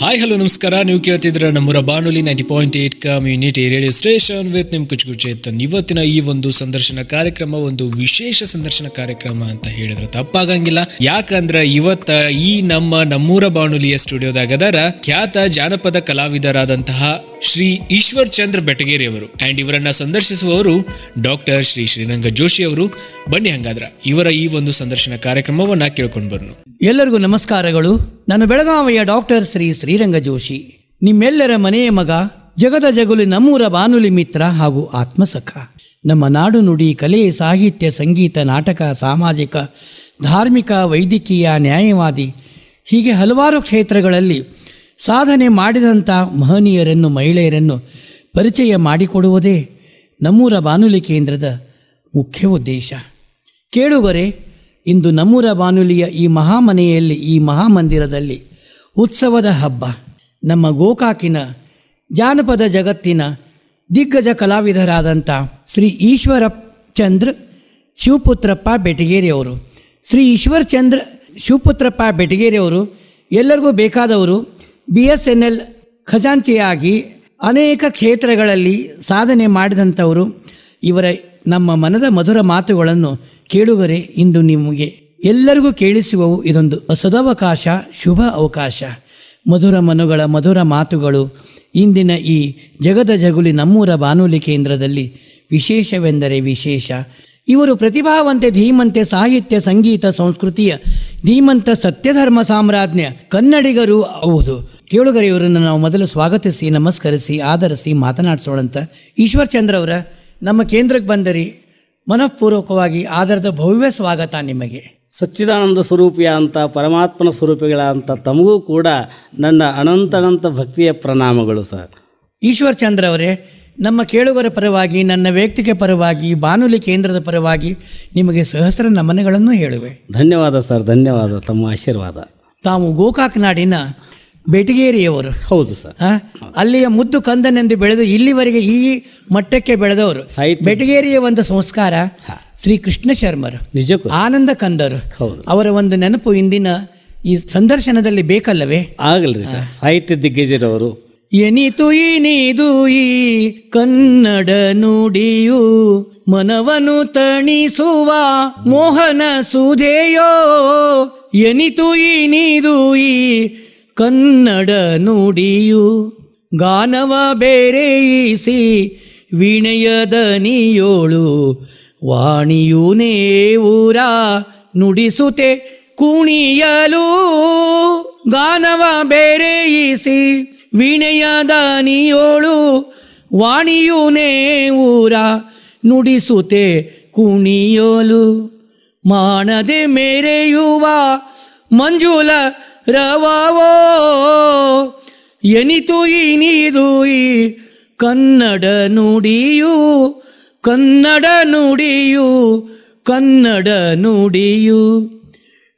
Hi hello ನಮಸ್ಕಾರ. ನೀವು ಕೇಳ್ತಿದ್ರ ನಮ್ಮೂರ ಬಾನುಲಿ 90.8 ಕಮ್ಯುನಿಟಿ ರೇಡಿಯೋ ಸ್ಟೇಷನ್ ವಿತ್ ನಿಮ್ ಕುಚ್ ಚೇತನ್. ಇವತ್ತಿನ ಈ ಒಂದು ಸಂದರ್ಶನ ಕಾರ್ಯಕ್ರಮ ಒಂದು ವಿಶೇಷ ಸಂದರ್ಶನ ಕಾರ್ಯಕ್ರಮ ಅಂತ ಹೇಳಿದ್ರೆ ತಪ್ಪಾಗಂಗಿಲ್ಲ. ಯಾಕಂದ್ರ ಇವತ್ತ ಈ ನಮ್ಮೂರ ಬಾನುಲಿಯ ಸ್ಟುಡಿಯೋದಾಗದಾರ ಖ್ಯಾತ ಜಾನಪದ ಕಲಾವಿದರಾದಂತಹ ಶ್ರೀ ಈಶ್ವರ್ ಚಂದ್ರ ಬೆಟಗೇರಿ ಅವರು ಅಂಡ್ ಇವರನ್ನ ಸಂದರ್ಶಿಸುವವರು ಡಾಕ್ಟರ್ ಶ್ರೀ ಶ್ರೀರಂಗ ಜೋಶಿ ಅವರು. ಬನ್ನಿ ಹಂಗಾದ್ರ ಇವರ ಈ ಒಂದು ಸಂದರ್ಶನ ಕಾರ್ಯಕ್ರಮವನ್ನ ಕೇಳ್ಕೊಂಡು ಬರ್ನು. ಎಲ್ಲರಿಗೂ ನಮಸ್ಕಾರಗಳು. ನಾನು ಬೆಳಗಾವಿಯ ಡಾಕ್ಟರ್ ಶ್ರೀ ಶ್ರೀರಂಗ ಜೋಶಿ, ನಿಮ್ಮೆಲ್ಲರ ಮನೆಯ ಮಗ, ಜಗದ ಜಗುಲಿ ನಮ್ಮೂರ ಬಾನುಲಿ ಮಿತ್ರ ಹಾಗೂ ಆತ್ಮಸಖ. ನಮ್ಮ ನಾಡು ನುಡಿ, ಕಲೆ, ಸಾಹಿತ್ಯ, ಸಂಗೀತ, ನಾಟಕ, ಸಾಮಾಜಿಕ, ಧಾರ್ಮಿಕ, ವೈದ್ಯಕೀಯ, ನ್ಯಾಯವಾದಿ ಹೀಗೆ ಹಲವಾರು ಕ್ಷೇತ್ರಗಳಲ್ಲಿ ಸಾಧನೆ ಮಾಡಿದಂಥ ಮಹನೀಯರನ್ನು, ಮಹಿಳೆಯರನ್ನು ಪರಿಚಯ ಮಾಡಿಕೊಡುವುದೇ ನಮ್ಮೂರ ಬಾನುಲಿ ಕೇಂದ್ರದ ಮುಖ್ಯ ಉದ್ದೇಶ. ಕೇಳುಗರೆ, ಇಂದು ನಮ್ಮೂರ ಬಾನುಲಿಯ ಈ ಮಹಾಮನೆಯಲ್ಲಿ, ಈ ಮಹಾಮಂದಿರದಲ್ಲಿ ಉತ್ಸವದ ಹಬ್ಬ. ನಮ್ಮ ಗೋಕಾಕಿನ ಜಾನಪದ ಜಗತ್ತಿನ ದಿಗ್ಗಜ ಕಲಾವಿದರಾದಂಥ ಶ್ರೀ ಈಶ್ವರ ಚಂದ್ರ ಶಿವಪುತ್ರಪ್ಪ ಬೆಟಗೇರಿಯವರು. ಶ್ರೀ ಈಶ್ವರ್ ಚಂದ್ರ ಶಿವಪುತ್ರಪ್ಪ ಬೆಟಗೇರಿಯವರು ಎಲ್ಲರಿಗೂ ಬೇಕಾದವರು. BSNL ಖಜಾಂಚಿಯಾಗಿ ಅನೇಕ ಕ್ಷೇತ್ರಗಳಲ್ಲಿ ಸಾಧನೆ ಮಾಡಿದಂಥವರು. ಇವರ ನಮ್ಮ ಮನದ ಮಧುರ ಮಾತುಗಳನ್ನು ಕೇಳುಗರೆ ಇಂದು ನಿಮಗೆ ಎಲ್ಲರಿಗೂ ಕೇಳಿಸುವವು ಇದೊಂದು ಸದವಕಾಶ, ಶುಭ ಅವಕಾಶ. ಮಧುರ ಮನುಗಳ ಮಧುರ ಮಾತುಗಳು ಇಂದಿನ ಈ ಜಗದ ಜಗುಲಿ ನಮ್ಮೂರ ಬಾನುಲಿ ಕೇಂದ್ರದಲ್ಲಿ ವಿಶೇಷವೆಂದರೆ ವಿಶೇಷ. ಇವರು ಪ್ರತಿಭಾವಂತೆ, ಧೀಮಂತೆ, ಸಾಹಿತ್ಯ, ಸಂಗೀತ, ಸಂಸ್ಕೃತಿಯ ಧೀಮಂತ, ಸತ್ಯಧರ್ಮ ಸಾಮ್ರಾಜ್ಞ ಕನ್ನಡಿಗರು ಹೌದು. ಕೇಳುಗರೆ, ಇವರನ್ನು ನಾವು ಮೊದಲು ಸ್ವಾಗತಿಸಿ, ನಮಸ್ಕರಿಸಿ, ಆಧರಿಸಿ ಮಾತನಾಡಿಸೋಣಂತ. ಈಶ್ವರ್ ಚಂದ್ರ ಅವರ ನಮ್ಮ ಕೇಂದ್ರಕ್ಕೆ ಬಂದರಿ, ಮನಃಪೂರ್ವಕವಾಗಿ ಆಧಾರದ ಭವ್ಯ ಸ್ವಾಗತ ನಿಮಗೆ. ಸಚ್ಚಿದಾನಂದ ಸ್ವರೂಪಿಯ ಅಂತ, ಪರಮಾತ್ಮನ ಸ್ವರೂಪಿಗಳ ಅಂತ ತಮಗೂ ಕೂಡ ನನ್ನ ಅನಂತ ಭಕ್ತಿಯ ಪ್ರಣಾಮಗಳು ಸರ್. ಈಶ್ವರ್ ಚಂದ್ರ ಅವರೇ, ನಮ್ಮ ಕೇಳುಗರ ಪರವಾಗಿ, ನನ್ನ ವ್ಯಕ್ತಿಗೆ ಪರವಾಗಿ, ಬಾನುಲಿ ಕೇಂದ್ರದ ಪರವಾಗಿ ನಿಮಗೆ ಸಹಸ್ರ ನಮನಗಳನ್ನು ಹೇಳುವೆ. ಧನ್ಯವಾದ ಸರ್, ಧನ್ಯವಾದ. ತಮ್ಮ ಆಶೀರ್ವಾದ. ತಾವು ಗೋಕಾಕ್ ನಾಡಿನ ಬೆಟಗೇರಿಯವರು. ಹೌದು ಸರ್. ಅಲ್ಲಿಯ ಮುದ್ದು ಕಂದನೆಂದು ಬೆಳೆದು ಇಲ್ಲಿವರೆಗೆ ಈ ಮಟ್ಟಕ್ಕೆ ಬೆಳೆದವರು. ಬೆಟಗೇರಿಯ ಒಂದು ಸಂಸ್ಕಾರ ಶ್ರೀ ಕೃಷ್ಣ ಶರ್ಮರು, ನಿಜಕ್ಕೂ ಆನಂದ ಕಂದರು. ಅವರ ಒಂದು ನೆನಪು ಇಂದಿನ ಈ ಸಂದರ್ಶನದಲ್ಲಿ ಬೇಕಲ್ಲವೇ? ಆಗಲ್ರಿ ಸರ್. ಸಾಹಿತ್ಯ ದಿಗ್ಗಜರವರು. ಎನಿತು ಇನಿದು ಈ ಕನ್ನಡ ನುಡಿಯು ಮನವನು ತಣಿಸುವ ಮೋಹನ ಸುಧೆಯೋ. ಎನಿತು ಇನಿದು ಈ ಕನ್ನಡ ನುಡಿಯು ಗಾನವ ಬೇರೆಯಿಸಿ ವೀಣೆಯದ ನೀಯೋಳು ವಾಣಿಯು ನೇವೂರ ನುಡಿಸುತ್ತೆ ಕುಣಿಯಲು. ಗಾನವ ಬೇರೆಯಿಸಿ ವೀಣೆಯದ ನೀಯೋಳು ವಾಣಿಯು ನೇವೂರ ನುಡಿಸುತ್ತೆ ಕುಣಿಯಲು. ಮಾಡದೆ ಮೆರೆಯುವ ಮಂಜುಲ ರವವೋ ಎನಿತು ಇನಿದು ಈ ಕನ್ನಡ ನುಡಿಯು, ಕನ್ನಡ ನುಡಿಯು, ಕನ್ನಡ ನುಡಿಯು.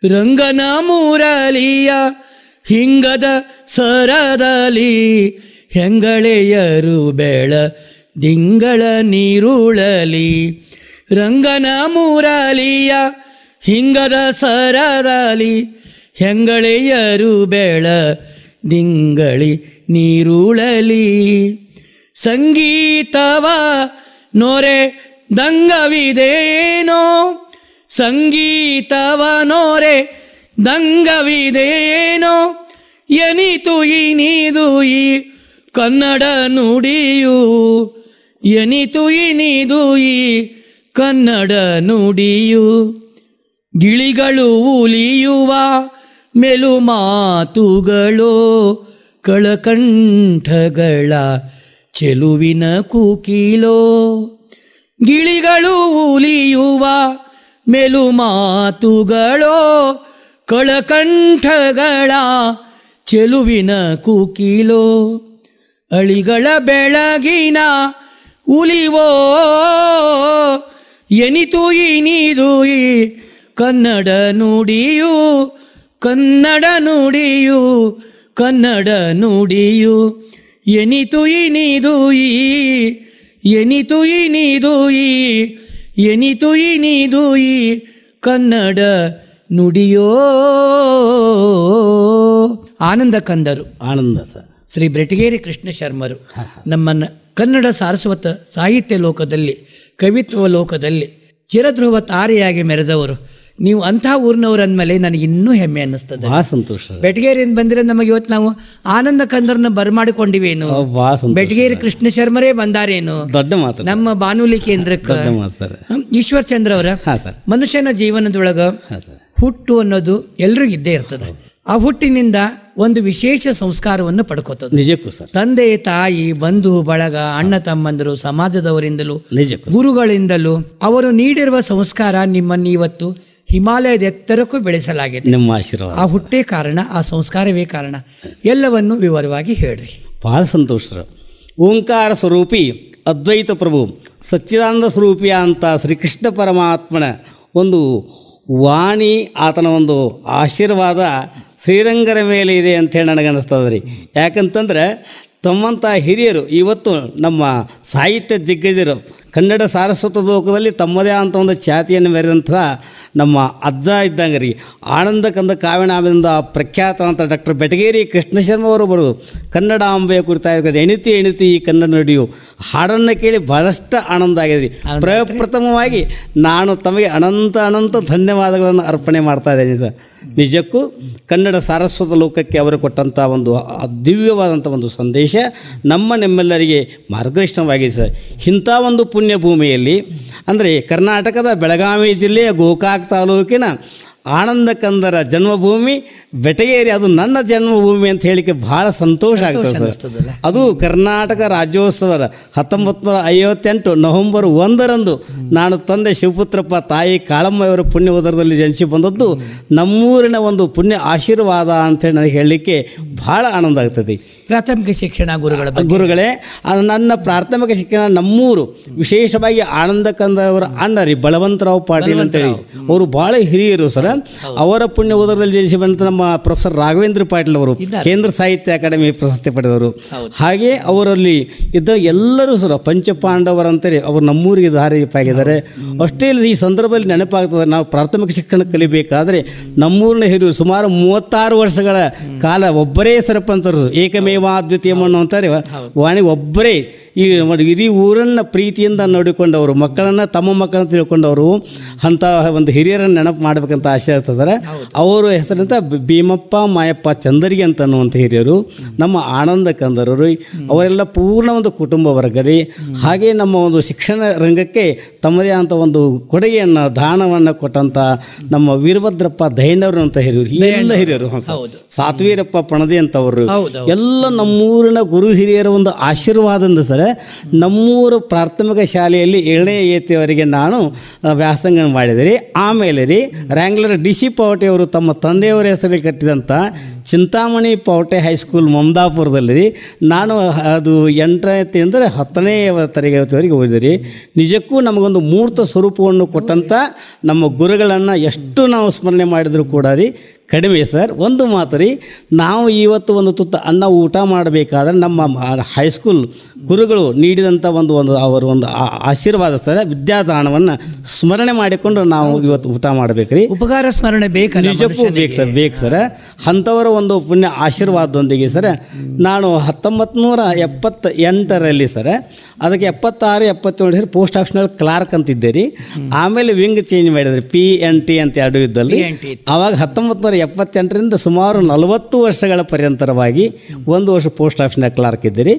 ರಂಗನ ಮುರಳಿಯ ಹಿಂಗದ ಸರದಲ್ಲಿ ಹೆಂಗಳೆಯರು ಬೆಳ ದಿಂಗಳ ನೀರುಳಲಿ. ರಂಗನ ಮುರಳಿಯ ಹಿಂಗದ ಸರದಲ್ಲಿ ಹೆಂಗಳೆಯರು ಬೆಳ ದಿಂಗಳಿ ನೀರುಳಲಿ. ಸಂಗೀತವ ನೋರೆ ದಂಗವಿದೇನೋ, ಸಂಗೀತವ ನೋರೆ ದಂಗವಿದೇನೋ. ಎನಿತು ಇನಿದು ಈ ಕನ್ನಡ ನುಡಿಯು, ಎನಿತು ಇನಿದು ಈ ಕನ್ನಡ ನುಡಿಯು. ಗಿಳಿಗಳು ಉಲಿಯುವ ಮೆಲು ಮಾತುಗಳು ಕಳಕಂಠಗಳ ಚೆಲುವಿನ ಕೂಕಿಲೋ. ಗಿಳಿಗಳು ಉಲಿಯುವ ಮೆಲು ಮಾತುಗಳೋ ಕಳಕಂಠಗಳ ಚೆಲುವಿನ ಕೂಕಿಲೋ. ಅಳಿಗಳ ಬೆಳಗಿನ ಉಲಿವೋ ಎನಿತು ಇನಿದು ಈ ಕನ್ನಡ ನುಡಿಯು, ಕನ್ನಡ ನುಡಿಯು, ಕನ್ನಡ ನುಡಿಯು. ಎನಿತು ಇನಿದು ಈ, ಎನಿತು ಇನಿದು ಈ, ಎನಿತು ಇನಿದು ಈ ಕನ್ನಡ ನುಡಿಯೋ. ಆನಂದ ಕಂದರು ಆನಂದ ಸರ್. ಶ್ರೀ ಬೆಟಗೇರಿ ಕೃಷ್ಣ ಶರ್ಮರು ನಮ್ಮನ್ನು ಕನ್ನಡ ಸಾರಸ್ವತ ಸಾಹಿತ್ಯ ಲೋಕದಲ್ಲಿ, ಕವಿತ್ವ ಲೋಕದಲ್ಲಿ ಚಿರಧ್ರುವ ತಾರೆಯಾಗಿ ಮೆರೆದವರು. ನೀವು ಅಂಥ ಊರಿನವ್ರು ಅಂದಮೇಲೆ ನನಗೆ ಇನ್ನೂ ಹೆಮ್ಮೆ ಅನ್ನಿಸ್ತದೆ. ಭಾಳ ಸಂತೋಷ. ಬೆಟಗೇರಿಯಿಂದ ಬಂದರೆ ನಮಗೆ ಇವತ್ತು ನಾವು ಆನಂದ ಕಂದರನ್ನ ಬರಮಾಡಿಕೊಂಡಿವೇನು, ಬೆಟಗೇರಿ ಕೃಷ್ಣ ಶರ್ಮರೇ ಬಂದಾರೇನು, ದೊಡ್ಡ ಮಾತು ನಮ್ಮ ಬಾನುಲಿ ಕೇಂದ್ರಕ್ಕೆ. ಈಶ್ವರ್ ಚಂದ್ರ ಅವರ ಮನುಷ್ಯನ ಜೀವನದೊಳಗ ಹುಟ್ಟು ಅನ್ನೋದು ಎಲ್ರಿಗೂ ಇದ್ದೇ ಇರ್ತದೆ. ಆ ಹುಟ್ಟಿನಿಂದ ಒಂದು ವಿಶೇಷ ಸಂಸ್ಕಾರವನ್ನು ಪಡ್ಕೋತದೆ. ನಿಜಕ್ಕೂ ಸರ್. ತಂದೆ, ತಾಯಿ, ಬಂಧು ಬಳಗ, ಅಣ್ಣ ತಮ್ಮಂದರು, ಸಮಾಜದವರಿಂದಲೂ, ನಿಜಕ್ಕೂ ಗುರುಗಳಿಂದಲೂ ಅವರು ನೀಡಿರುವ ಸಂಸ್ಕಾರ ನಿಮ್ಮನ್ನು ಇವತ್ತು ಹಿಮಾಲಯದ ಎತ್ತರಕ್ಕೂ ಬೆಳೆಸಲಾಗಿದೆ. ನಿಮ್ಮ ಆಶೀರ್ವಾದ. ಆ ಹುಟ್ಟೇ ಕಾರಣ, ಆ ಸಂಸ್ಕಾರವೇ ಕಾರಣ. ಎಲ್ಲವನ್ನು ವಿವರವಾಗಿ ಹೇಳ್ರಿ. ಭಾಳ ಸಂತೋಷ. ಓಂಕಾರ ಸ್ವರೂಪಿ ಅದ್ವೈತ ಪ್ರಭು ಸಚ್ಚಿದಾನಂದ ಸ್ವರೂಪಿಯ ಅಂತ ಶ್ರೀಕೃಷ್ಣ ಪರಮಾತ್ಮನ ಒಂದು ವಾಣಿ, ಆತನ ಒಂದು ಆಶೀರ್ವಾದ ಶ್ರೀರಂಗರ ಮೇಲೆ ಇದೆ ಅಂಥೇಳಿ ನನಗನ್ನಿಸ್ತದೆ ರೀ. ಯಾಕಂತಂದ್ರೆ ತಮ್ಮಂಥ ಹಿರಿಯರು ಇವತ್ತು ನಮ್ಮ ಸಾಹಿತ್ಯ ದಿಗ್ಗಜರು ಕನ್ನಡ ಸಾರಸ್ವತ ಲೋಕದಲ್ಲಿ ತಮ್ಮದೇ ಅಂತ ಒಂದು ಖ್ಯಾತಿಯನ್ನು ಮೆರೆದಂಥ ನಮ್ಮ ಅಜ್ಜ ಇದ್ದಂಗೆ ರೀ. ಆನಂದ ಕಂದ ಕಾವ್ಯನಾಮದಿಂದ ಪ್ರಖ್ಯಾತ ಅಂತ ಡಾಕ್ಟರ್ ಬೆಟಗೇರಿ ಕೃಷ್ಣ ಶರ್ಮ ಅವರು ಬರೋದು ಕನ್ನಡ ಅಂಬೆಯ ಕುರಿತಾಗಿ ಎಣಿತು ಎಣಿತು ಈ ಕನ್ನಡ ನುಡಿಯು ಹಾಡನ್ನು ಕೇಳಿ ಬಹಳಷ್ಟು ಆನಂದ ಆಗಿದೆ ರೀ. ಪ್ರಪ್ರಥಮವಾಗಿ ನಾನು ತಮಗೆ ಅನಂತ ಅನಂತ ಧನ್ಯವಾದಗಳನ್ನು ಅರ್ಪಣೆ ಮಾಡ್ತಾ ಇದ್ದೇನೆ ಸರ್. ನಿಜಕ್ಕೂ ಕನ್ನಡ ಸಾರಸ್ವತ ಲೋಕಕ್ಕೆ ಅವರು ಕೊಟ್ಟಂಥ ಒಂದು ದಿವ್ಯವಾದಂಥ ಒಂದು ಸಂದೇಶ ನಮ್ಮೆಲ್ಲರಿಗೆ ಮಾರ್ಗದರ್ಶನವಾಗಿದೆ ಸರ್. ಇಂಥ ಒಂದು ಪುಣ್ಯ ಭೂಮಿಯಲ್ಲಿ ಅಂದರೆ ಕರ್ನಾಟಕದ ಬೆಳಗಾವಿ ಜಿಲ್ಲೆಯ ಗೋಕಾಕ್ ತಾಲೂಕಿನ ಆನಂದ ಕಂದರ ಜನ್ಮಭೂಮಿ ಬೆಟಗೇರಿ, ಅದು ನನ್ನ ಜನ್ಮಭೂಮಿ ಅಂತ ಹೇಳಿಕೆ ಭಾಳ ಸಂತೋಷ ಆಗ್ತದೆ ಸರ್. ಅದು ಕರ್ನಾಟಕ ರಾಜ್ಯೋತ್ಸವದ 1958 ನವೆಂಬರ್ 1ರಂದು ನಾನು ತಂದೆ ಶಿವಪುತ್ರಪ್ಪ, ತಾಯಿ ಕಾಳಮ್ಮಯವರ ಪುಣ್ಯ ಉದರದಲ್ಲಿ ಜನಿಸಿ ಬಂದದ್ದು ನಮ್ಮೂರಿನ ಒಂದು ಪುಣ್ಯ ಆಶೀರ್ವಾದ ಅಂತೇಳಿ ನನಗೆ ಹೇಳಲಿಕ್ಕೆ ಭಾಳ ಆನಂದ ಆಗ್ತದೆ. ಪ್ರಾಥಮಿಕ ಶಿಕ್ಷಣ ಗುರುಗಳೇ, ನನ್ನ ಪ್ರಾಥಮಿಕ ಶಿಕ್ಷಣ ನಮ್ಮೂರು, ವಿಶೇಷವಾಗಿ ಆನಂದ ಕಂದವರ ಅಣ್ಣ ರೀ ಬಲವಂತರಾವ್ ಪಾಟೀಲ್ ಅಂತೇಳಿ, ಅವರು ಭಾಳ ಹಿರಿಯರು ಸರ್. ಅವರ ಪುಣ್ಯ ಉದರದಲ್ಲಿ ಜನಿಸಿ ಬಂದ ನಮ್ಮ ಪ್ರೊಫೆಸರ್ ರಾಘವೇಂದ್ರ ಪಾಟೀಲ್ ಅವರು ಕೇಂದ್ರ ಸಾಹಿತ್ಯ ಅಕಾಡೆಮಿ ಪ್ರಶಸ್ತಿ ಪಡೆದವರು. ಹಾಗೆ ಅವರಲ್ಲಿ ಇದ್ದ ಎಲ್ಲರೂ ಸರ್ ಪಂಚಪಾಂಡವರಂತೇಳಿ ಅವರು ನಮ್ಮೂರಿಗೆ ದಾರಿಯಾಗಿದ್ದಾರೆ. ಅಷ್ಟೇ ಇಲ್ಲ, ಈ ಸಂದರ್ಭದಲ್ಲಿ ನೆನಪಾಗ್ತದೆ, ನಾವು ಪ್ರಾಥಮಿಕ ಶಿಕ್ಷಣ ಕಲಿಬೇಕಾದ್ರೆ ನಮ್ಮೂರಿನ ಹಿರಿಯರು ಸುಮಾರು 36 ವರ್ಷಗಳ ಕಾಲ ಒಬ್ಬರೇ ಸರಪಂಚರು, ಏಕಮೇವಾದ್ವಿತೀಯಂ ಅನ್ನುವಂತಾರೆ ವಾಣಿ ಒಬ್ಬರೇ ಈ ಇಡೀ ಊರನ್ನು ಪ್ರೀತಿಯಿಂದ ನೋಡಿಕೊಂಡವರು, ಮಕ್ಕಳನ್ನು ತಮ್ಮ ಮಕ್ಕಳನ್ನು ತಿಳ್ಕೊಂಡವರು, ಅಂಥ ಒಂದು ಹಿರಿಯರನ್ನು ನೆನಪು ಮಾಡಬೇಕಂತ ಆಸೆ ಇರ್ತದೆ ಸರ್. ಅವರು ಹೆಸರಂತ ಭೀಮಪ್ಪ ಮಾಯಪ್ಪ ಚಂದರಿಗೆ ಅಂತ ಅನ್ನುವಂಥ ಹಿರಿಯರು ನಮ್ಮ ಆನಂದ ಕಂದರರು. ಅವರೆಲ್ಲ ಪೂರ್ಣ ಒಂದು ಕುಟುಂಬ ವರ್ಗ ರೀ. ಹಾಗೆ ನಮ್ಮ ಒಂದು ಶಿಕ್ಷಣ ರಂಗಕ್ಕೆ ತಮ್ಮದೇ ಅಂತ ಒಂದು ಕೊಡುಗೆಯನ್ನು ದಾನವನ್ನು ಕೊಟ್ಟಂಥ ನಮ್ಮ ವೀರಭದ್ರಪ್ಪ ದೈನವರು ಅಂತ ಹಿರಿಯರು, ಎಲ್ಲ ಹಿರಿಯರು, ಸಾತ್ವೀರಪ್ಪ ಪಣದೆ ಅಂತವರು ಎಲ್ಲ ನಮ್ಮೂರಿನ ಗುರು ಹಿರಿಯರ ಒಂದು ಆಶೀರ್ವಾದದಿಂದ ಸರ್ ನಮ್ಮೂರು ಪ್ರಾಥಮಿಕ ಶಾಲೆಯಲ್ಲಿ 7ನೇ ಏತಿಯವರೆಗೆ ನಾನು ವ್ಯಾಸಂಗ ಮಾಡಿದೆ ರೀ. ಆಮೇಲೆ ರೀ ರ್ಯಾಂಗ್ಲರ್ ಡಿ ಸಿ ಪವಟೆ ಅವರು ತಮ್ಮ ತಂದೆಯವರ ಹೆಸರಲ್ಲಿ ಕಟ್ಟಿದಂಥ ಚಿಂತಾಮಣಿ ಪವಟೆ ಹೈಸ್ಕೂಲ್ ಮಮದಾಪುರದಲ್ಲಿ ನಾನು ಅದು 8ನೇ ಅಂದರೆ 10ನೇ ತರಗತಿವರೆಗೆ ಓದಿದೆ ರೀ. ನಿಜಕ್ಕೂ ನಮಗೊಂದು ಮೂರ್ತ ಸ್ವರೂಪವನ್ನು ಕೊಟ್ಟಂಥ ನಮ್ಮ ಗುರುಗಳನ್ನು ಎಷ್ಟು ನಾವು ಸ್ಮರಣೆ ಮಾಡಿದರೂ ಕೂಡ ರೀ ಕಡಿಮೆ ಸರ್. ಒಂದು ಮಾತು ರೀ, ನಾವು ಇವತ್ತು ಒಂದು ತುತ್ತ ಅನ್ನ ಊಟ ಮಾಡಬೇಕಾದ್ರೆ ನಮ್ಮ ಹೈಸ್ಕೂಲ್ ಗುರುಗಳು ನೀಡಿದಂಥ ಒಂದು ಅವರ ಒಂದು ಆಶೀರ್ವಾದ ಸರ್, ವಿದ್ಯಾದಾನವನ್ನು ಸ್ಮರಣೆ ಮಾಡಿಕೊಂಡು ನಾವು ಇವತ್ತು ಊಟ ಮಾಡಬೇಕು ರೀ. ಉಪಕಾರ ಸ್ಮರಣೆ ಬೇಕು, ನಿಜಕ್ಕೂ ಬೇಕು ಸರ್. ಅಂಥವರ ಒಂದು ಪುಣ್ಯ ಆಶೀರ್ವಾದದೊಂದಿಗೆ ಸರ್ ನಾನು 1978ರಲ್ಲಿ ಸರ್ ಅದಕ್ಕೆ 76, 77 ಪೋಸ್ಟ್ ಆಫೀಸ್ನಲ್ಲಿ ಕ್ಲಾರ್ಕ್ ಅಂತಿದ್ದೆ ರೀ. ಆಮೇಲೆ ವಿಂಗ್ ಚೇಂಜ್ ಮಾಡಿದ್ರಿ, PNT ಅಂತ 2 ಇದ್ದಲ್ಲಿ. ಆವಾಗ 1978ರಿಂದ ಸುಮಾರು 40 ವರ್ಷಗಳ ಪರ್ಯಂತರವಾಗಿ 1 ವರ್ಷ ಪೋಸ್ಟ್ ಆಫೀಸ್ನ ಕ್ಲಾರ್ಕ್ ಇದ್ದೀರಿ.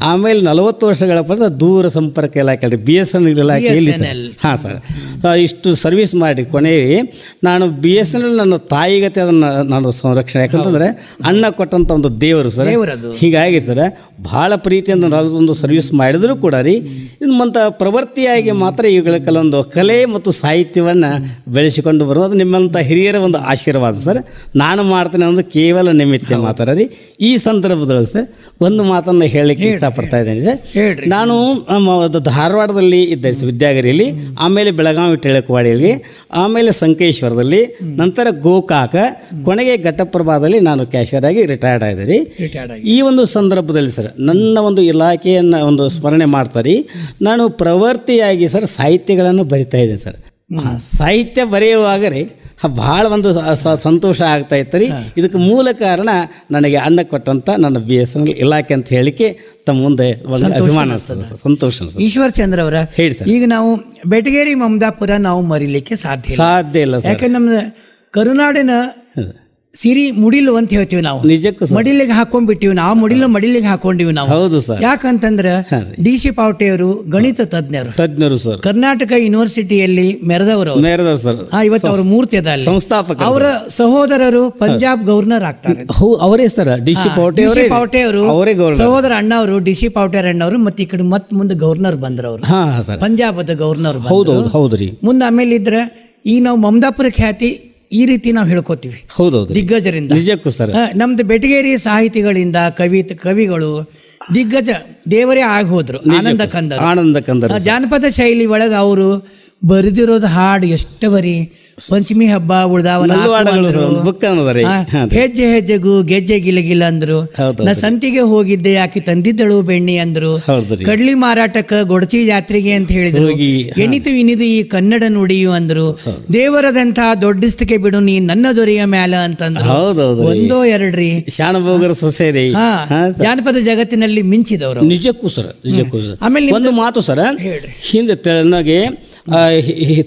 ಆಮೇಲೆ 40 ವರ್ಷಗಳ ಪರ್ಯಂತ ದೂರ ಸಂಪರ್ಕ ಇಲಾಖೆ BSNL ಇಲಾಖೆಯಲ್ಲಿ ಹಾಂ ಸರ್ ಇಷ್ಟು ಸರ್ವಿಸ್ ಮಾಡಿ ಕೊನೆಗೆ ನಾನು BSNL ನನ್ನ ತಾಯಿಗತೆ ಅದನ್ನು ನಾನು ಸಂರಕ್ಷಣೆ, ಯಾಕಂತಂದರೆ ಅಣ್ಣ ಕೊಟ್ಟಂಥ ಒಂದು ದೇವರು ಸರ್. ಹೀಗಾಗಿ ಸರ್ ಭಾಳ ಪ್ರೀತಿಯಿಂದ ಒಂದು ಸರ್ವಿಸ್ ಮಾಡಿದರೂ ಕೂಡ ರೀ ನಿಮ್ಮಂಥ ಪ್ರವೃತ್ತಿಯಾಗಿ ಮಾತ್ರ ಇವುಗಳ ಕೆಲವೊಂದು ಕಲೆ ಮತ್ತು ಸಾಹಿತ್ಯವನ್ನು ಬೆಳೆಸಿಕೊಂಡು ಬರೋದು ನಿಮ್ಮಂಥ ಹಿರಿಯರ ಒಂದು ಆಶೀರ್ವಾದ ಸರ್. ನಾನು ಮಾಡ್ತೇನೆ ಅನ್ನೋದು ಕೇವಲ ನಿಮಿತ್ತ ಮಾತಾಡ ರೀ. ಈ ಸಂದರ್ಭದೊಳಗೆ ಸರ್ ಒಂದು ಮಾತನ್ನು ಹೇಳಲಿಕ್ಕೆ ಇಷ್ಟಪಡ್ತಾ ಇದ್ದೇನೆ ಸರ್. ನಾನು ಧಾರವಾಡದಲ್ಲಿ ಇದ್ದೆ ಸರ್ ವಿದ್ಯಾಗಿರಿಯಲ್ಲಿ, ಆಮೇಲೆ ಬೆಳಗಾವಿ ಟೆಳಕವಾಡಿಯಲ್ಲಿ, ಆಮೇಲೆ ಸಂಕೇಶ್ವರದಲ್ಲಿ, ನಂತರ ಗೋಕಾಕ, ಕೊನೆಗೆ ಘಟ್ಟಪ್ರಭಾದಲ್ಲಿ ನಾನು ಕ್ಯಾಶಿಯರ್ ಆಗಿ ರಿಟೈರ್ಡ್ ಆಗಿದೆ ರೀ. ಈ ಒಂದು ಸಂದರ್ಭದಲ್ಲಿ ಸರ್ ನನ್ನ ಒಂದು ಇಲಾಖೆಯನ್ನು ಒಂದು ಸ್ಮರಣೆ ಮಾಡ್ತಾರೆ. ನಾನು ಪ್ರವೃತ್ತಿಯಾಗಿ ಸರ್ ಸಾಹಿತ್ಯಗಳನ್ನು ಬರಿತಾ ಇದ್ದೇನೆ ಸರ್. ಸಾಹಿತ್ಯ ಬರೆಯುವಾಗ ರೀ ಭಾಳ ಒಂದು ಸಂತೋಷ ಆಗ್ತಾ ಇತ್ತು ರೀ. ಇದಕ್ಕೆ ಮೂಲ ಕಾರಣ ನನಗೆ ಅನ್ನ ಕೊಟ್ಟಂತ ನನ್ನ BSNL ಇಲಾಖೆ ಅಂತ ಹೇಳಿಕೆ ತಮ್ಮ ಮುಂದೆ ಒಂದು ಅಭಿಮಾನ ಅನಿಸ್ತದೆ, ಸಂತೋಷ ಅನಿಸ್ತದೆ. ಈಶ್ವರ್ ಚಂದ್ರ ಅವರ ಹೇಳಿ ಸರ್. ಈಗ ನಾವು ಬೆಟಗೇರಿ ಮಮದಾಪುರ ನಾವು ಮರಿಲಿಕ್ಕೆ ಸಾಧ್ಯ ಇಲ್ಲ ಸರ್. ಯಾಕಂದ್ರೆ ನಮ್ಮ ಕರುನಾಡಿನ ಸಿರಿ ಮುಡಿಲು ಅಂತ ಹೇಳ್ತೀವಿ ನಾವು. ನಿಜಕ್ಕೂ ಮಡಿಲಿಗೆ ಹಾಕೊಂಡ್ಬಿಟ್ಟಿವಿ ನಾವು, ಮಡಿಲಿಗೆ ಹಾಕೊಂಡಿವಿ ನಾವು. ಹೌದು ಸರ್. ಯಾಕಂತಂದ್ರೆ DC ಪಾವಟೆಯವರು ಗಣಿತ ತಜ್ಞರು ಸರ್. ಕರ್ನಾಟಕ ಯೂನಿವರ್ಸಿಟಿಯಲ್ಲಿ ಮೆರೆದವರು ಸರ್. ಇವತ್ತು ಅವ್ರ ಮೂರ್ತಿ ಅದ ಸಂಸ್ಥಾಪಕ. ಅವರ ಸಹೋದರರು ಪಂಜಾಬ್ ಗವರ್ನರ್ ಆಗ್ತಾರೆ. ಅವರೇ ಸರ್ DC ಪಾವಟೆ ಅವರು ಸಹೋದರ ಅಣ್ಣವರು DC ಪಾವಟೆ ಅಣ್ಣವರು ಮತ್ತೆ ಈ ಕಡೆ ಮುಂದೆ ಗವರ್ನರ್ ಬಂದ್ರು ಅವರು. ಪಂಜಾಬದ ಗವರ್ನರ್. ಹೌದ್ರಿ. ಮುಂದೆ ಆಮೇಲೆ ಇದ್ರೆ ಈಗ ನಾವು ಮಮದಾಪುರ ಖ್ಯಾತಿ ಈ ರೀತಿ ನಾವು ಹೇಳ್ಕೊತೀವಿ. ಹೌದೌದು. ದಿಗ್ಗಜರಿಂದ. ನಿಜಕ್ಕೂ ಸರ್. ನಮ್ದು ಬೆಟಗೇರಿ ಸಾಹಿತಿಗಳಿಂದ ಕವಿಗಳು ದಿಗ್ಗಜ ದೇವರೇ ಆಗಿ ಹೋದ್ರು. ಆನಂದ ಕಂದರ್ ಜಾನಪದ ಶೈಲಿ ಒಳಗೆ ಅವರು ಬರೆದಿರೋದು ಹಾಡು ಎಷ್ಟು ಬರೀ ಪಂಚಮಿ ಹಬ್ಬ ಉಳ್ದಾವನ ಹೆಜ್ಜೆ ಹೆಜ್ಜೆಗೂ ಗೆಜ್ಜೆ ಗಿಲಗಿಲ್ಲ ಅಂದ್ರು. ನಾ ಸಂತಿಗೆ ಹೋಗಿದ್ದೆ ಆಕಿ ತಂದಿದ್ದಳು ಬೆಣ್ಣಿ ಅಂದ್ರು. ಕಡ್ಲಿ ಮಾರಾಟಕ್ಕ ಗೊಡಚಿ ಜಾತ್ರೆಗೆ ಅಂತ ಹೇಳಿದ್ರು. ಎನಿತು ಇನಿದು ಈ ಕನ್ನಡ ನುಡಿಯು ಅಂದ್ರು. ದೇವರದಂತಹ ದೊಡ್ಡಸ್ತಿಕೆ ಬಿಡು ನೀ ನನ್ನ ದೊರೆಯ ಮ್ಯಾಲ ಅಂತಂದ್ರು. ಒಂದೋ ಎರಡ್ರಿ ಶಾನಭೋಗರ ಸೊಸೆರಿ. ಜಾನಪದ ಜಗತ್ತಿನಲ್ಲಿ ಮಿಂಚಿದವರು. ನಿಜಕ್ಕೂ ಸರ್. ಆಮೇಲೆ ಒಂದು ಮಾತು ಸರ್, ಹಿಂದೆ ನನಗೆ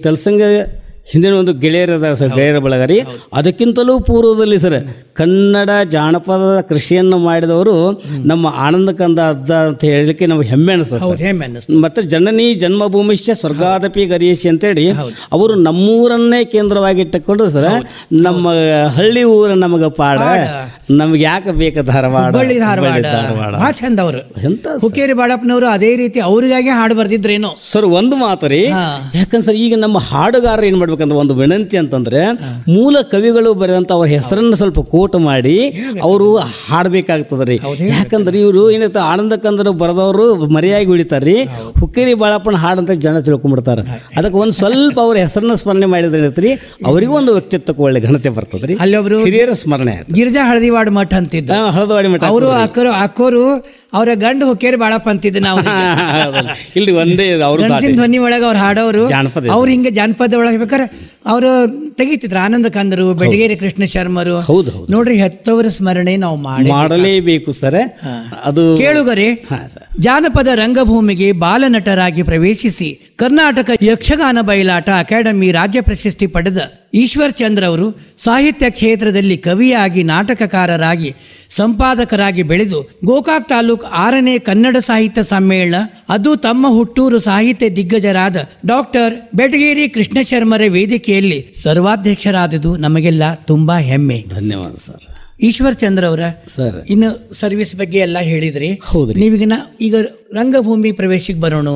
ತಲಸಂಗ ಹಿಂದಿನ ಒಂದು ಗೆಳೆಯರದ ಗೆಳೆಯರ ಬಳಗರಿ, ಅದಕ್ಕಿಂತಲೂ ಪೂರ್ವದಲ್ಲಿ ಸರ್ ಕನ್ನಡ ಜಾನಪದ ಕೃಷಿಯನ್ನು ಮಾಡಿದವರು ನಮ್ಮ ಆನಂದ ಕಂದ ಅಜ್ಜ ಅಂತ ಹೇಳಲಿಕ್ಕೆ ನಮ್ಗೆ ಹೆಮ್ಮೆ ಅನಿಸ್ತದೆ. ಮತ್ತೆ ಜನನಿ ಜನ್ಮಭೂಮಿಶ್ಚ ಸ್ವರ್ಗಾದಪಿ ಗರಿಯಸಿ ಅಂತೇಳಿ ಅವರು ನಮ್ಮೂರನ್ನೇ ಕೇಂದ್ರವಾಗಿಟ್ಟುಕೊಂಡು ಸರ್ ನಮ್ಮ ಹಳ್ಳಿ ಊರ ನಮಗೆ ಪಾಡ, ನಮ್ಗೆ ಯಾಕೆ ಬೇಕು ಧಾರವಾಡ ಭಾಳ ಚಂದ. ಅವರು ಹುಕ್ಕೇರಿ ಬಾಳಪ್ಪನವರು ಅದೇ ರೀತಿ ಅವ್ರಿಗಾಗಿ ಹಾಡು ಬರ್ದಿದ್ರೇನೋ ಸರ್. ಒಂದು ಮಾತು ರೀ, ಯಾಕಂದ್ರೆ ಸರ್ ಈಗ ನಮ್ಮ ಹಾಡುಗಾರರು ಏನ್ ಮಾಡ್ಬೇಕಂತ ಒಂದು ವಿನಂತಿ ಅಂತಂದ್ರೆ ಮೂಲ ಕವಿಗಳು ಬರೆದಂತ ಅವ್ರ ಹೆಸರನ್ನು ಸ್ವಲ್ಪ ಕೋಟ್ ಮಾಡಿ ಅವರು ಹಾಡ್ಬೇಕಾಗ್ತದ್ರಿ. ಯಾಕಂದ್ರೆ ಇವರು ಏನಂತ ಆನಂದ ಕಂದರು ಬರೆದವರು ಮರೆಯಾಗಿ ಉಳಿತಾರ್ರಿ. ಹುಕ್ಕೇರಿ ಬಾಳಪ್ಪನ ಹಾಡಂತ ಜನ ತಿಳ್ಕೊಂಡ್ಬಿಡ್ತಾರೆ. ಅದಕ್ಕೆ ಒಂದು ಸ್ವಲ್ಪ ಅವ್ರ ಹೆಸರನ್ನ ಸ್ಮರಣೆ ಮಾಡಿದ್ರೆ ಏನೈತ್ರಿ, ಅವರಿಗೂ ಒಂದು ವ್ಯಕ್ತಿತ್ವಕ್ಕೆ ಒಳ್ಳೆ ಘನತೆ ಬರ್ತದ್ರಿ. ಅಲ್ಲಿ ಒಬ್ರು ಹಿರಿಯರ ಸ್ಮರಣೆ ಗಿರಿಜಾ ಹಳದಿವಾಡ ಮಠ ಅಂತಿದ್ದ. ಹಳದಿವಾಡಿ ಮಠ ಅವರು ಅಕ್ಕೋರು ಅವರ ಗಂಡು ಹುಕ್ಕೇರಿ ಬಾಳಪ್ಪ ಅಂತಿದ್ದ. ನಾವು ಇಲ್ಲಿ ಒಂದೇ ಗಣಸಿನ ಧ್ವನಿ ಒಳಗೆ ಅವ್ರು ಹಾಡೋರು. ಅವ್ರು ಹಿಂಗೆ ಜಾನಪದ ಒಳಗೆ ಬೇಕಾರೆ ಅವರು ತೆಗಿತಿದ್ರು. ಆನಂದ ಕಂದರು, ಬೆಟಗೇರಿ ಕೃಷ್ಣ ಶರ್ಮರು. ನೋಡ್ರಿ, ಹೆತ್ತವರ ಸ್ಮರಣೆ ನಾವು ಮಾಡಲೇಬೇಕು ಸರ್. ಅದು ಕೇಳುಗರೆ, ಜಾನಪದ ರಂಗಭೂಮಿಗೆ ಬಾಲನಟರಾಗಿ ಪ್ರವೇಶಿಸಿ ಕರ್ನಾಟಕ ಯಕ್ಷಗಾನ ಬಯಲಾಟ ಅಕಾಡೆಮಿ ರಾಜ್ಯ ಪ್ರಶಸ್ತಿ ಪಡೆದ ಈಶ್ವರ್ ಚಂದ್ರ ಅವರು ಸಾಹಿತ್ಯ ಕ್ಷೇತ್ರದಲ್ಲಿ ಕವಿಯಾಗಿ, ನಾಟಕಕಾರರಾಗಿ, ಸಂಪಾದಕರಾಗಿ ಬೆಳೆದು ಗೋಕಾಕ್ ತಾಲೂಕು 6ನೇ ಕನ್ನಡ ಸಾಹಿತ್ಯ ಸಮ್ಮೇಳನ, ಅದು ತಮ್ಮ ಹುಟ್ಟೂರು ಸಾಹಿತ್ಯ ದಿಗ್ಗಜರಾದ ಡಾಕ್ಟರ್ ಬೆಟಗೇರಿ ಕೃಷ್ಣ ಶರ್ಮರ ವೇದಿಕೆಯಲ್ಲಿ ಸರ್ವಾಧ್ಯಕ್ಷರಾದುದು ನಮಗೆಲ್ಲ ತುಂಬಾ ಹೆಮ್ಮೆ. ಧನ್ಯವಾದ ಸರ್. ಈಶ್ವರ್ ಚಂದ್ರ ಅವರ ಸರ್, ಇನ್ನು ಸರ್ವಿಸ್ ಬಗ್ಗೆ ಎಲ್ಲ ಹೇಳಿದ್ರಿ. ಹೌದ್ರಿ. ನೀವೀಗ ಈಗ ರಂಗಭೂಮಿ ಪ್ರವೇಶಕ್ಕೆ ಬರೋಣ,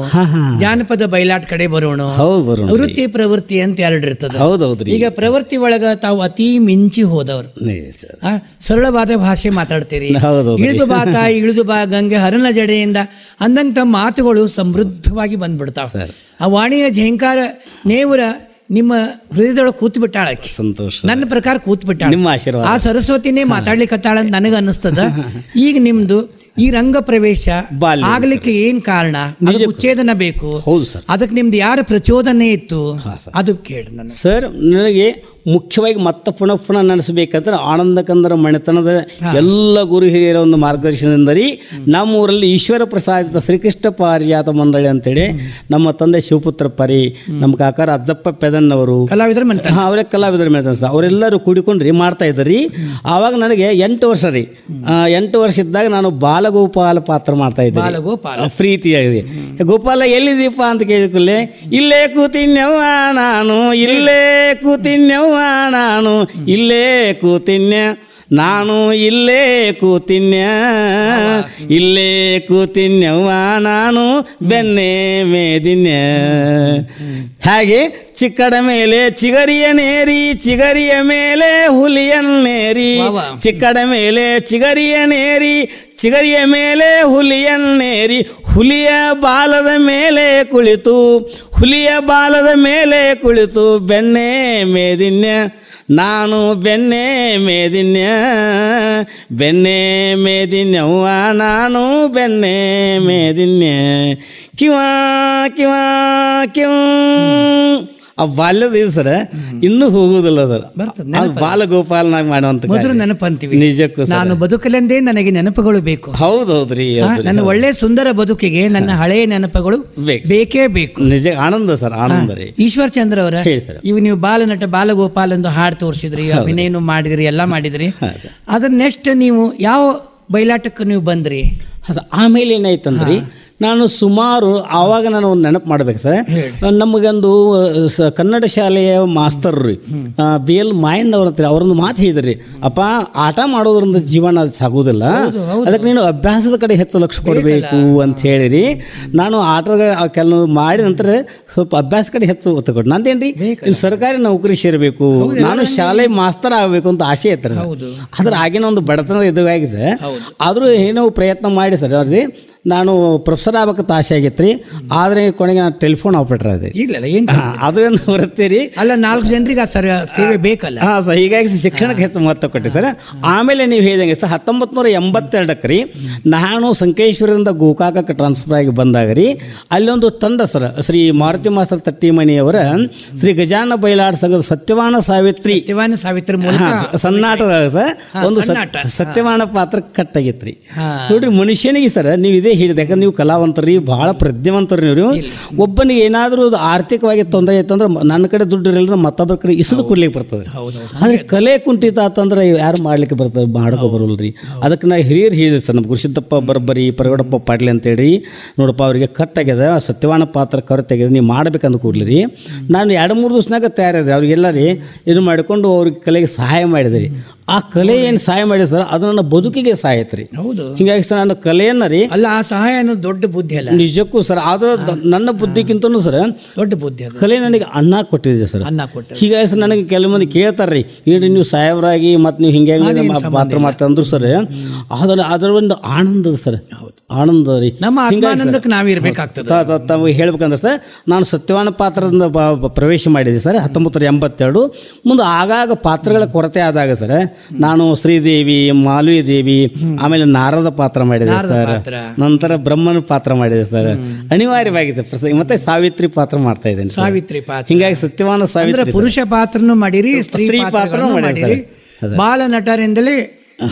ಜಾನಪದ ಬಯಲಾಟ ಕಡೆ ಬರೋಣ. ವೃತ್ತಿ ಪ್ರವೃತ್ತಿ ಅಂತ ಎರಡು ಇರ್ತದೆ. ಈಗ ಪ್ರವೃತ್ತಿ ಒಳಗ ತಾವು ಅತಿ ಮಿಂಚಿ ಹೋದವರು, ಸರಳವಾದ ಭಾಷೆ ಮಾತಾಡ್ತೀರಿ. ಇಳಿದು ಬಾ ಗಂಗೆ ಹರನ ಜಡೆಯಿಂದ ಅಂದಂಗ ತಮ್ಮ ಮಾತುಗಳು ಸಮೃದ್ಧವಾಗಿ ಬಂದ್ಬಿಡ್ತಾವ. ಆ ವಾಣಿಯ ಝೇಂಕಾರ ನೇವರ ನಿಮ್ಮ ಹೃದಯದೊಳಗೆ ಕೂತ್ ಬಿಟ್ಟಾಳಕ್ಕೆ. ಸಂತೋಷ. ನನ್ನ ಪ್ರಕಾರ ಕೂತ್ ಬಿಟ್ಟಾಳ. ನಿಮ್ಮ ಆಶೀರ್ವಾದ. ಆ ಸರಸ್ವತಿನೇ ಮಾತಾಡ್ಲಿಕ್ಕತ್ತಾಳ ಅಂತ ನನಗೆ ಅನ್ನಿಸ್ತದ. ಈಗ ನಿಮ್ದು ಈ ರಂಗ ಪ್ರವೇಶ ಆಗ್ಲಿಕ್ಕೆ ಏನ್ ಕಾರಣ? ಉಚ್ಛೇದನ ಬೇಕು. ಅದಕ್ಕೆ ನಿಮ್ದು ಯಾರ ಪ್ರಚೋದನೆ ಇತ್ತು ಅದು ಕೇಳಿ ನನ್ನ ಸರ್. ನನಗೆ ಮುಖ್ಯವಾಗಿ ಮತ್ತೆ ಪುನಃ ನೆನೆಸಬೇಕಂದ್ರೆ ಆನಂದ ಕಂದರ ಮನೆತನದ ಎಲ್ಲ ಗುರು ಹಿರಿಯರ ಒಂದು ಮಾರ್ಗದರ್ಶನದಿಂದ ರೀ ನಮ್ಮೂರಲ್ಲಿ ಈಶ್ವರ ಪ್ರಸಾದಿತ ಶ್ರೀಕೃಷ್ಣ ಪಾರಿಜಾತ ಮಂಡಳಿ ಅಂತೇಳಿ ನಮ್ಮ ತಂದೆ ಶಿವಪುತ್ರ ಪರಿ, ನಮ್ಮ ಕಾಕಾರ ಅಜ್ಜಪ್ಪ ಪೆದನ್ನವರು ಅವರೇ ಕಲಾವಿದರ ಮೇಲೆ ಅವರೆಲ್ಲರೂ ಕೂಡಿಕೊಂಡ್ರಿ ಮಾಡ್ತಾ ಇದ್ರಿ. ಆವಾಗ ನನಗೆ 8 ವರ್ಷ ರೀ. 8 ವರ್ಷ ಇದ್ದಾಗ ನಾನು ಬಾಲಗೋಪಾಲ ಪಾತ್ರ ಮಾಡ್ತಾ ಇದ್ದೆ. ಪ್ರೀತಿಯಾಗಿದೆ. ಗೋಪಾಲ ಎಲ್ಲಿದೀಪ ಅಂತ ಕೇಳಿಕೊಳ್ಳೆ, ಇಲ್ಲೇ ಕೂತಿನ್ಯವ್ವ ನಾನು, ಇಲ್ಲೇ ಕೂತಿನ್ಯವ್ವ ನಾನು, ಇಲ್ಲೇ ಕೂತಿನ್ಯ ನಾನು, ಇಲ್ಲೇ ಕೂತಿನ್ಯ, ಇಲ್ಲೇ ಕೂತಿನ್ಯವ್ವ ನಾನು, ಬೆನ್ನೆ ಮೇದಿನ್ಯ. ಹಾಗೆ ಚಿಕ್ಕಡ ಮೇಲೆ ಚಿಗರಿಯನೇರಿ, ಚಿಗರಿಯ ಮೇಲೆ ಹುಲಿಯನ್ನೇರಿ, ಚಿಕ್ಕಡ ಮೇಲೆ ಚಿಗರಿಯನೇರಿ, ಚಿಗರಿಯ ಮೇಲೆ ಹುಲಿಯನ್ನೇರಿ, ಹುಲಿಯ ಬಾಲದ ಮೇಲೆ ಕುಳಿತು, ಹುಲಿಯ ಬಾಲದ ಮೇಲೆ ಕುಳಿತು ಬೆನ್ನೆ ಮೇದಿನ್ಯ ನಾನು, ಬೆನ್ನೆ ಮೇದಿನ್ಯ, ಬೆನ್ನೆ ಮೇದಿನ್ಯವ್ವ ನಾನು, ಬೆನ್ನೆ ಮೇದಿನ್ಯ. ಕಿವಾ ಕಿವಾ ಕಿವ ಆ ಬಾಲ್ಯದ ಇದು ಸರ್ ಇನ್ನೂ ಹೋಗುವುದಿಲ್ಲ ಸರ್. ಬರ್ತದೆ ಅದು ಬಾಲಗೋಪಾಲನಾಗಿ ಮಾಡುವಂತ ಮೊದಲು ನೆನಪಂತೀವಿ. ನಿಜಕ್ಕೂ ಸರ್. ನಾನು ಬದುಕಲೆಂದೇ ನನಗೆ ನೆನಪುಗಳು ಬೇಕು. ಹೌದೌದ್ರಿ. ನನ್ನ ಒಳ್ಳೆ ಸುಂದರ ಬದುಕಿಗೆ ನನ್ನ ಹಳೆಯ ನೆನಪುಗಳು ಬೇಕೇ ಬೇಕು. ನಿಜ ಆನಂದ ಸರ್, ಆನಂದ ರೀ. ಈಶ್ವರ್ ಚಂದ್ರ ಅವರ ಇವು ನೀವು ಬಾಲನಟ ಬಾಲಗೋಪಾಲ್ ಎಂದು ಹಾಡು ತೋರಿಸಿದ್ರಿ, ಅಭಿನಯನು ಮಾಡಿದ್ರಿ, ಎಲ್ಲ ಮಾಡಿದ್ರಿ. ಅದ್ರ ನೆಕ್ಸ್ಟ್ ನೀವು ಯಾವ ಬಯಲಾಟಕ್ಕೆ ನೀವು ಬಂದ್ರಿ? ಆಮೇಲೆ ಏನಾಯ್ತಂದ್ರಿ, ನಾನು ಸುಮಾರು ಆವಾಗ ನಾನು ಒಂದು ನೆನಪು ಮಾಡ್ಬೇಕು ಸರ್. ನಮಗೊಂದು ಕನ್ನಡ ಶಾಲೆಯ ಮಾಸ್ತರ್ ರೀ BL ಮಾಯಣ್ಣ ಅವ್ರ ಹತ್ರ ಅವರೊಂದು ಮಾತು ಹೇಳಿದ್ರಿ, ಅಪ್ಪ ಆಟ ಮಾಡೋದ್ರಿಂದ ಜೀವನ ಸಾಗೋದಿಲ್ಲ, ಅದಕ್ಕೆ ನೀನು ಅಭ್ಯಾಸದ ಕಡೆ ಹೆಚ್ಚು ಲಕ್ಷ್ಯ ಕೊಡಬೇಕು ಅಂತ ಹೇಳಿರಿ. ನಾನು ಆಟದ ಕೆಲವು ಮಾಡಿದ ನಂತರ ಸ್ವಲ್ಪ ಅಭ್ಯಾಸ ಕಡೆ ಹೆಚ್ಚು ಒತ್ತು ಕೊಟ್ಟು ನಂದೇನ್ರಿ ಇನ್ನು ಸರ್ಕಾರಿ ನೌಕರಿ ಸೇರಬೇಕು, ನಾನು ಶಾಲೆ ಮಾಸ್ತರ್ ಆಗಬೇಕು ಅಂತ ಆಸೆ ಐತ್ರಿ. ಅದ್ರ ಆಗಿನ ಒಂದು ಬಡತನದ ಎದುರಾಗಿ ಸರ್, ಆದರೂ ಏನೋ ಪ್ರಯತ್ನ ಮಾಡಿ ಸರ್ ಅವ್ರಿ ನಾನು ಪ್ರೊಫೆಸರ್ ಆಗ್ಬೇಕಂತ ಆಸೆ ಆಗೈತ್ರಿ. ಆದರೆ ಕೊನೆಗೆ ನಾನು ಟೆಲಿಫೋನ್ ಆಪ್ರೇಟರ್ ಅದೇ ಅದರಿಂದ ಬರುತ್ತೀರಿ. ಅಲ್ಲ 4 ಜನರಿಗೆ ಆ ಸೇವೆ ಬೇಕಲ್ಲ. ಹಾಂ ಸರ್, ಹೀಗಾಗಿ ಶಿಕ್ಷಣಕ್ಕೆ ಹೆಚ್ಚು ಮಹತ್ವ ಕೊಟ್ಟೆ ಸರ್. ಆಮೇಲೆ ನೀವು ಹೇಳಿದಂಗೆ ಸರ್ 1982 ರೀ ನಾನು ಸಂಕೇಶ್ವರದಿಂದ ಗೋಕಾಕಕ್ಕೆ ಟ್ರಾನ್ಸ್ಫರ್ ಆಗಿ ಬಂದಾಗ ರೀ ಅಲ್ಲೊಂದು ತಂಡ ಸರ್, ಶ್ರೀ ಮಾರುತಿ ಮಾಸ್ತರ್ ತಟ್ಟಿಮನಿಯವರ ಶ್ರೀ ಗಜಾನನ ಬಯಲಾಟ ಸಂಘದ ಸತ್ಯವಾನ ಸಾವಿತ್ರಿ ಮೂಲಕ ಸನ್ನಾಟದ ಸರ್ ಒಂದು ಸತ್ಯವಾನ ಪಾತ್ರ ಕಟ್ಟಾಗಿತ್ರಿ. ನೋಡ್ರಿ ಮನುಷ್ಯನಿಗೆ ಸರ್ ನೀವು ಇದೇ ಹೇಳಿದೆ, ಯಾಕಂದ್ರೆ ನೀವು ಕಲಾವಂತರಿ, ಭಾಳ ಪ್ರಜ್ಞಾವಂತರು ನೀವು. ಒಬ್ಬನಿಗೆ ಏನಾದರೂ ಆರ್ಥಿಕವಾಗಿ ತೊಂದರೆ ಆಯ್ತಂದ್ರೆ ನನ್ನ ಕಡೆ ದುಡ್ಡು ಇರಲಿಲ್ಲ ಮತ್ತೊಬ್ಬರ ಕಡೆ ಇಸದು ಕೊಡ್ಲಿಕ್ಕೆ ಬರ್ತದೆ. ಆದರೆ ಕಲೆ ಕುಂಠಿತ ಆತಂದ್ರೆ ಯಾರು ಮಾಡ್ಲಿಕ್ಕೆ ಬರ್ತದೆ, ಮಾಡೋಕೆ ಬರೋಲ್ರಿ. ಅದಕ್ಕೆ ನಾ ಹಿರಿಯರು ಹೇಳಿದ್ರಿ ಸರ್, ನಮ್ಮ ಗುರುಸಿದ್ದಪ್ಪ ಬರ್ಬರಿ ಪರಗಡಪ್ಪ ಪಾಟ್ಲಿ ಅಂತೇಳಿ, ನೋಡಪ್ಪ ಅವರಿಗೆ ಕಟ್ಟಾಗ್ಯದ ಸತ್ಯವಾನ ಪಾತ್ರ ಕರೆಕ್ಟಾಗ್ಯದ, ನೀವು ಮಾಡ್ಬೇಕಂದು ಕೂಡ್ಲಿ ನಾನು 2-3 ದಿವಸನಾಗ ತಯಾರಿದ್ರಿ. ಅವ್ರಿಗೆಲ್ಲ ರೀ ಇದು ಮಾಡಿಕೊಂಡು ಅವ್ರಿಗೆ ಕಲೆಗೆ ಸಹಾಯ ಮಾಡಿದ್ರಿ. ಆ ಕಲೆ ಏನು ಸಹಾಯ ಮಾಡಿ ಸರ್ ಅದು ನನ್ನ ಬದುಕಿಗೆ ಸಹಾಯ ಐತ್ರಿ. ಹೌದು, ಹೀಗಾಗಿ ಸರ್ ನಾನು ಕಲೆಯನ್ನ ರೀ ಅಲ್ಲ ಆ ಸಹಾಯ ಅನ್ನೋದು ದೊಡ್ಡ ಬುದ್ಧಿ ಅಲ್ಲ ನಿಜಕ್ಕೂ ಸರ್. ಆದ್ರೆ ನನ್ನ ಬುದ್ಧಿಗಿಂತನೂ ಸರ್ ದೊಡ್ಡ ಬುದ್ಧಿ ಕಲೆ ನನಗೆ ಅನ್ನ ಕೊಟ್ಟಿದೆ ಸರ್. ಹೀಗಾಗಿ ಸರ್ ನನಗೆ ಕೆಲವು ಮಂದಿ ಕೇಳ್ತಾರ್ರಿ, ಏನ್ರಿ ನೀವು ಸಾಹೇಬರಾಗಿ ಮತ್ತು ನೀವು ಹಿಂಗೆ ಪಾತ್ರ ಮಾಡ್ತಾ ಅಂದ್ರು ಸರ್, ಅದರ ಒಂದು ಆನಂದ ಸರ್, ಆನಂದ ರೀ. ನಮ್ಮ ಆನಂದಕ್ಕೆ ನಾವಿರ್ಬೇಕಾಗ್ತದೆ. ತಾವು ಹೇಳ್ಬೇಕಂದ್ರೆ ಸರ್ ನಾನು ಸತ್ಯವಾನ ಪಾತ್ರದಿಂದ ಪ್ರವೇಶ ಮಾಡಿದೆ ಸರ್ 1982. ಮುಂದೆ ಆಗಾಗ ಪಾತ್ರಗಳ ಕೊರತೆ ಆದಾಗ ಸರ್ ನಾನು ಶ್ರೀದೇವಿ, ಮಾಲ್ವಿ ದೇವಿ, ಆಮೇಲೆ ನಾರದ ಪಾತ್ರ ಮಾಡಿದೆ ಸರ್, ನಂತರ ಬ್ರಹ್ಮನ ಪಾತ್ರ ಮಾಡಿದೆ ಸರ್, ಅನಿವಾರ್ಯವಾಗಿ ಸರ್. ಮತ್ತೆ ಸಾವಿತ್ರಿ ಪಾತ್ರ ಮಾಡ್ತಾ ಇದ್ದೇನೆ, ಸಾವಿತ್ರಿ ಪಾತ್ರ. ಹಿಂಗಾಗಿ ಸತ್ಯವಾನ ಸಾವಿತ್ರಿ ಪುರುಷ ಪಾತ್ರನೂ ಮಾಡಿರಿ, ಸ್ತ್ರೀ ಪಾತ್ರ ಮಾಡಿರಿ. ಬಾಲ ನಟರಿಂದಲೇ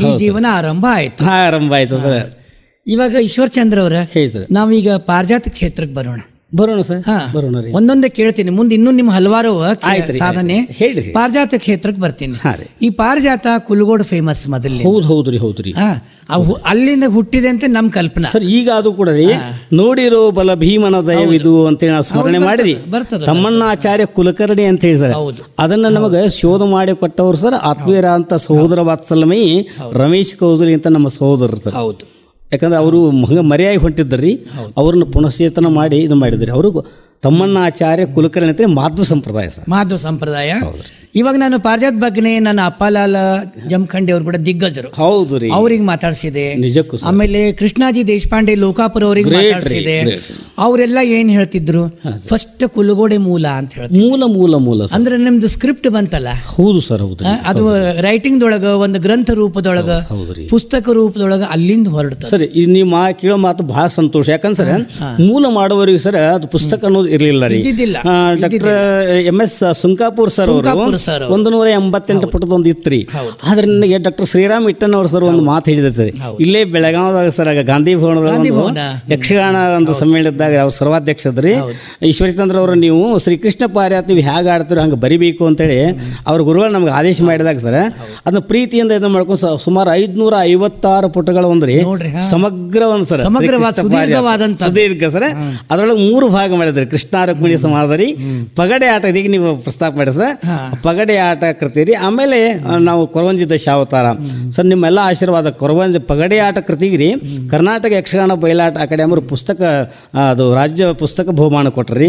ಈ ಜೀವನ ಆರಂಭ ಆಯ್ತು ಸರ್. ಇವಾಗ ಈಶ್ವರ್ ಚಂದ್ರ ಅವರ ನಾವೀಗ ಪಾರಿಜಾತ ಕ್ಷೇತ್ರಕ್ಕೆ ಬರೋಣ ಸರ್. ಬರೋಣ ರೀ, ಒಂದೊಂದೇ ಕೇಳ್ತೀನಿ, ಮುಂದೆ ಇನ್ನೂ ನಿಮ್ಮ ಹಲವಾರು ಸಾಧನೆ ಹೇಳ್ರಿ. ಪಾರಿಜಾತ ಕ್ಷೇತ್ರಕ್ಕೆ ಬರ್ತೀನಿ. ಈ ಪಾರಿಜಾತ ಕುಲಗೋಡ್ ಫೇಮಸ್ ಮೊದಲೇ. ಹೌದ್ರಿ. ಅಲ್ಲಿಂದ ಹುಟ್ಟಿದೆ ಅಂತ ನಮ್ ಕಲ್ಪನಾ ಸರ್. ಈಗ ಅದು ಕೂಡ ರೀ ನೋಡಿರೋ ಬಲ ಭೀಮನ ದಯವಿದು ಅಂತೇಳಿ ನಾವು ಸ್ಮರಣೆ ಮಾಡಿರಿ. ತಮ್ಮಣ್ಣ ಆಚಾರ್ಯ ಕುಲಕರ್ಣಿ ಅಂತ ಹೇಳಿ ಸರ್, ಅದನ್ನ ನಮಗೆ ಶೋಧ ಮಾಡಿ ಕೊಟ್ಟವರು ಸರ್ ಆತ್ಮೀಯರ ಅಂತ ಸಹೋದರ ವಾತ್ಸಲ್ಯಮಯಿ ರಮೇಶ್ ಕೌದರಿ ಅಂತ ನಮ್ಮ ಸಹೋದರರು ಸರ್. ಹೌದು, ಯಾಕಂದ್ರೆ ಅವರು ಮರೆಯಾಗಿ ಹೊಂಟಿದ್ದರ್ರಿ, ಅವ್ರನ್ನ ಪುನಶ್ಚೇತನ ಮಾಡಿ ಇದು ಮಾಡಿದ್ರಿ. ಅವರು ತಮ್ಮಣ್ಣ ಆಚಾರ್ಯ ಕುಲಕರ್ಣಿ ಅಂತ ಮಾಧ್ವ ಸಂಪ್ರದಾಯ ಸರ್. ಮಾಧ್ವ ಸಂಪ್ರದಾಯ. ಇವಾಗ ನಾನು ಪಾರಿಜಾತ್ ಬಗ್ಗೆ ನನ್ನ ಅಪ್ಪಲಾಲ ಜಮಖಂಡಿ ಅವ್ರು ಕೂಡ ದಿಗ್ಗಜರು. ಹೌದು ರೀ, ಅವ್ರಿಗೆ ಮಾತಾಡ್ಸಿದೆ ನಿಜಕ್ಕೂ. ಆಮೇಲೆ ಕೃಷ್ಣಾಜಿ ದೇಶಪಾಂಡೆ ಲೋಕಾಪುರ ಅವ್ರಿಗೆ ಮಾತಾಡ್ಸಿದೆ. ಅವರೆಲ್ಲ ಏನ್ ಹೇಳ್ತಿದ್ರು, ಫಸ್ಟ್ ಕುಲಗೋಡೆ ಮೂಲ ಅಂತ ಹೇಳ್ತಾರೆ. ಮೂಲ ಅಂದ್ರೆ ನಿಮ್ದು ಸ್ಕ್ರಿಪ್ಟ್ ಬಂತಲ್ಲ. ಹೌದು ಸರ್, ಹೌದು. ಅದು ರೈಟಿಂಗ್ ದೊಳಗ ಒಂದು ಗ್ರಂಥ ರೂಪದೊಳಗ, ಪುಸ್ತಕ ರೂಪದೊಳಗ ಅಲ್ಲಿಂದ ಹೊರಡ್ತದೆ ಸರ್. ನೀವು ಕೇಳೋ ಮಾತು ಬಹಳ ಸಂತೋಷ. ಯಾಕಂದ್ರೆ ಮೂಲ ಮಾಡುವವರಿಗೆ ಸರ್ ಅದು ಪುಸ್ತಕ ಅನ್ನೋದು ಇರ್ಲಿಲ್ಲ ರೀ. ಡಾಕ್ಟರ್ MS ಸುಂಕಾಪುರ್ ಸರ್ ಅವರು 188 ಪುಟದ ಒಂದು ಇತ್ರಿ. ಆದ್ರೆ ನನಗೆ ಡಾಕ್ಟರ್ ಶ್ರೀರಾಮ್ ಇಟ್ಟನ್ ಅವರು ಸರ್ ಒಂದು ಮಾತು ಹೇಳಿದ್ರು ಸರ್, ಇಲ್ಲೇ ಬೆಳಗಾವದಾಗ ಸರ್ ಗಾಂಧಿ ಭವನದ ಯಕ್ಷಗಾನ ಒಂದು ಸಮ್ಮೇಳನದಾಗ ಅವ್ರು ಸರ್ವಾಧ್ಯಕ್ಷದ್ರಿ ಈಶ್ವರಚಂದ್ರ ಅವರು, ನೀವು ಶ್ರೀಕೃಷ್ಣ ಪಾರಿಜಾತ ನೀವು ಹೇಗೆ ಆಡ್ತೀರೋ ಹಂಗೆ ಬರಿಬೇಕು ಅಂತೇಳಿ ಅವ್ರ ಗುರುಗಳು ನಮ್ಗೆ ಆದೇಶ ಮಾಡಿದಾಗ ಸರ್ ಅದನ್ನ ಪ್ರೀತಿಯಿಂದ ಇದನ್ನ ಮಾಡ್ಕೊಂಡು ಸುಮಾರು 556 ಪುಟಗಳ ಒಂದ್ರಿ ಸಮಗ್ರ ಒಂದು ಸರ್ ಸುದೀರ್ಘ ಸರ್. ಅದರೊಳಗೆ 3 ಭಾಗ ಮಾಡಿದ್ರಿ. ಕೃಷ್ಣ ರುಕ್ಮಿಣಿ ಸಮಾಧಾರಿ, ಪಗಡೆ ಆಟ, ಇದೀಗ ನೀವು ಪ್ರಸ್ತಾಪ ಮಾಡಿ ಸರ್, ಪಗಡೆ ಆಟ ಕೃತಿ. ಆಮೇಲೆ ನಾವು ಕೊರವಂಜಿ ದಶಾವತಾರ ಸರ್. ನಿಮ್ಮೆಲ್ಲ ಆಶೀರ್ವಾದ. ಕೊರವಂಜಿ ಪಗಡೆ ಆಟ ಕೃತಿಗೆ ರೀ ಕರ್ನಾಟಕ ಯಕ್ಷಗಾನ ಬಯಲಾಟ ಅಕಾಡೆಮಿ ಪುಸ್ತಕ ಅದು ರಾಜ್ಯ ಪುಸ್ತಕ ಬಹುಮಾನ ಕೊಟ್ರಿ.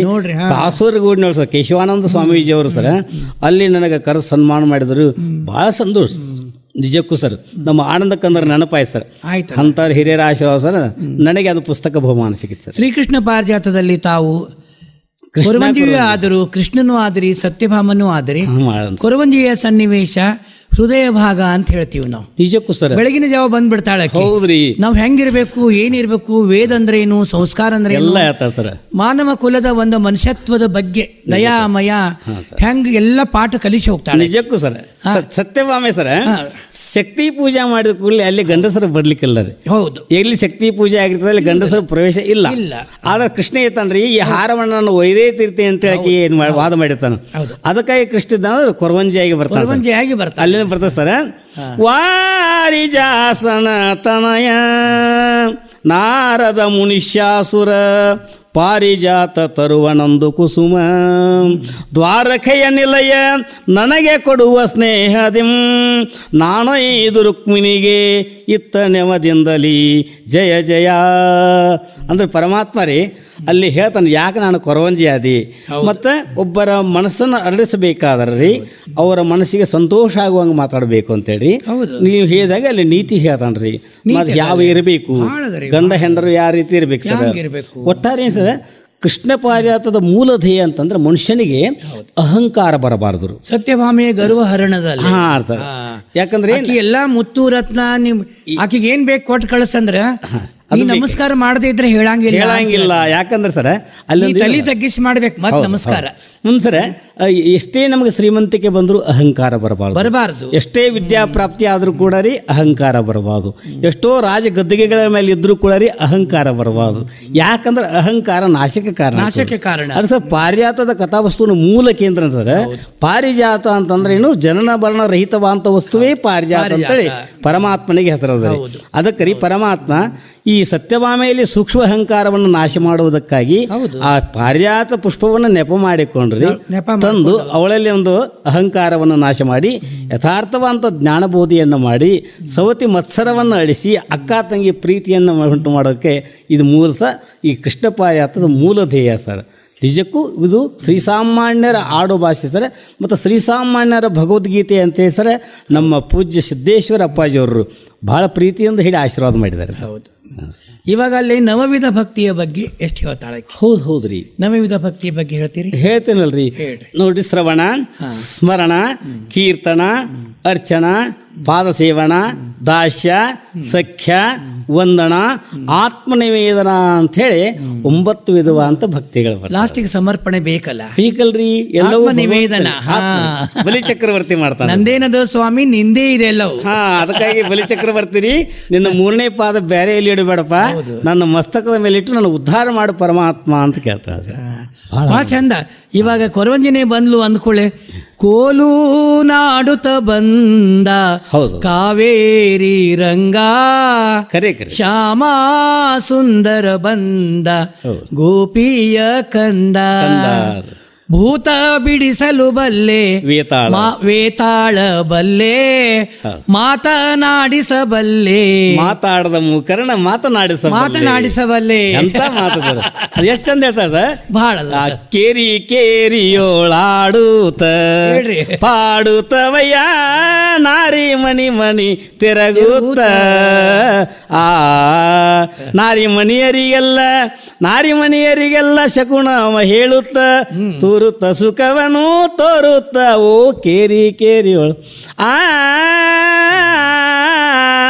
ಕಾಸರಗೋಡಿನವ್ರು ಸರ್ ಕೇಶವಾನಂದ ಸ್ವಾಮೀಜಿ ಅವರು ಸರ್ ಅಲ್ಲಿ ನನಗೆ ಕರೆದು ಸನ್ಮಾನ ಮಾಡಿದ್ರು. ಬಹಳ ಸಂತೋಷ ನಿಜಕ್ಕೂ ಸರ್. ನಮ್ಮ ಆನಂದಕ್ಕಂದ್ರೆ ನೆನಪಾಯ್ತು ಸರ್, ಅಂಥವ್ರ ಹಿರಿಯರ ಆಶೀರ್ವಾದ ಸರ್. ನನಗೆ ಅದು ಪುಸ್ತಕ ಬಹುಮಾನ ಸಿಕ್ಕಿತ್ತು ಸರ್. ಶ್ರೀಕೃಷ್ಣ ಪಾರಿಜಾತದಲ್ಲಿ ತಾವು ಕೊರವಂಜಿಯೂ ಆದರೂ, ಕೃಷ್ಣನೂ ಆದ್ರಿ, ಸತ್ಯಭಾಮನೂ ಆದ್ರಿ. ಕೊರವಂಜಿಯ ಸನ್ನಿವೇಶ ಹೃದಯ ಭಾಗ ಅಂತ ಹೇಳ್ತೀವಿ ನಾವು. ನಿಜಕ್ಕೂ ಸರ್. ಬೆಳಗಿನ ಜಾವ ಬಂದ್ಬಿಡ್ತಾಳೆ. ಹೌದ್ರಿ. ನಾವ್ ಹೆಂಗಿರ್ಬೇಕು, ಏನಿರ್ಬೇಕು, ವೇದ ಅಂದ್ರೆ ಏನು, ಸಂಸ್ಕಾರ ಅಂದ್ರೆ ಎಲ್ಲ ಹೇಳ್ತಾರೆ ಸರ್. ಮಾನವ ಕುಲದ ಒಂದು ಮನುಷ್ಯತ್ವದ ಬಗ್ಗೆ ದಯಾಮಯ ಹೆಂಗ್ ಎಲ್ಲ ಪಾಠ ಕಲಿಸಿ ಹೋಗ್ತಾಳೆ. ನಿಜಕ್ಕೂ ಸರ್. ಸತ್ಯಭಾಮೆ ಸರ್ ಶಕ್ತಿ ಪೂಜೆ ಮಾಡಿದ ಕೂಡಲೇ ಅಲ್ಲಿ ಗಂಡಸರು ಬರ್ಲಿಕ್ಕಿಲ್ಲ ರೀ. ಹೌದು. ಎಲ್ಲಿ ಶಕ್ತಿ ಪೂಜೆ ಆಗಿರ್ತದೆ ಅಲ್ಲಿ ಗಂಡಸರು ಪ್ರವೇಶ ಇಲ್ಲ. ಆದ್ರೆ ಕೃಷ್ಣ ಏತನ್ರಿ ಈ ಹಾರವನ್ನ ನಾನು ಒಯ್ದೇ ತೀರ್ತೆ ಅಂತ ಹೇಳಿ ವಾದ ಮಾಡಿರ್ತಾನೆ. ಅದಕ್ಕಾಗಿ ಕೃಷ್ಣ ಕೊರವಂಜಿಯಾಗಿ ಬರ್ತಾನೆ. ಅಲ್ಲಿಂದ ಬರ್ತದೆ ಸರ್. ವಾರಿಜಾಸನ ತನಯ ನಾರದ ಮುನಿಷ್ಯಾಸುರ ಪಾರಿಜಾತ ತರುವನಂದು ಕುಸುಮ ದ್ವಾರಕೆಯ ನಿಲಯ ನನಗೆ ಕೊಡುವ ಸ್ನೇಹದಿಂ ನಾನೈದು ರುಕ್ಮಿಣಿಗೆ ಇತ್ತ ನೆವದಿಂದಲಿ ಜಯ ಜಯ ಅಂದ್ರೆ ಪರಮಾತ್ಮ ರೀ ಅಲ್ಲಿ ಹೇಳ್ತಾನೆ, ಯಾಕೆ ನಾನು ಕೊರವಂಜಿ ಆದಿ ಮತ್ತು ಒಬ್ಬರ ಮನಸ್ಸನ್ನು ಅರಳಿಸಬೇಕಾದ್ರೆ ರೀ ಅವರ ಮನಸ್ಸಿಗೆ ಸಂತೋಷ ಆಗುವಂಗೆ ಮಾತಾಡಬೇಕು ಅಂತೇಳಿ ನೀವು ಹೇಳಿದಾಗ ಅಲ್ಲಿ ನೀತಿ ಹೇಳ್ತಾನೆ ರೀ. ಮತ್ತು ಯಾವ ಇರಬೇಕು, ಗಂಡ ಹೆಂಡರು ಯಾವ ರೀತಿ ಇರಬೇಕು ಸರ್. ಒಟ್ಟಾರೆ ಸರ್ ಕೃಷ್ಣ ಪಾರಿಜಾತದ ಮೂಲ ಧ್ಯೇಯ ಅಂತಂದ್ರೆ ಮನುಷ್ಯನಿಗೆ ಅಹಂಕಾರ ಬರಬಾರದು. ಸತ್ಯಭಾಮೆಯ ಗರ್ವಹರಣದಲ್ಲಿ. ಸರ್ ಯಾಕಂದ್ರೆ ಎಲ್ಲ ಮುತ್ತು ರತ್ನ ನಿಮ್ ಆಕಿಗೆ ಏನ್ ಬೇಕು ಕೊಟ್ಟು ಕಳಿಸಂದ್ರ ನಮಸ್ಕಾರ ಮಾಡದೇ ಇದ್ರೆ ಹೇಳಂಗಿಲ್ಲ. ಯಾಕಂದ್ರೆ ಸರ್ ಅಲ್ಲಿ ತಲೆ ತಗ್ಗಿಸಿ ಮಾಡ್ಬೇಕು ಮತ್ತೆ ನಮಸ್ಕಾರ. ಮುಂದೆ ಎಷ್ಟೇ ನಮಗೆ ಶ್ರೀಮಂತಿಕೆ ಬಂದರೂ ಅಹಂಕಾರ ಬರಬಾರ್ದು. ಎಷ್ಟೇ ವಿದ್ಯಾಪ್ರಾಪ್ತಿ ಆದರೂ ಕೂಡ ರೀ ಅಹಂಕಾರ ಬರಬಾರ್ದು. ಎಷ್ಟೋ ರಾಜ ಗದ್ದಿಗೆಗಳ ಮೇಲೆ ಇದ್ರೂ ಕೂಡ ರೀ ಅಹಂಕಾರ ಬರಬಾರ್ದು. ಯಾಕಂದ್ರೆ ಅಹಂಕಾರ ನಾಶಕ್ಕೆ ಕಾರಣ. ಅದು ಸರ್ ಪಾರಿಜಾತದ ಕಥಾವಸ್ತುವಿನ ಮೂಲ ಕೇಂದ್ರ ಸರ್. ಪಾರಿಜಾತ ಅಂತಂದ್ರೆ ಏನು, ಜನನ ಭರಣ ರಹಿತವಾದಂಥ ವಸ್ತುವೇ ಪಾರಿಜಾತ ಅಂತೇಳಿ ಪರಮಾತ್ಮನಿಗೆ ಹೆಸರದ. ಅದಕ್ಕೆ ರೀ ಪರಮಾತ್ಮ ಈ ಸತ್ಯಭಾಮೆಯಲ್ಲಿ ಸೂಕ್ಷ್ಮ ಅಹಂಕಾರವನ್ನು ನಾಶ ಮಾಡುವುದಕ್ಕಾಗಿ ಆ ಪಾರಿಜಾತ ಪುಷ್ಪವನ್ನು ನೆಪ ಮಾಡಿಕೊಂಡ್ರಿ ತಂದು ಅವಳಲ್ಲಿ ಒಂದು ಅಹಂಕಾರವನ್ನು ನಾಶ ಮಾಡಿ ಯಥಾರ್ಥವಾದಂಥ ಜ್ಞಾನಬೋಧಿಯನ್ನು ಮಾಡಿ ಸವತಿ ಮತ್ಸರವನ್ನು ಅಳಿಸಿ ಅಕ್ಕ ತಂಗಿ ಪ್ರೀತಿಯನ್ನು ಉಂಟು ಮಾಡೋಕ್ಕೆ ಇದು ಮೂಲತಃ ಈ ಕೃಷ್ಣ ಪಾರಿಜಾತದ ಮೂಲ ಧ್ಯೇಯ ಸರ್. ನಿಜಕ್ಕೂ ಇದು ಶ್ರೀಸಾಮಾನ್ಯರ ಆಡು ಭಾಷೆ ಸರ್. ಮತ್ತು ಶ್ರೀಸಾಮಾನ್ಯರ ಭಗವದ್ಗೀತೆ ಅಂತೇಳಿ ಸರ್ ನಮ್ಮ ಪೂಜ್ಯ ಸಿದ್ದೇಶ್ವರ ಅಪ್ಪಾಜಿಯವರು ಭಾಳ ಪ್ರೀತಿಯಿಂದ ಹೇಳಿ ಆಶೀರ್ವಾದ ಮಾಡಿದ್ದಾರೆ. ಹೌದು. ಇವಾಗ ಅಲ್ಲಿ ನವವಿಧ ಭಕ್ತಿಯ ಬಗ್ಗೆ ಎಷ್ಟು ಹೇಳ್ತಾಳೆ? ಹೌದ್ರಿ. ನವವಿಧ ಭಕ್ತಿಯ ಬಗ್ಗೆ ಹೇಳ್ತೀರಿ? ಹೇಳ್ತೇನಲ್ರಿ. ನೋಡಿ, ಶ್ರವಣ, ಸ್ಮರಣ, ಕೀರ್ತನ, ಅರ್ಚನ, ಪಾದಸೇವನ, ದಾಸ್ಯ, ಸಖ್ಯ, ವಂದನ, ಆತ್ಮನಿವೇದನ ಅಂಥೇಳಿ 9 ವಿಧವಾದಂಥ ಭಕ್ತಿಗಳು ಬರ್ತವೆ. ಲಾಸ್ಟಿಗೆ ಸಮರ್ಪಣೆ ಬೇಕಲ್ರಿ. ಎಲ್ಲವೂ ನಿವೇದನ ಬಲಿಚಕ್ರವರ್ತಿ ಮಾಡ್ತಾನೆ. ನಂದೇನದು ಸ್ವಾಮಿ ನಿಂದೇ ಇದೆ ಎಲ್ಲವೂ. ಅದಕ್ಕಾಗಿ ಬಲಿಚಕ್ರವರ್ತಿ ರೀ ನಿನ್ನ 3ನೇ ಪಾದ ಬೇರೆ ಎಲ್ಲಿ ಇಡಬೇಡಪ್ಪ, ನನ್ನ ಮಸ್ತಕದ ಮೇಲೆ ಇಟ್ಟು ನನ್ನ ಉದ್ಧಾರ ಮಾಡು ಪರಮಾತ್ಮ ಅಂತ ಕೇಳ್ತಾರೆ. ಭಾಳ ಚಂದ. ಇವಾಗ ಕೊರವಂಜಿನೇ ಬಂದ್ಲು ಅಂದ್ಕೊಳ್ಳೆ, ಕೋಲು ನಾಡುತ್ತ ಬಂದ ಕಾವೇರಿ ರಂಗ ಶ್ಯಾಮ ಸುಂದರ ಬಂದ ಗೋಪಿಯ ಕಂದ ಭೂತ ಬಿಡಿಸಲು ಬಲ್ಲೆ ವೇತಾಳ ಬಲ್ಲೆ ಮಾತನಾಡಿಸಬಲ್ಲೆ ಮಾತಾಡದ ಮುಖರಣ ಮಾತನಾಡಿಸಬಲ್ಲೆ ಅಂತ ಮಾತಾಡ. ಎಷ್ಟು ಚಂದ ಹೇಳ್ತಾರೆ ಸರ್. ಬಹಳ ಕೇರಿ ಕೇರಿಯೋಳಾಡುತ್ತ ಪಾಡುತ್ತವಯ್ಯ ನಾರಿ ಮನಿ ಮನಿ ತೆರಗುತ್ತ ಆ ನಾರಿ ಮಣಿಯರಿಗೆಲ್ಲ ಶಕುನವ ಹೇಳುತ್ತ ತೋರುತ್ತ ಸುಖವನು ತೋರುತ್ತ ಓ ಕೇರಿ ಕೇರಿಯೋಳು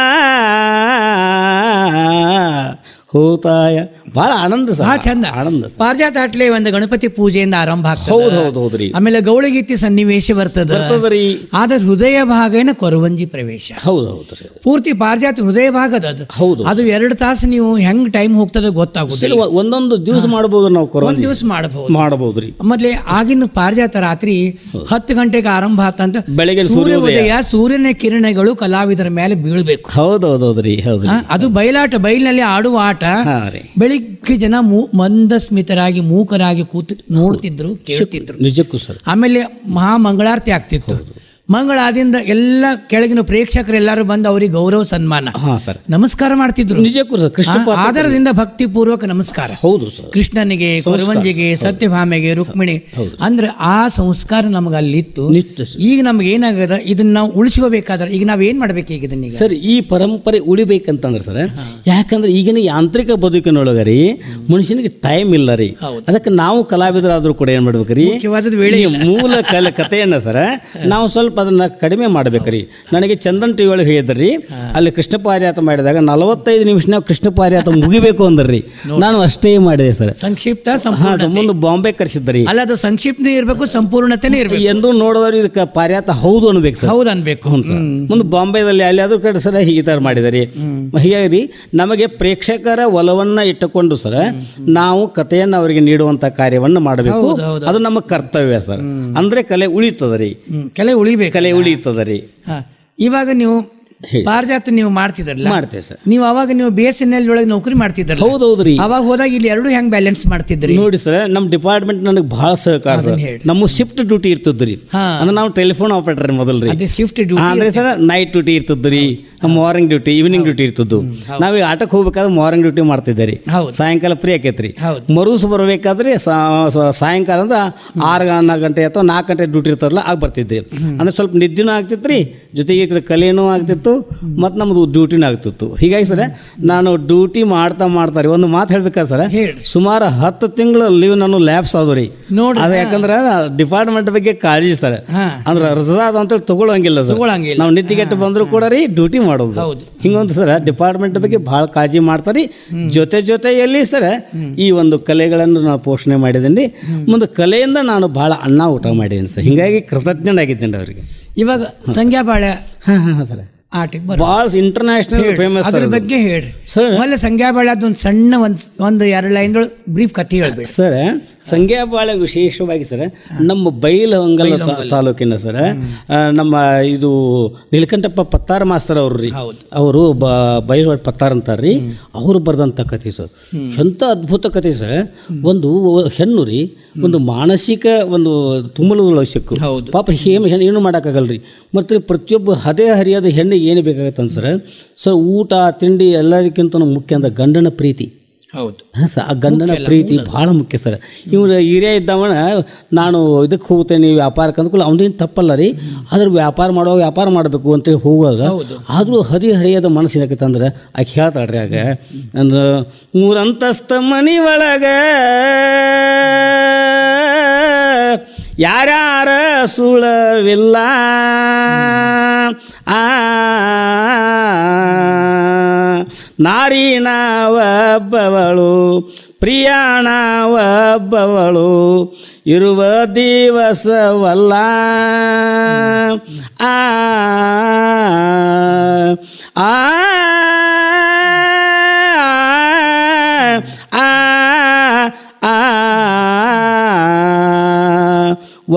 ಹೋತಾಯ. ಬಹಳ ಆನಂದ ಚಂದ. ಪಾರಿಜಾತ ಅಟ್ಲೆ ಒಂದು ಗಣಪತಿ ಪೂಜೆಯಿಂದ ಆರಂಭ ಆಗ್ತದೆ. ಹೌದ್ರಿ. ಆಮೇಲೆ ಗೌಳಗೀತಿ ಸನ್ನಿವೇಶ ಬರ್ತದ್ರಿ. ಆದ್ರೆ ಹೃದಯ ಭಾಗನ ಕೊರವಂಜಿ ಪ್ರವೇಶ. ಹೌದ್ರಿ. ಪೂರ್ತಿ ಪಾರಿಜಾತ ಹೃದಯ ಭಾಗದ ಅದು 2 ತಾಸು ನೀವು ಹೆಂಗ್ ಟೈಮ್ ಹೋಗ್ತದೆ ಗೊತ್ತಾಗುದಿಲ್ಲ. ಒಂದೊಂದು ದಿವಸ ಮಾಡಬಹುದು ನಾವು. ಒಂದ್ ದಿವಸ ಮಾಡಬಹುದ್ರಿ. ಆಮೇಲೆ ಆಗಿನ ಪಾರಿಜಾತ ರಾತ್ರಿ 10 ಗಂಟೆಗೆ ಆರಂಭ ಆತಂತ ಬೆಳಗ್ಗೆ ಸೂರ್ಯೋದಯ ಸೂರ್ಯನ ಕಿರಣಗಳು ಕಲಾವಿದರ ಮೇಲೆ ಬೀಳ್ಬೇಕು. ಹೌದೌದ್ರಿ. ಅದು ಬಯಲಿನಲ್ಲಿ ಆಡುವ ಆಟ. ಬೆಳಿಗ್ಗೆ ಜನ ಮಂದಸ್ಮಿತರಾಗಿ ಮೂಕರಾಗಿ ಕೂತು ನೋಡ್ತಿದ್ರು, ಕೇಳ್ತಿದ್ರು. ನಿಜಕ್ಕೂ ಸರ್. ಆಮೇಲೆ ಮಹಾಮಂಗಳಾರತಿ ಆಗ್ತಿತ್ತು. ಮಂಗಳಾದಿಂದ ಎಲ್ಲ ಕೆಳಗಿನ ಪ್ರೇಕ್ಷಕರೆಲ್ಲರೂ ಬಂದು ಅವರಿಗೆ ಗೌರವ ಸನ್ಮಾನ ನಮಸ್ಕಾರ ಮಾಡ್ತಿದ್ರು. ನಿಜಕ್ಕೂ ಸರ್. ಕೃಷ್ಣ ಆಧಾರದಿಂದ ಭಕ್ತಿ ಪೂರ್ವಕ ನಮಸ್ಕಾರ. ಹೌದು ಸರ್. ಕೃಷ್ಣನಿಗೆ, ಕೊರವಂಜಿಗೆ, ಸತ್ಯಭಾಮೆಗೆ, ರುಕ್ಮಿಣಿ ಅಂದ್ರೆ ಆ ಸಂಸ್ಕಾರ ನಮ್ಗೆ ಅಲ್ಲಿತ್ತು. ಈಗ ನಮ್ಗೆ ಏನಾಗದ ಇದನ್ನ ನಾವು ಉಳಿಸ್ಕೋಬೇಕಾದ್ರೆ ಈಗ ನಾವ್ ಏನ್ ಮಾಡ್ಬೇಕು ಈಗ ಇದನ್ನ ಸರ್? ಈ ಪರಂಪರೆ ಉಳಿಬೇಕಂತಂದ್ರೆ ಸರ್, ಯಾಕಂದ್ರೆ ಈಗಿನ ಯಾಂತ್ರಿಕ ಬದುಕಿನೊಳಗರಿ ಮನುಷ್ಯನಿಗೆ ಟೈಮ್ ಇಲ್ಲ ರೀ. ಅದಕ್ಕೆ ನಾವು ಕಲಾವಿದರಾದ್ರೂ ಕೂಡ ಏನ್ ಮಾಡ್ಬೇಕ್ರಿ, ಮೂಲ ಕಥೆಯನ್ನ ಸರ್ ನಾವು ಸ್ವಲ್ಪ ಸ್ವಲ್ಪ ಅದನ್ನು ಕಡಿಮೆ ಮಾಡ್ಬೇಕ್ರಿ. ನನಗೆ ಚಂದನ್ ಟಿ ಒಳಗೆ ಹೇಳಿದ್ರಿ, ಅಲ್ಲಿ ಕೃಷ್ಣ ಪಾರಿಜಾತ ಮಾಡಿದಾಗ 45 ನಿಮಿಷನಾಗ ಕೃಷ್ಣ ಪಾರಿಜಾತ ಮುಗಿಬೇಕು ಅಂದ್ರಿ. ನಾನು ಅಷ್ಟೇ ಮಾಡಿದೆ ಸರ್. ಸಂಕ್ಷಿಪ್ತ ಮುಂದೆ ಬಾಂಬೆ ಕರ್ಸಿದ್ರಿ. ಅಲ್ಲ, ಅದು ಸಂಕ್ಷಿಪ್ತ ಇರಬೇಕು, ಸಂಪೂರ್ಣತೆನೇ ಇರಬೇಕು. ಎಂದು ನೋಡಿದವ್ರು ಇದಕ್ಕೆ ಪಾರಿಜಾತ ಹೌದು ಅನ್ಬೇಕು ಸರ್. ಹೌದು ಅನ್ಬೇಕು. ಸರ್ ಮುಂದೆ ಬಾಂಬೆದಲ್ಲಿ ಅಲ್ಲಿ ಅದ್ರ ಕಡೆ ಸರ್ ಈ ಥರ ಮಾಡಿದಾರೆ. ಹೀಗಾಗಿ ನಮಗೆ ಪ್ರೇಕ್ಷಕರ ಒಲವನ್ನ ಇಟ್ಟುಕೊಂಡು ಸರ್ ನಾವು ಕಥೆಯನ್ನು ಅವರಿಗೆ ನೀಡುವಂತ ಕಾರ್ಯವನ್ನು ಮಾಡಬೇಕು. ಅದು ನಮ್ಮ ಕರ್ತವ್ಯ ಸರ್. ಅಂದ್ರೆ ಕಲೆ ಉಳಿತದರಿ, ಕಲೆ ಉಳಿತದರಿ. ಇವಾಗ ನೀವು ಪಾರಿಜಾತ ನೀವು ಮಾಡ್ತಿದ್ರಲ್ಲ? ಮಾಡ್ತೇವೆ ಸರ್. ನೀವು ಅವಾಗ ನೀವು BSNL ಒಳಗೆ ನೌಕರಿ ಮಾಡ್ತಿದ್ರಲ್ಲ? ಹೌದೌದ್ರಿ. ಅವಾಗ ಹೋದಾಗ ಇಲ್ಲಿ ಎರಡು ಹೆಂಗ್ ಬ್ಯಾಲೆನ್ಸ್ ಮಾಡ್ತಿದ್ರಿ? ನೋಡಿ ಸರ್, ನಮ್ಮ ಡಿಪಾರ್ಟ್ಮೆಂಟ್ ನನಗೆ ಬಹಳ ಸಹಕಾರ ಸರ್. ನಮ್ಮ ಶಿಫ್ಟ್ ಡ್ಯೂಟಿ ಇರ್ತದ್ರಿ. ಅಂದ್ರೆ ನಾವು ಟೆಲಿಫೋನ್ ಆಪರೇಟರ್ ಮೊದಲ್ರಿ. ಶಿಫ್ಟ್ ಡ್ಯೂಟಿ ಅಂದ್ರೆ ಸರ್ ನೈಟ್ ಡ್ಯೂಟಿ ಇರ್ತದ್ರಿ, ಮಾರ್ನಿಂಗ್ ಡ್ಯೂಟಿ, ಈವ್ನಿಂಗ್ ಡ್ಯೂಟಿ ಇರ್ತದ್ದು. ನಾವೀಗ ಆಟಕ್ಕೆ ಹೋಗ್ಬೇಕಾದ್ರೆ ಮಾರ್ನಿಂಗ್ ಡ್ಯೂಟಿ ಮಾಡ್ತಿದ್ದೀರಿ, ಸಾಯಂಕಾಲ ಫ್ರೀ ಆಕೈತ್ರಿ. ಮರುಸು ಬರಬೇಕಾದ್ರೆ ಸಾಯಂಕಾಲ ಅಂದ್ರೆ 6 ಗಂಟೆ ಅಥವಾ 4 ಗಂಟೆ ಡ್ಯೂಟಿ ಇರ್ತಾರಲ್ಲ ಆಗ ಬರ್ತಿದ್ದೆ. ಅಂದ್ರೆ ಸ್ವಲ್ಪ ನಿದ್ದೆನೂ ಆಗ್ತಿತ್ರಿ, ಜೊತೆಗೆ ಕಲೆನೂ ಆಗ್ತಿತ್ತು, ಮತ್ತು ನಮ್ಮದು ಡ್ಯೂಟಿನೂ ಆಗ್ತಿತ್ತು. ಹೀಗಾಗಿ ಸರ್ ನಾನು ಡ್ಯೂಟಿ ಮಾಡ್ತಾರೆ ಒಂದು ಮಾತು ಹೇಳ್ಬೇಕಾದ್ರೆ ಸರ್, ಸುಮಾರು 10 ತಿಂಗಳ ಲೀವ್ ನಾನು ಲ್ಯಾಬ್ಸ್ ಆದ್ರಿ. ಅದು ಯಾಕಂದ್ರೆ ಡಿಪಾರ್ಟ್ಮೆಂಟ್ ಬಗ್ಗೆ ಕಾಳಜಿ ಸರ್. ಅಂದ್ರೆ ರಜಾ ಅಂತೇಳಿ ತಗೊಳ್ಳಂಗಿಲ್ಲ ಸರ್. ನಾವು ನಿದ್ದೆಗೆಟ್ಟು ಬಂದರೂ ಕೂಡ ರೀ ಡ್ಯೂಟಿ ಮಾಡೋದು. ಹಿಂಗೊಂದು ಸರ್ ಡಿಪಾರ್ಟ್ಮೆಂಟ್ ಬಗ್ಗೆ ಭಾಳ ಕಾಳಜಿ ಮಾಡ್ತಾರೆ. ಜೊತೆಯಲ್ಲಿ ಸರ್ ಈ ಒಂದು ಕಲೆಗಳನ್ನು ನಾನು ಪೋಷಣೆ ಮಾಡಿದ್ದೀನಿ. ಮುಂದೆ ಕಲೆಯಿಂದ ನಾನು ಭಾಳ ಅನ್ನ ಊಟ ಮಾಡಿದ್ದೀನಿ ಸರ್. ಹಿಂಗಾಗಿ ಕೃತಜ್ಞನಾಗಿದ್ದೀನಿ ಅವರಿಗೆ. ಇವಾಗ ಸಂಗ್ಯಾಬಾಳೆ ಸರ್ ಆಟಿಗೆ ಭಾಳ ಇಂಟರ್ನ್ಯಾಷನಲ್ ಫೇಮಸ್. ಅದ್ರ ಬಗ್ಗೆ ಹೇಳ್ರಿ ಸರ್. ಆಮೇಲೆ ಸಂಗ್ಯಾಬಾಳೆ ಅದೊಂದು ಸಣ್ಣ ಒಂದು 2 ಲೈನ್ಗಳು ಬ್ರೀಫ್ ಕಥೆ ಹೇಳ್ಬೇಕು ಸರ್. ಸಂಗ್ಯಾಬಾಳೆ ವಿಶೇಷವಾಗಿ ಸರ್ ನಮ್ಮ ಬೈಲಹೊಂಗಲ ತಾಲೂಕಿನ ಸರ್ ನಮ್ಮ ಇದು ನೀಲಕಂಠಪ್ಪ ಪತ್ತಾರ ಮಾಸ್ತರ್ ಅವ್ರು ರೀ. ಅವರು ಬೈಲಹೊಳೆ ಪತ್ತಾರ ಅಂತಾರ್ರಿ. ಅವರು ಬರೆದಂಥ ಕಥೆ ಸರ್. ಎಂಥ ಅದ್ಭುತ ಕಥೆ ಸರ್. ಒಂದು ಹೆಣ್ಣು ರೀ, ಒಂದು ಮಾನಸಿಕ ಒಂದು ತುಂಬಲವಶ್ಯಕ ಪಾಪ ಏನು ಮಾಡೋಕ್ಕಾಗಲ್ರಿ. ಮತ್ತು ಪ್ರತಿಯೊಬ್ಬ ಹರಿಯಾದ ಹೆಣ್ಣಿಗೆ ಏನು ಬೇಕಾಗತ್ತಂತ ಸರ್ ಊಟ ತಿಂಡಿ ಎಲ್ಲದಕ್ಕಿಂತ ಮುಖ್ಯ ಅಂದ್ರೆ ಗಂಡನ ಪ್ರೀತಿ. ಹೌದು ಸರ್, ಆ ಗಂಡನ ಪ್ರೀತಿ ಭಾಳ ಮುಖ್ಯ ಸರ್. ಇವ್ರು ಹಿರಿಯ ಇದ್ದವನ ನಾನು ಇದಕ್ಕೆ ಹೋಗ್ತೇನೆ ವ್ಯಾಪಾರಕ್ಕೆ ಅಂದ್ಕೊಳ್ಳಿ ಅವ್ನೇನು ತಪ್ಪಲ್ಲ ರೀ. ಆದ್ರೆ ವ್ಯಾಪಾರ ಮಾಡಬೇಕು ಅಂತೇಳಿ ಹೋಗುವಾಗ ಆದರೂ ಹರಿಯದ ಮನಸ್ಸು ಏನಕ್ಕೆ ಅಂದ್ರೆ ಆಕೆ ಹೇಳ್ತಾಳ್ರಿ ಆಗ ಅಂದ್ರೆ 3 ಅಂತಸ್ತ ಮನಿ ಒಳಗೆ ಯಾರ್ಯಾರ ಸುಳವಿಲ್ಲ, ನಾರಿನವಬ್ಬವಳು ಪ್ರಿಯಾಣವಬ್ಬವಳು ಇರುವ ದಿವಸವಲ್ಲ.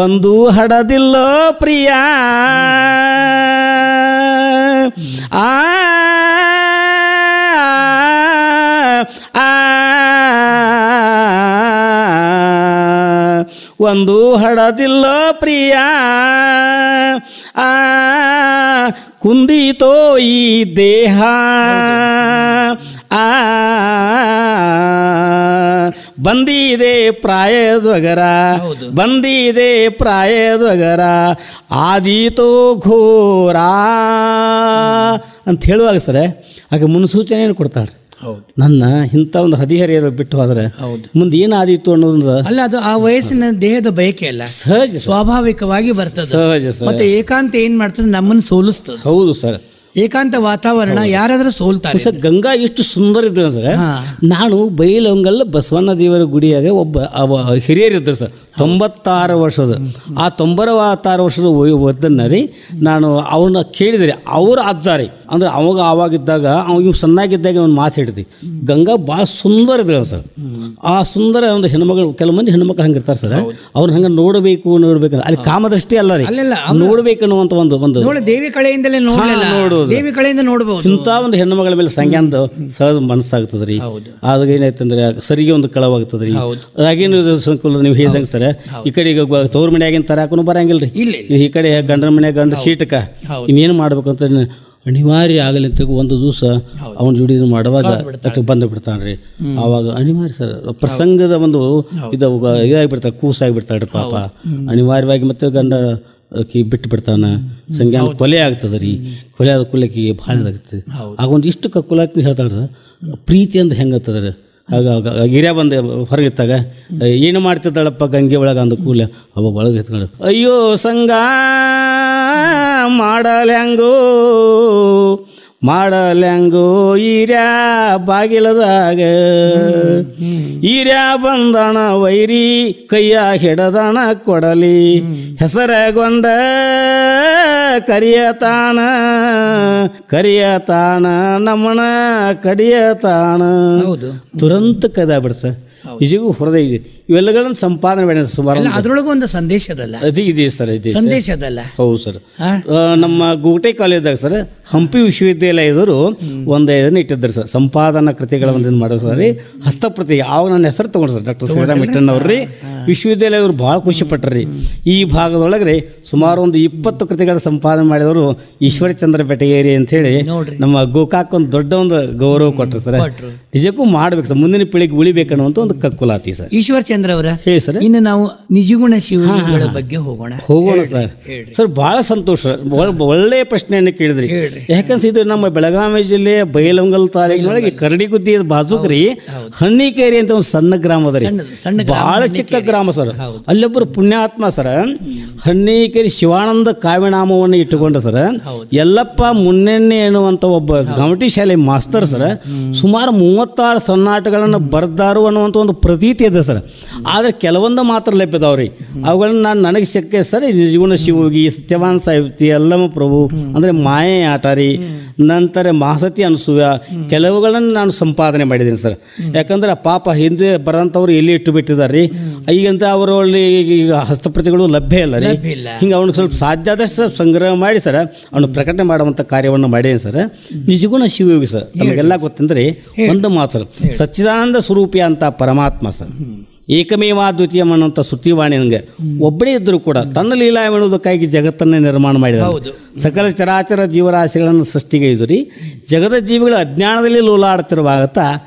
ಒಂದು ಹಡದಿಲ್ಲೋ ಪ್ರಿಯ, ಒಂದು ಹಡದಿಲ್ಲೋ ಪ್ರಿಯ, ಕುಂದಿತೋ ಈ ದೇಹ, ಬಂದಿದೆ ಪ್ರಾಯದೊಗರ, ಬಂದಿದೆ ಪ್ರಾಯದೊಗರ, ಆದೀತೋ ಘೋರ ಅಂತ ಹೇಳುವಾಗ ಸರ್ ಆಕೆ ಮುನ್ಸೂಚನೆಯನ್ನು ಕೊಡ್ತಾಳೆ. ನನ್ನ ಇಂಥ ಒಂದು ಹದಿಹರಿಯದ ಬಿಟ್ಟು ಹೋದ್ರೆ ಮುಂದೆ ಏನಾದೀತು ಅನ್ನೋದು ಅಲ್ಲ, ಅದು ಆ ವಯಸ್ಸಿನ ದೇಹದ ಬಯಕೆ ಅಲ್ಲ, ಸಹಜ ಸ್ವಾಭಾವಿಕವಾಗಿ ಬರ್ತದೆ. ಸಹಜ ಸರ್. ಮತ್ತೆ ಏಕಾಂತ ಏನ್ ಮಾಡ್ತದೆ, ನಮ್ಮನ್ನು ಸೋಲಿಸ್ತದೆ. ಹೌದು ಸರ್. ಏಕಾಂತ ವಾತಾವರಣ ಯಾರಾದ್ರೂ ಸೋಲ್ತಾರೆ. ಸರ್ ಗಂಗಾ ಎಷ್ಟು ಸುಂದರ ಇದ್ದ ಸರ್. ನಾನು ಬೈಲಹೊಂಗಲ ಬಸವಣ್ಣ ದೇವರ ಗುಡಿಯಾಗ ಒಬ್ಬ ಹಿರಿಯರಿದ್ದರು ಸರ್, 96 ವರ್ಷದ. ಆ 96 ವರ್ಷದ ವಯಸ್ಸನ್ನ ರೀ ನಾನು ಅವ್ರನ್ನ ಕೇಳಿದ್ರಿ. ಅವ್ರ ಅಜ್ಜಾರಿ ಅಂದ್ರೆ ಆವಾಗಿದ್ದಾಗ ಇವ್ ಸಣ್ಣಾಗಿದ್ದಾಗ ಒಂದು ಮಾತು ಹೇಳ್ತಿ, ಗಂಗಾ ಭಾಳ ಸುಂದರ ಇದ್ದ ಸರ್. ಆ ಸುಂದರ ಒಂದು ಹೆಣ್ಮಗಳು, ಕೆಲವು ಮಂದಿ ಹೆಣ್ಮಕ್ಳು ಹಂಗಿರ್ತಾರೆ ಸರ್, ಅವ್ರನ್ನ ಹಂಗೆ ನೋಡಬೇಕು ಅಲ್ಲಿ ಕಾಮದೃಷ್ಟಿ ಅಲ್ಲ ರೀ, ನೋಡ್ಬೇಕು ಅನ್ನುವಂಥ ಒಂದು ದೇವಿ ಕಳೆಯಿಂದಲೇ ನೋಡೋದು, ದೇವಿ ಕಳೆಯಿಂದ ನೋಡಬಹುದು. ಇಂಥ ಒಂದು ಹೆಣ್ಣುಮಗಳ ಮೇಲೆ ಸಂಜ್ಞಾನದ ಸಹಜ ಮನಸ್ಸಾಗ್ತದೆ ರೀ. ಆದಾಗ ಏನಾಯ್ತಂದ್ರೆ ಸರಿಗೆ ಒಂದು ಕಳವಾಗ್ತದೆ ರೀ. ರಾಗೇಂದ್ರ ಸಂಕುಲ ನೀವು ಹೇಳ್ದಂಗೆ ಸರ್, ಈ ಕಡೆ ಈಗ ತವ್ರ ಮನೆಯಾಗಿನ ತರಾಕನು ಬರಂಗಿಲ್ಲ ರೀ. ಈ ಕಡೆ ಗಂಡನ ಮನೆ ಗಂಡ ಸೀಟಕ ಇನ್ನೇನು ಮಾಡ್ಬೇಕಂತ ಅನಿವಾರ್ಯ ಆಗಲಿ ಅಂತ ಒಂದು ದಿವಸ ಅವನ ಜೋಡಿ ಮಾಡುವಾಗ ಬಂದು ಬಿಡ್ತಾನ್ರಿ. ಆವಾಗ ಅನಿವಾರ್ಯ ಸರ್ ಪ್ರಸಂಗದ ಒಂದು ಇದಾಗಿಬಿಡ್ತಾರೆ, ಕೂಸಾಗಿಬಿಡ್ತಾಳ್ರಿ ಪಾಪ. ಅನಿವಾರ್ಯವಾಗಿ ಮತ್ತೆ ಗಂಡ ಬಿಟ್ಟು ಬಿಡ್ತಾನ, ಸಂಜ್ಞಾನ ಕೊಲೆ ಆಗ್ತದೆ ರೀ. ಕೊಲೆ ಆದ ಕುಲಕ್ಕೆ ಭಾಳ ಇದಾಗ್ತದೆ. ಆಗ ಒಂದು ಇಷ್ಟು ಕುಲಕ್ಕೆ ಹೇಳ್ತಾಳ್ರ ಪ್ರೀತಿ ಅಂತ ಹೆಂಗತ್ತದ. ಆಗ ಗಿರ್ಯಾ ಬಂದು ಹೊರಗಿತ್ತಾಗ ಏನು ಮಾಡ್ತಿದ್ದಾಳಪ್ಪ ಗಂಗೆ ಒಳಗೆ ಅಂದ ಕೂಲೆ ಅವಾಗ ಒಳಗೆ ಎತ್ಕೊಂಡು, ಅಯ್ಯೋ ಸಂಗ ಮಾಡಲ್ಯಾಂಗೋ ಈರ್ಯಾ ಬಾಗಿಲದಾಗ ಈರ್ಯಾ ಬಂದಣ ವೈರಿ ಕೈಯ ಹಿಡದಣ ಕೊಡಲಿ ಹೆಸರಗೊಂಡ ಕರಿಯತಾನ ನಮ್ಮನ ಕಡಿಯತಾನ. ತುರಂತ ಕದ ಬಿಡ ಸರ್, ನಿಜಗೂ ಹೃದಯ ಇದೆ. ಇವೆಲ್ಲಗಳನ್ನು ಸಂಪಾದನೆ ಮಾಡಿದ ಸುಮಾರು ಅದ್ರೊಳಗೂ ಒಂದು ಸಂದೇಶದಲ್ಲ ಇದೆ ಸರ್, ಇದೆ ಸಂದೇಶದಲ್ಲ. ಹೌದು ಸರ್. ನಮ್ಮ ಗೂಟೆ ಕಾಲೇಜ್ದಾಗ ಸರ್ ಹಂಪಿ ವಿಶ್ವವಿದ್ಯಾಲಯದವರು ಒಂದು ಇದನ್ನು ಇಟ್ಟಿದ್ದಾರೆ ಸರ್, ಸಂಪಾದನಾ ಕೃತಿಗಳ ಒಂದು ಮಾಡೋದು ಸರ್ ರೀ, ಹಸ್ತಪ್ರತಿ. ಆವಾಗ ನನ್ನ ಹೆಸರು ತೊಗೊಂಡ್ರು ಸರ್, ಡಾಕ್ಟರ್ ಶ್ರೀರಾಮ್ ಇಟ್ಟನ್ ಅವ್ರಿ. ವಿಶ್ವವಿದ್ಯಾಲಯದವರು ಭಾಳ ಖುಷಿ ಪಟ್ಟರು. ಈ ಭಾಗದೊಳಗೆ ರೀ ಸುಮಾರು ಒಂದು 20 ಕೃತಿಗಳ ಸಂಪಾದನೆ ಮಾಡಿದವರು ಈಶ್ವರಚಂದ್ರ ಬೆಟಗೇರಿ ಅಂತೇಳಿ ನಮ್ಮ ಗೋಕಾಕ್ ಒಂದು ದೊಡ್ಡ ಒಂದು ಗೌರವ ಕೊಟ್ಟರು ಸರ್. ನಿಜಕ್ಕೂ ಮಾಡ್ಬೇಕು ಸರ್, ಮುಂದಿನ ಪೀಳಿಗೆ ಉಳಿಬೇಕನ್ನುವಂತ ಒಂದು ಕಕ್ಕುಲಾತಿ ಸರ್. ಈಶ್ವರ್ ಚಂದ್ರ ಅವರ ಹೇಳಿ ಸರ್. ಇನ್ನು ನಾವು ನಿಜಗುಣ ಶಿವಗಳ ಬಗ್ಗೆ ಹೋಗೋಣ ಸರ್. ಸರ್ ಭಾಳ ಸಂತೋಷ, ಒಳ್ಳೆಯ ಪ್ರಶ್ನೆಯನ್ನು ಕೇಳಿದ್ರಿ. ಯಾಕಂದ್ರೆ ಇದು ನಮ್ಮ ಬೆಳಗಾವಿ ಜಿಲ್ಲೆಯ ಬೈಲಹೊಂಗಲ ತಾಲೂಕಿನೊಳಗೆ ಕರಡಿಗುದ್ದಿ ಬಾಜುಕ್ರಿ ಹಣ್ಣಿಕೇರಿ ಅಂತ ಒಂದು ಸಣ್ಣ ಗ್ರಾಮ ಅದ ರೀ, ಬಹಳ ಚಿಕ್ಕ ಗ್ರಾಮ ಸರ್. ಅಲ್ಲೊಬ್ಬರು ಪುಣ್ಯಾತ್ಮ ಸರ್, ಹಣ್ಣಿಕೇರಿ ಶಿವಾನಂದ ಕಾವ್ಯನಾಮವನ್ನು ಇಟ್ಟುಕೊಂಡ ಸರ್ ಯಲ್ಲಪ್ಪ ಮುನ್ನೆಣ್ಣೆ ಎನ್ನುವಂತ ಒಬ್ಬ ಗಮಟಿ ಶಾಲೆ ಮಾಸ್ತರ್ ಸರ್. ಸುಮಾರು 36 ಸನ್ನಾಟಗಳನ್ನು ಬರ್ದಾರು ಅನ್ನುವಂಥ ಒಂದು ಪ್ರತೀತಿ ಇದೆ ಸರ್. ಆದರೆ ಕೆಲವೊಂದು ಮಾತ್ರ ಲಭ್ಯದವ್ರಿ, ಅವುಗಳನ್ನ ನನಗೆ ಸಿಕ್ಕ ಸರ್. ನಿಜಗುಣ ಶಿವಗಿ, ಸತ್ಯವಾನ್ ಸಾಹಿತ್ಯ, ಯಲ್ಲಮ್ಮ ಪ್ರಭು ಅಂದರೆ ಮಾಯೆ ಆಟ ರೀ, ನಂತರ ಮಹಾಸತಿ ಅನಸೂಯ, ಕೆಲವುಗಳನ್ನು ನಾನು ಸಂಪಾದನೆ ಮಾಡಿದ್ದೀನಿ ಸರ್. ಯಾಕಂದ್ರೆ ಪಾಪ ಹಿಂದೆ ಬರೋಂಥವ್ರು ಎಲ್ಲಿ ಇಟ್ಟು ಬಿಟ್ಟಿದ್ದಾರೆ ರೀ. ಈಗಂತ ಅವರಲ್ಲಿ ಈಗ ಹಸ್ತಪ್ರತಿಗಳು ಲಭ್ಯ ಇಲ್ಲ ರೀ. ಹಿಂಗೆ ಅವ್ನಿಗೆ ಸ್ವಲ್ಪ ಸಾಧ್ಯ ಆದಷ್ಟು ಸಂಗ್ರಹ ಮಾಡಿ ಸರ್ ಅವನು ಪ್ರಕಟಣೆ ಮಾಡುವಂಥ ಕಾರ್ಯವನ್ನು ಮಾಡೇನಿ ಸರ್. ನಿಜಗುಣ ಶಿವಯೋಗಿ ಸರ್, ನಮಗೆಲ್ಲ ಗೊತ್ತಂದ್ರೆ ಒಂದು ಮಾತು ಸರ್, ಸಚ್ಚಿದಾನಂದ ಸ್ವರೂಪಿ ಅಂತ ಪರಮಾತ್ಮ ಸರ್, ಏಕಮೇವ ದ್ವಿತೀಯಂ ಅನ್ನುವಂಥ ಶ್ರುತಿವಾಣಿ ನನಗೆ ಒಬ್ಬನೇ ಇದ್ದರೂ ಕೂಡ ತನ್ನ ಲೀಲಾವೆನ್ನುವುದಕ್ಕಾಗಿ ಜಗತ್ತನ್ನೇ ನಿರ್ಮಾಣ ಮಾಡಿದ. ಸಕಲ ಚರಾಚರ ಜೀವರಾಶಿಗಳನ್ನು ಸೃಷ್ಟಿಗೈದು ರೀ. ಜಗದ ಜೀವಿಗಳು ಅಜ್ಞಾನದಲ್ಲಿ ಲೋಲಾಡ್ತಿರುವಾಗತ್ತ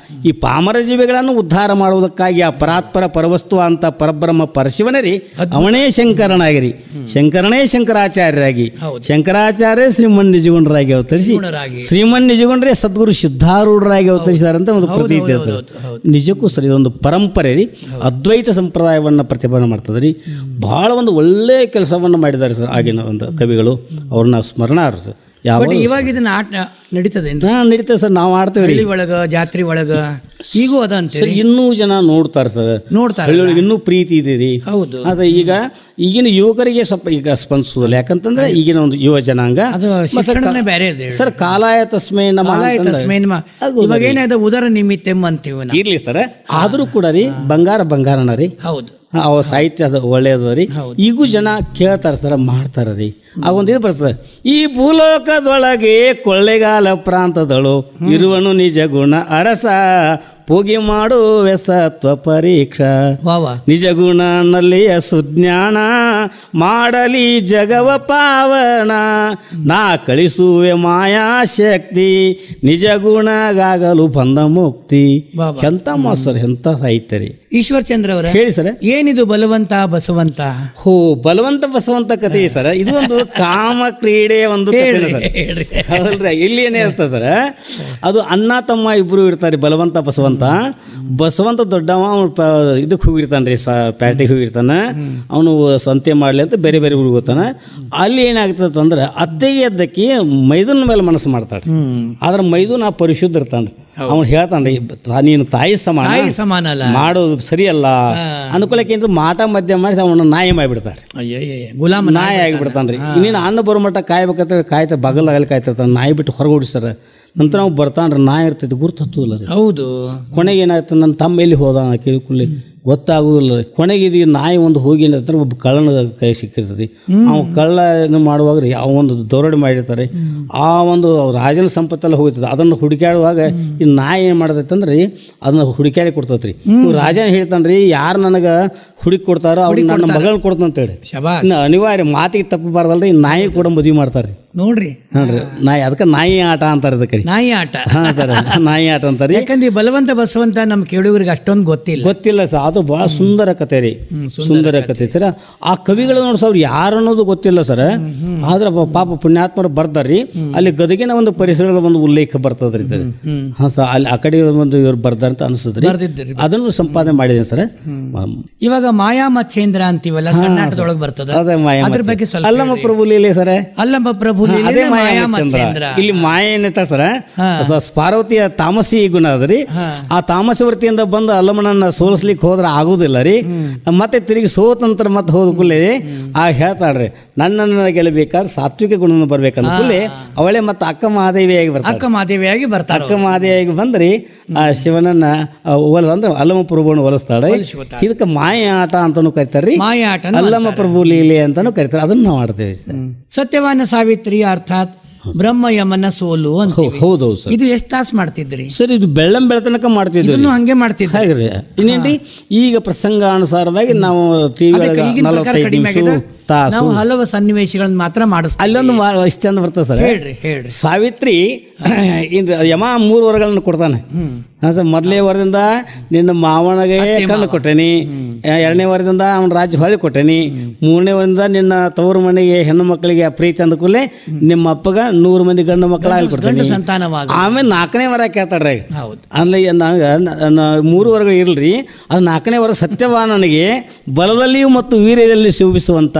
ಈ ಪಾಮರ ಜೀವಿಗಳನ್ನು ಉದ್ಧಾರ ಮಾಡುವುದಕ್ಕಾಗಿ ಆ ಪರಾತ್ಪರ ಪರವಸ್ತು ಅಂತ ಪರಬ್ರಹ್ಮ ಪರಶಿವನೇ ರೀ, ಅವನೇ ಶಂಕರನಾಗಿರಿ, ಶಂಕರನೇ ಶಂಕರಾಚಾರ್ಯರಾಗಿ, ಶಂಕರಾಚಾರ್ಯ ಶ್ರೀಮನ್ ನಿಜಗುಣರಾಗಿ ಅವತರಿಸಿ, ಶ್ರೀಮನ್ ನಿಜಗುಣರೇ ಸದ್ಗುರು ಸಿದ್ಧಾರೂಢರಾಗಿ ಅವತರಿಸಿದಾರೆ ಅಂತ ಒಂದು ಪ್ರತೀತಿ ಇರ್ತದೆ. ನಿಜಕ್ಕೂ ಸರಿ, ಇದೊಂದು ಪರಂಪರೆ ರೀ, ಅದ್ವೈತ ಸಂಪ್ರದಾಯವನ್ನು ಪ್ರತಿಪಾದನೆ ಮಾಡ್ತದೆ ರೀ. ಭಾಳ ಒಂದು ಒಳ್ಳೆಯ ಕೆಲಸವನ್ನು ಮಾಡಿದ್ದಾರೆ ಸರ್ ಆಗಿನ ಒಂದು ಕವಿಗಳು, ಅವ್ರನ್ನ ಸ್ಮರಣಾರ್ಹ ಸರ್. ಯಾವ ಇವಾಗ ಇದನ್ನ ಆಟ ನಡೀತದೆ ನಡೀತದೆ ಸರ್, ನಾವು ಆಡ್ತೇವೆ ಹಳ್ಳಿ ಒಳಗ, ಜಾತ್ರೆ ಒಳಗ ಈಗೂ ಅದಂತ ಸರ್. ಇನ್ನೂ ಜನ ನೋಡ್ತಾರೆ ಸರ್, ನೋಡ್ತಾರೆ, ಇನ್ನೂ ಪ್ರೀತಿ ಇದೆ ರೀ. ಹೌದು. ಅದೇ ಈಗಿನ ಯುವಕರಿಗೆ ಸ್ವಲ್ಪ ಈಗ ಸ್ಪಂದಿಸುವುದಿಲ್ಲ, ಯಾಕಂತಂದ್ರೆ ಈಗಿನ ಒಂದು ಯುವ ಜನಾಂಗ ಬೇರೆ ಇದೆ ಸರ್. ಕಾಲಾಯ ತಸ್ಮೈ ನಮಃ ಇವಾಗ ಏನಾದ ಉದರ ನಿಮಿತ್ತೆಂ ಅಂತೀವಿ ಇರ್ಲಿ ಸರ್. ಆದರೂ ಕೂಡ ರೀ ಬಂಗಾರನ ರೀ. ಹೌದು, ಅವ ಸಾಹಿತ್ಯ ಅದು ಒಳ್ಳೆಯದು ರೀ. ಈಗೂ ಜನ ಕೇಳ್ತಾರೆ ಸರ್, ಮಾಡ್ತಾರ ರೀ. ಆಗೊಂದು ಇದು ಬರ್ತದೆ, ಈ ಭೂಲೋಕದೊಳಗೆ ಕೊಳ್ಳೆಗಾಲ ಪ್ರಾಂತದಳು ಇರುವನು ನಿಜ ಗುಣ ಅರಸ, ಪೋಗಿ ಮಾಡುವೆ ಸತ್ವ ಪರೀಕ್ಷಾ, ನಿಜ ಗುಣನಲ್ಲಿಯ ಸುಜ್ಞಾನ ಮಾಡಲಿ ಜಗವ ಪಾವನ, ನಾ ಕಳಿಸುವೆ ಮಾಯಾಶಕ್ತಿ ನಿಜ ಗುಣಗಾಗಲು ಬಂದ ಮುಕ್ತಿ. ಎಂತ ಮಾಸ್ತರ್, ಎಂತ ಸಾಹಿತ್ಯ ರೀ. ಈಶ್ವರ್ ಚಂದ್ರ ಅವರ ಹೇಳಿ ಸರ್, ಏನಿದು ಬಲವಂತ ಬಸವಂತ? ಹೋ, ಬಲವಂತ ಬಸವಂತ ಕಥೆ ಸರ್. ಇದು ಒಂದು ಕಾಮ ಕ್ರೀಡೆಯ ಒಂದು ಇಲ್ಲಿ ಏನೇ ಇರ್ತದೆ ಸರ್, ಅದು ಅಣ್ಣ ತಮ್ಮ ಇಬ್ರು ಇರ್ತಾರೆ, ಬಲವಂತ ಬಸವಂತ. ಬಸವಂತ ದೊಡ್ಡವ ಅವನು ಇದಕ್ಕೆ ಹೋಗಿರ್ತಾನೆ ರೀ, ಪ್ಯಾಟಿಗೆ ಹೋಗಿರ್ತಾನೆ. ಅವನು ಸಂತೆ ಮಾಡಲಿ ಅಂತ ಬೇರೆ ಬೇರೆ ಊರಿಗೆ ಹೋಗ್ತಾನೆ. ಅಲ್ಲಿ ಏನಾಗ್ತದೆ ಅಂದ್ರೆ ಅತ್ತೆಗೆ ಎದ್ದಕ್ಕೆ ಮೈದುನ ಮೇಲೆ ಮನಸ್ಸು ಮಾಡ್ತಾಳೆ. ಆದ್ರೆ ಮೈದುನ ಪರಿಶುದ್ಧ ಇರ್ತಾನೆ. ಅವ್ನು ಹೇಳ್ತಾನೆ ರೀ, ನೀನು ತಾಯಿ ಸಮಾನ ಮಾಡೋದು ಸರಿಯಲ್ಲ ಅನ್ಕೊಳಕ್ಕೆ ಮಾಟ ಮಧ್ಯ ಮಾಡಿ ಅವನ ನಾಯಿ ಮಾಡಿಬಿಡ್ತಾಳೆ, ಗುಲಾಮ ನಾಯಿ ಆಗಿಬಿಡ್ತಾನೆ ರೀ. ಇನ್ನೇನು ಅನ್ನ ಬರೋ ಮಟ್ಟ ಕಾಯ್ಬೇಕಂತ ಕಾಯ್ತಾರೆ, ಬಗಲಾಗಲಿ ಕಾಯ್ತಿರ್ತಾನೆ. ನಾಯಿ ಬಿಟ್ಟು ಹೊರಗೆ ಓಡಿಸ್ತಾರೆ. ನಂತರ ನಾವು ಬರ್ತಾನ್ರಿ, ನಾಯಿ ಇರ್ತೈತಿ, ಗುರ್ತಲ್ಲ ರೀ. ಹೌದು. ಕೊನೆಗೆ ಏನಾಗ್ತದೆ, ನನ್ನ ತಮ್ಮ ಎಲ್ಲಿ ಹೋದ ಕಿರುಕುಳ್ಳಿ ಗೊತ್ತಾಗುದಿಲ್ಲ. ಕೊನೆಗೆ ಇದು ನಾಯಿ ಒಂದು ಹೋಗಿ ಏನಿರ್ತಾರೆ, ಒಬ್ಬ ಕಳ್ಳನ ಕೈ ಸಿಕ್ಕಿರ್ತದೆ. ಅವ್ನು ಕಳ್ಳ ಮಾಡುವಾಗ ರೀ ಅವ ಒಂದು ದೌರಡಿ ಮಾಡಿರ್ತಾರೆ. ಆ ಒಂದು ರಾಜನ ಸಂಪತ್ತೆಲ್ಲ ಹೋಗ್ತದೆ. ಅದನ್ನು ಹುಡುಕ್ಯಾಡುವಾಗ ಈ ನಾಯಿ ಏನು ಮಾಡ್ತೈತೆ ಅಂದ್ರೆ ಅದನ್ನ ಹುಡುಕ್ಯಾಡಿ ಕೊಡ್ತೈತೆ ರೀ. ರಾಜನ ಹೇಳ್ತಾನೆ ರೀ, ಯಾರು ನನಗೆ ಹುಡುಕಿ ಕೊಡ್ತಾರೋ ಅವ್ರಿಗೆ ನನ್ನ ಮಗಳನ್ನ ಕೊಡ್ತಾನೆ ಅಂತೇಳಿ. ಅನಿವಾರ್ಯ, ಮಾತಿಗೆ ತಪ್ಪಬಾರ್ದಲ್ರಿ. ನಾಯಿ ಕೂಡ ಮದುವೆ ಮಾಡ್ತಾರೆ ನೋಡ್ರಿ. ನಾಯಿ, ಅದಕ್ಕೆ ನಾಯಿ ಆಟ ಅಂತಾರೆ. ಅದಕ್ಕೆ ನಾಯಿ ಆಟ. ಹಾ ಸರ್, ನಾಯಿ ಆಟ ಅಂತಾರೆ. ಯಾಕಂದ್ರೆ ಬಲವಂತ ಬಸವಂತ ನಮ್ಮ ಕೇಳುಗರಿಗೆ ಅಷ್ಟೊಂದು ಗೊತ್ತಿಲ್ಲ ಸರ್. ಅದು ಭಾಳ ಸುಂದರ ಕತೆ ರೀ, ಸುಂದರ ಕತೆ ಸರ. ಆ ಕವಿಗಳು ನೋಡಿ ಸರ್ ಯಾರು ಅನ್ನೋದು ಗೊತ್ತಿಲ್ಲ ಸರ್, ಆದ್ರೆ ಪಾಪ ಪುಣ್ಯಾತ್ಮರು ಬರ್ದಾರ್ರಿ. ಅಲ್ಲಿ ಗದಗಿನ ಒಂದು ಪರಿಸರದ ಒಂದು ಉಲ್ಲೇಖ ಬರ್ತದ್ರಿ ಸರ್. ಹಾಂ ಸರ್, ಅಲ್ಲಿ ಆ ಕಡೆ ಒಂದು ಇವ್ರು ಬರ್ದಾರ ಅಂತ ಅನಿಸ್ತದ್ರಿ, ಅದನ್ನು ಸಂಪಾದನೆ ಮಾಡಿದ್ದೀನಿ ಸರ್. ಇವಾಗ ಮಾಯಾ ಮಚ್ಚೇಂದ್ರ ಅಂತೀವಲ್ಲ, ಸಣ್ಣಾಟದೊಳಗೆ ಬರ್ತದ, ಅದೇ ಮಾಯಾ ಅದ್ರ ಬಗ್ಗೆ ಸ್ವಲ್ಪ ಅಲ್ಲಮ್ಮ ಪ್ರಭು ಲೀಲೆ ಸರ್. ಅಲ್ಲಮ್ಮ ಪ್ರಭು ಲೀಲೆ, ಅದೇ ಮಾಯಾ ಮಾಯಾ ಮಚ್ಚೇಂದ್ರ. ಮಚ್ಚೇಂದ್ರ. ಇಲ್ಲಿ ಮಾಯಾ ಏನೈತ ಸರ್, ಪಾರ್ವತಿಯ ತಾಮಸಿ ಗುಣ ಅದರಿ. ಆ ತಾಮಸವರ್ತಿಯಿಂದ ಬಂದು ಅಲ್ಲಮ್ಮನನ್ನ ಸೋಲಿಸ್ಲಿಕ್ಕೆ ಹೋದ್ರೆ ಆಗುದಿಲ್ಲ ರೀ. ಮತ್ತೆ ತಿರುಗಿ ಸೋತ ನಂತರ ಮತ್ತೆ ಹೋದ ಕೂಡಲೇ ಆ ಹೇಳ್ತಾಳ್ರಿ, ನನ್ನನ್ನು ಗೆಲ್ಲಬೇಕಾದ್ರೆ ಸಾತ್ವಿಕ ಗುಣ ಬರ್ಬೇಕಂದ ಕೂಡಲೇ ಅವಳೇ ಮತ್ತೆ ಅಕ್ಕ ಮಹಾದೇವಿಯಾಗಿ ಬರ್ತಾಳೆ. ಅಕ್ಕ ಮಹಾದೇವಿಯಾಗಿ ಬರ್ತಾಳೆ. ಅಕ್ಕ ಮಹಾದೇವಿಯಾಗಿ ಬಂದ್ರಿ ಆ ಶಿವನನ್ನ ಅಂದ್ರೆ ಅಲ್ಲಮ್ಮ ಪ್ರಭುವನ್ನು ಒಲಿಸ್ತಾಳೆ. ಇದಕ್ಕೆ ಮಾಯ ಆಟ ಅಂತಾನು ಕರಿತಾರ್ರಿ, ಮಾಯಾ ಆಟ, ಅಲ್ಲಮ್ಮ ಪ್ರಭು ಲೀಲೆ ಅಂತಾನು ಕರಿತಾರೆ. ಅದನ್ನ ನಾವು ಮಾಡ್ತೇವೆ ಸರ್. ಸತ್ಯವಾನ ಸಾವಿತ್ರಿ ಅರ್ಥಾತ್ ಬ್ರಹ್ಮ ಯಮನ ಸೋಲು ಅಂತ. ಹೌದೌದು ಸರ್. ಇದು ಎಷ್ಟು ತಾಸು ಮಾಡ್ತಿದ್ರಿ ಸರ್? ಇದು ಬೆಳತನಕ ಮಾಡ್ತಿದ್ವಿ. ಇದನ್ನು ಹಂಗೆ ಮಾಡ್ತಿದ್ರಿ? ಹಾಗ್ರಿ. ಇನ್ನೇನ್ರಿ ಈಗ ಪ್ರಸಂಗಾನುಸಾರವಾಗಿ ನಾವು ಟಿವಿ ನಾವು ಹಲವು ಸನ್ನಿವೇಶಗಳನ್ನ ಮಾತ್ರ ಮಾಡಿಸ್ತೀವಿ. ಅಲ್ಲೊಂದು ಇಷ್ಟ ಚಂದ ಬರ್ತದೆ ಸರ್. ಹೇಳ್ರಿ ಹೇಳ್ರಿ. ಸಾವಿತ್ರಿ ಯಮ 3 ವರಗಳನ್ನು ಕೊಡ್ತಾನೆ. ಸರ್, ಮೊದಲೇ ವರದಿಂದ ನಿನ್ನ ಮಾವನಿಗೆ ಕಣ್ಣು ಕೊಟ್ಟೇನಿ, 2ನೇ ವರದಿಂದ ಅವನ ರಾಜ್ಯ ಹೊಳಿ ಕೊಟ್ಟೇನಿ, 3ನೇ ವರದಿಂದ ನಿನ್ನ ತವರು ಮನೆಗೆ ಹೆಣ್ಣು ಮಕ್ಕಳಿಗೆ ಪ್ರೀತಿ ಅಂದ ಕೂಡಲೇ ನಿಮ್ಮ ಅಪ್ಪಗ 100 ಮಂದಿ ಗಂಡು ಮಕ್ಕಳಾಗಿ ಕೊಡ್ತೇನೆ. ಆಮೇಲೆ 4ನೇ ವರ ಕೇಳ್ತಾಡ್ರಿ. ಅಂದ್ರೆ 3 ವರಗಳು ಇರಲ್ರಿ, ಅದು 4ನೇ ವರ ಸತ್ಯವಾನನಿಗೆ ಬಲದಲ್ಲಿಯೂ ಮತ್ತು ವೀರ್ಯದಲ್ಲಿ ಶೋಭಿಸುವಂತ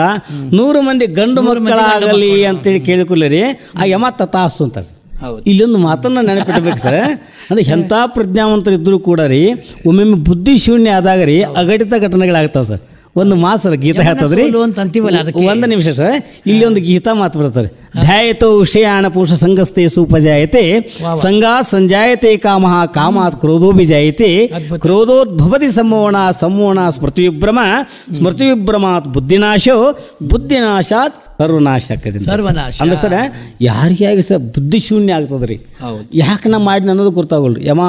100 ಮಂದಿ ಗಂಡು ಮಕ್ಕಳಾಗಲಿ ಅಂತೇಳಿ ಕೇಳಿಕೊಳ್ಳಿ. ಆ ಯಮ ತಥಾಸ್ತು ಅಂತಾರೆ. ಇಲ್ಲೊಂದು ಮಾತನ್ನ ನೆನಪಿಡ್ಬೇಕು ಸರ್. ಅಂದ್ರೆ ಎಂಥ ಪ್ರಜ್ಞಾವಂತರು ಇದ್ರೂ ಕೂಡ ರೀ ಒಮ್ಮೊಮ್ಮೆ ಬುದ್ಧಿ ಶೂನ್ಯ ಆದಾಗ ರೀ ಅಘಟಿತ ಘಟನೆಗಳಾಗ್ತಾವ ಸರ್. ಒಂದು ಮಾಸರ ಗೀತ ಹೇಳ್ತದ್ರಿ, 1 ನಿಮಿಷ ಸರ್. ಇಲ್ಲಿ ಒಂದು ಗೀತಾ ಮಾತು ಬರ್ತದೆ. ಧ್ಯಾಯತೋ ವಿಷಯಾಣ ಪುರುಷ ಸಂಗಸ್ತೆ ಸುಪಜಾಯತೆ ಸಂಗಾತ್ ಸಂಜಾಯತೆ ಕಾಮಃ ಕಾಮಾತ್ ಕ್ರೋಧೋ ಬಿಜಾಯತೆ ಕ್ರೋಧೋದ್ಭವತಿ ಸಮೋಣ ಸ್ಮೃತಿವಿಭ್ರಮ ಸ್ಮೃತಿವಿಭ್ರಮಾತ್ ಬುದ್ಧಿನಾಶೋ ಬುದ್ಧಿನಾಶಾತ್ ಸರ್ವನಾಶ ಆಗ್ತದೆ. ಸರ್ವನಾಶ ಅಂದ್ರೆ ಸರ್ ಯಾರಿಗಾಗಿ ಸರ್ ಬುದ್ಧಿ ಶೂನ್ಯ ಆಗ್ತದ್ರಿ. ಯಾಕೆ ನಾ ಮಾಡಿನ ಅನ್ನೋದು ಗೊತ್ತಾಗಲ್ರಿ. ಯಮ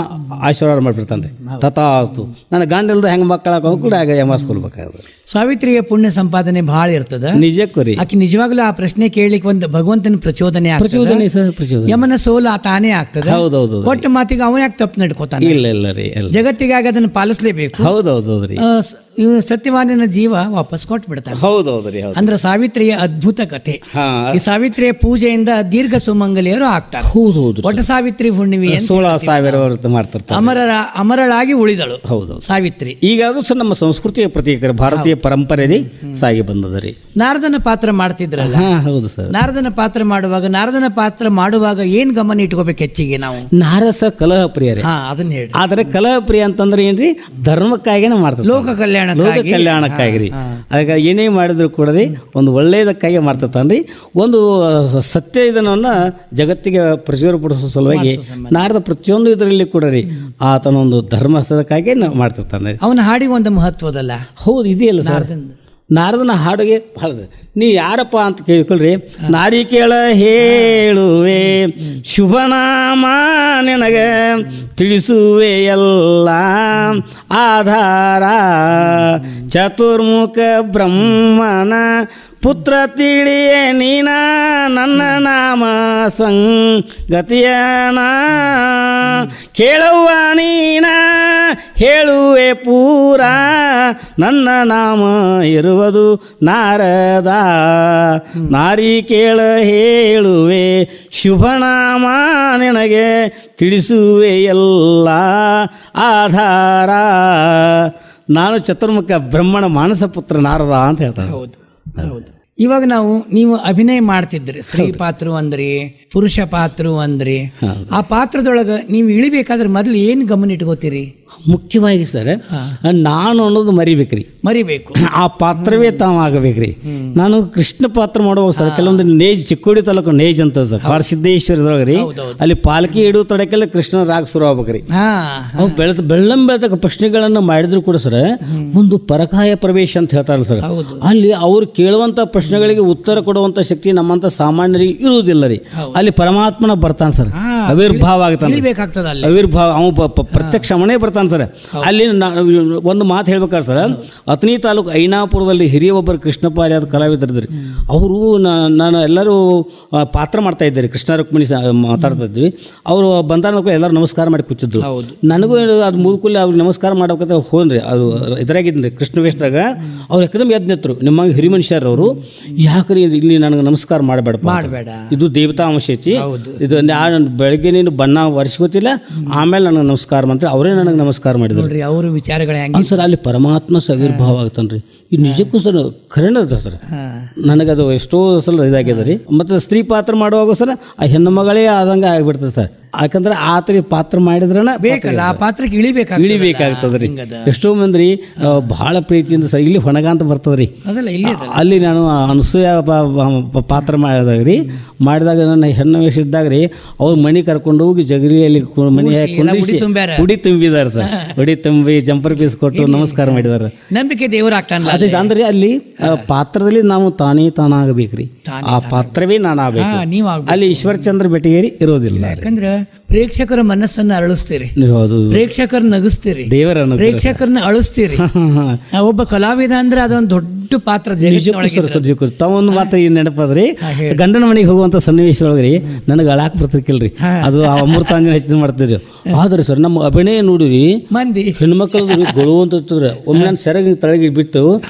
ಆಶೀರ್ವಾದ ಮಾಡಿಬಿಡ್ತಾನೆ ರೀ. ತಥಾಸ್ತು ನನ್ನ ಗಂಡಲ್ದ ಹೆಂಗೆ ಮಕ್ಕಳಾಗ ಕೂಡ ಆಗ ಯಮ ಸ್ಕೂಲ್ಬೇಕಾಗ್ತದೆ. ಸಾವಿತ್ರಿಯ ಪುಣ್ಯ ಸಂಪಾದನೆ ಬಹಳ ಇರ್ತದ. ನಿಜಕ್ಕೂ ರೀ. ಆಕೆ ನಿಜವಾಗ್ಲೂ ಆ ಪ್ರಶ್ನೆ ಕೇಳಲಿಕ್ಕೆ ಒಂದು ಭಗವಂತನ ಪ್ರಚೋದನೆ ಪ್ರಚೋದನೆ ಯಮನ ಸೋಲ ತಾನೇ ಆಗ್ತದೆ. ಹೌದೌದು. ಕೊಟ್ಟ ಮಾತಿಗೆ ಅವನ ಯಾಕೆ ತಪ್ಪು ನಡ್ಕೋತಾನೆ? ಇಲ್ಲ ರೀ, ಜಗತ್ತಿಗಾಗಿ ಅದನ್ನು ಪಾಲಿಸಲೇಬೇಕು. ಹೌದೌದ್ರಿ. ಸತ್ಯವಾನನ ಜೀವ ವಾಪಸ್ ಕೊಟ್ಟು ಬಿಡ್ತಾನೆ. ಹೌದೌದ್ರಿ. ಅಂದ್ರೆ ಸಾವಿತ್ರಿಯ ಅದ್ಭುತ ಕಥೆ. ಈ ಸಾವಿತ್ರಿಯ ಪೂಜೆಯಿಂದ ದೀರ್ಘ ಸುಮಂಗಲಿಯರು ಆಗ್ತಾರೆ. ಒಟ್ಟ ಸಾವಿತ್ರಿ ಹುಣ್ಣಿಮೆ 16,000 ಮಾಡ್ತಾರೆ. ಅಮರಳಾಗಿ ಉಳಿದಳು. ಹೌದು ಸಾವಿತ್ರಿ. ಈಗ ಅದು ಸಹ ನಮ್ಮ ಸಂಸ್ಕೃತಿಯ ಪ್ರತೀಕ, ಭಾರತೀಯ ಪರಂಪರೆ ರೀ ಸಾಗಿ ಬಂದದ ರೀ. ನಾರದನ ಪಾತ್ರ ಮಾಡ್ತಿದ್ರಲ್ಲ? ಹೌದು ಸರ್. ನಾರದನ ಪಾತ್ರ ಮಾಡುವಾಗ ಏನ್ ಗಮನ ಇಟ್ಕೋಬೇಕು ಹೆಚ್ಚಿಗೆ ನಾವು? ನಾರಸ ಕಲಹ ಪ್ರಿಯ ರೀ. ಅದನ್ನ ಹೇಳಿ. ಆದ್ರೆ ಕಲಹ ಪ್ರಿಯ ಅಂತಂದ್ರೆ ಏನ್ರಿ, ಧರ್ಮಕ್ಕಾಗಿನ ಮಾಡ್ತಾರೆ, ಲೋಕ ಕಲ್ಯಾಣಕ್ಕಾಗಿ ರೀ. ಅದಕ್ಕೆ ಏನೇ ಮಾಡಿದ್ರು ಕೂಡ ರೀ ಒಂದು ಒಳ್ಳೆಯದಕ್ಕಾಗಿ ಮಾಡ್ತಾನ್ರಿ. ಒಂದು ಸತ್ಯ ಇದನ್ನ ಜಗತ್ತಿಗೆ ಪ್ರಚುರಪಡಿಸೋ ಸಲುವಾಗಿ ನಾರದ ಪ್ರತಿಯೊಂದು ಇದರಲ್ಲಿ ಕೂಡ ರೀ ಆತನೊಂದು ಧರ್ಮಕ್ಕಾಗಿ ಮಾಡ್ತಿರ್ತಾನೆ. ಅವನ ಹಾಡಿಗೆ ಒಂದು ಮಹತ್ವದಲ್ಲ? ಹೌದು, ಇದೆಯಲ್ಲ ಸರ್. ನಾರದನ ಹಾಡಿಗೆ ನೀ ಯಾರಪ್ಪ ಅಂತ ಕೇಳ್ಕೊಳ್ರಿ. ನಾರಿಕೇಳ ಹೇಳುವೆ ಶುಭನಾಮ ನಿನಗೆ ತಿಳಿಸುವೆ ಎಲ್ಲ ಆಧಾರ ಚತುರ್ಮುಖ ಬ್ರಹ್ಮನ ಪುತ್ರ ತಿಳಿಯೇ ನೀನ ನನ್ನ ನಾಮ ಸಂಗತಿಯನ ಕೇಳುವ ನೀನ ಹೇಳುವೆ ಪೂರ ನನ್ನ ನಾಮ ಇರುವುದು ನಾರದ ನಾರಿ ಕೇಳ ಹೇಳುವೆ ಶುಭನಾಮ ನಿನಗೆ ತಿಳಿಸುವೆ ಎಲ್ಲ ಆಧಾರ ನಾನು ಚತುರ್ಮುಖ ಬ್ರಹ್ಮಣ ಮಾನಸ ಪುತ್ರ ನಾರದ ಅಂತ ಹೇಳ್ತಾರೆ. ಹೌದು. ಇವಾಗ ನೀವು ಅಭಿನಯ ಮಾಡ್ತಿದ್ರಿ, ಸ್ತ್ರೀ ಪಾತ್ರ ಅಂದ್ರಿ, ಪುರುಷ ಪಾತ್ರ ಅಂದ್ರಿ. ಆ ಪಾತ್ರದೊಳಗೆ ನೀವು ಇಳಿಬೇಕಾದ್ರೆ ಮೊದಲು ಏನು ಗಮನ ಇಟ್ಕೋತೀರಿ? ಮುಖ್ಯವಾಗಿ ಸರ್ ನಾನು ಅನ್ನೋದು ಮರಿಬೇಕು. ಆ ಪಾತ್ರವೇ ತಾವಾಗಬೇಕ್ರಿ. ನಾನು ಕೃಷ್ಣ ಪಾತ್ರ ಮಾಡುವಾಗ ಸರ್ ಕೆಲವೊಂದು ನೇಜ್, ಚಿಕ್ಕೋಡಿ ತಾಲೂಕು ನೇಜ್ ಅಂತ ಸರ್ ಕಾಡಸಿದ್ದೇಶ್ವರದೊಳಗೆ ರೀ, ಅಲ್ಲಿ ಪಾಲಕಿ ಇಡುವ ತಡಕೆಲ್ಲ ಕೃಷ್ಣ ರಾಗ ಶುರು ಆಗ್ಬೇಕ್ರಿ. ಅವು ಬೆಳತಕ್ಕ ಪ್ರಶ್ನೆಗಳನ್ನು ಮಾಡಿದ್ರು ಕೂಡ ಸರ್ ಒಂದು ಪರಕಾಯ ಪ್ರವೇಶ ಅಂತ ಹೇಳ್ತಾರಲ್ಲ ಸರ್, ಅಲ್ಲಿ ಅವ್ರು ಕೇಳುವಂತ ಪ್ರಶ್ನೆಗಳಿಗೆ ಉತ್ತರ ಕೊಡುವಂತ ಶಕ್ತಿ ನಮ್ಮಂತ ಸಾಮಾನ್ಯರಿಗೆ ಇರುವುದಿಲ್ಲ ರೀ. ಅಲ್ಲಿ ಪರಮಾತ್ಮನ ಬರ್ತಾನೆ ಸರ್, ಆವಿರ್ಭಾವ ಆಗ್ತಾನೆ. ಆವಿರ್ಭಾವ ಅವ ಪ್ರತ್ಯಕ್ಷ ಮನೆ ಬರ್ತಾನೆ ಸರ್. ಅಲ್ಲಿ ಒಂದು ಮಾತು ಹೇಳ್ಬೇಕಾದ್ರೆ ಸರ್, ಅತನಿ ತಾಲೂಕು ಐನಾಪುರದಲ್ಲಿ ಹಿರಿಯ ಒಬ್ಬರು ಕೃಷ್ಣಪ್ಪ ಯಾದ ಕಲಾವಿದರಿದ್ರಿ. ಅವರು ನಾನು ಎಲ್ಲರೂ ಪಾತ್ರ ಮಾಡ್ತಾ ಇದ್ದಾರೆ, ಕೃಷ್ಣ ರುಕ್ಮಿಣಿ ಮಾತಾಡ್ತಾ ಇದ್ವಿ. ಅವರು ಬಂದಾಗ ಎಲ್ಲರೂ ನಮಸ್ಕಾರ ಮಾಡಿ ಕೂತಿದ್ರು. ನನಗೂ ಅದು ಮುದುಕುಲ್ಲಿ ಅವ್ರಿಗೆ ನಮಸ್ಕಾರ ಮಾಡ್ಬೇಕಂತ ಹೋನ್ರಿ, ಅದು ಇದ್ರಾಗಿದ್ದೀನಿ ಕೃಷ್ಣ ವೇಷದಾಗ. ಅವ್ರು ಯಾಕದಮ್ ಎದ್ದು ನಿಂತರು, ನಿಮ್ಮ ಹಿರಿ ಮನುಷ್ಯರು ಅವರು, ಯಾಕ್ರಿ ಇಲ್ಲಿ ನನಗೆ ನಮಸ್ಕಾರ ಮಾಡಬೇಡ, ಇದು ದೇವತಾ ಅಂಶ ಐತಿ, ಇದು ಬೆಳಗ್ಗೆ ನೀನು ಬಣ್ಣ ವರ್ಷಗೋತಿಲ್ಲ ಆಮೇಲೆ ನನಗೆ ನಮಸ್ಕಾರ ಮಾಡ್ತಾರೆ. ಅವರೇ ನನಗೆ ನಮಸ್ಕಾರ ಮಾಡಿದ್ರು. ಅವ್ರ ವಿಚಾರಗಳು ಹೆಂಗೆ ಸರ್ ಅಲ್ಲಿ ಪರಮಾತ್ಮ ಆವಿರ್ಭಾವ ಆಗ್ತಾನ್ರಿ. ಇದು ನಿಜಕ್ಕೂ ಸರ್ ಖರೇನ ಅದ ಸರ್, ನನಗದು ಎಷ್ಟೋ ಸಲ ಇದಾಗ್ಯದ ರೀ. ಮತ್ತು ಸ್ತ್ರೀ ಪಾತ್ರ ಮಾಡುವಾಗ ಸರ್ ಆ ಹೆಣ್ಣು ಮಗಳೇ ಆದಂಗೆ ಆಗಿಬಿಡ್ತದೆ ಸರ್. ಯಾಕಂದ್ರೆ ಆತರಿ ಪಾತ್ರ ಮಾಡಿದ್ರನ ಬೇಕಲ್ಲ, ಆ ಪಾತ್ರಕ್ಕೆ ಇಳಿಬೇಕಾಗ್ತದೆ ರೀ. ಎಷ್ಟೋ ಮಂದಿ ಬಹಳ ಪ್ರೀತಿಯಿಂದ ಸರ್ ಇಲ್ಲಿ ಹೊಣಗ ಅಂತ ಬರ್ತದ್ರಿ. ಅಲ್ಲಿ ನಾನು ಅನಸೂಯ ಪಾತ್ರ ಮಾಡಿದಾಗ ನನ್ನ ಹೆಣ್ಣು ವೇಷ ಇದ್ದಾಗ ರೀ ಅವ್ರ ಮನೆ ಕರ್ಕೊಂಡು ಹೋಗಿ ಜಗರಿಯಲ್ಲಿ ಮನೆ ಕುಂಡಿಸಿ ಉಡಿ ತುಂಬಿದಾರೆ ಸರ್. ಉಡಿ ತುಂಬಿ ಜಂಪರ್ ಪೀಸ್ ಕೊಟ್ಟು ನಮಸ್ಕಾರ ಮಾಡಿದಾರೆ. ನಂಬಿಕೆ ದೇವರು ಆಗ್ತಾನಲ್ಲ. ಅದೇ ಅಂದ್ರೆ ಅಲ್ಲಿ ಪಾತ್ರದಲ್ಲಿ ನಾವು ತಾನಾಗಬೇಕ್ರಿ, ಆ ಪಾತ್ರವೇ ನಾನಾಗಬೇಕು. ಅಲ್ಲಿ ಈಶ್ವರಚಂದ್ರ ಬೆಟಗೇರಿ ಇರೋದಿಲ್ಲ. ಯಾಕಂದ್ರೆ ಪ್ರೇಕ್ಷಕರ ಮನಸ್ಸನ್ನ ಅರಳಿಸ್ತೀರಿ, ಪ್ರೇಕ್ಷಕರ ನಗಿಸ್ತೀರಿ, ದೇವರ ಪ್ರೇಕ್ಷಕರನ್ನ ಅಳಿಸ್ತೀರಿ. ಒಬ್ಬ ಕಲಾವಿದ ಅಂದ್ರೆ ಅದೊಂದು ದೊಡ್ಡ ಪಾತ್ರ. ತಾವೊಂದು ಮಾತು ಈ ನೆನಪದ್ರಿ, ಗಂಡನ ಮನೆಗೆ ಹೋಗುವಂತ ಸನ್ನಿವೇಶದೊಳಗ್ರಿ ನನಗೆ ಅಳಾಕ್ ಬರ್ತಿರ್ಕಿಲ್ರಿ, ಅದು ಅಮೃತಾಂಜನ ಹೆಚ್ಚಿನ ಮಾಡ್ತಿದ್ರಿ. ಆದ್ರೆ ಸರ್ ನಮ್ಮ ಅಭಿನಯ ನೋಡಿರಿ ಮಂದಿ ಹೆಣ್ಮಕ್ಳದ್ದು ಗಳು ಅಂತ ಇರ್ತದ್ರಿ. ಒಮ್ಮೆ ನಾನು ಸೆರಗಿ ತಳಗಿ ಬಿಟ್ಟು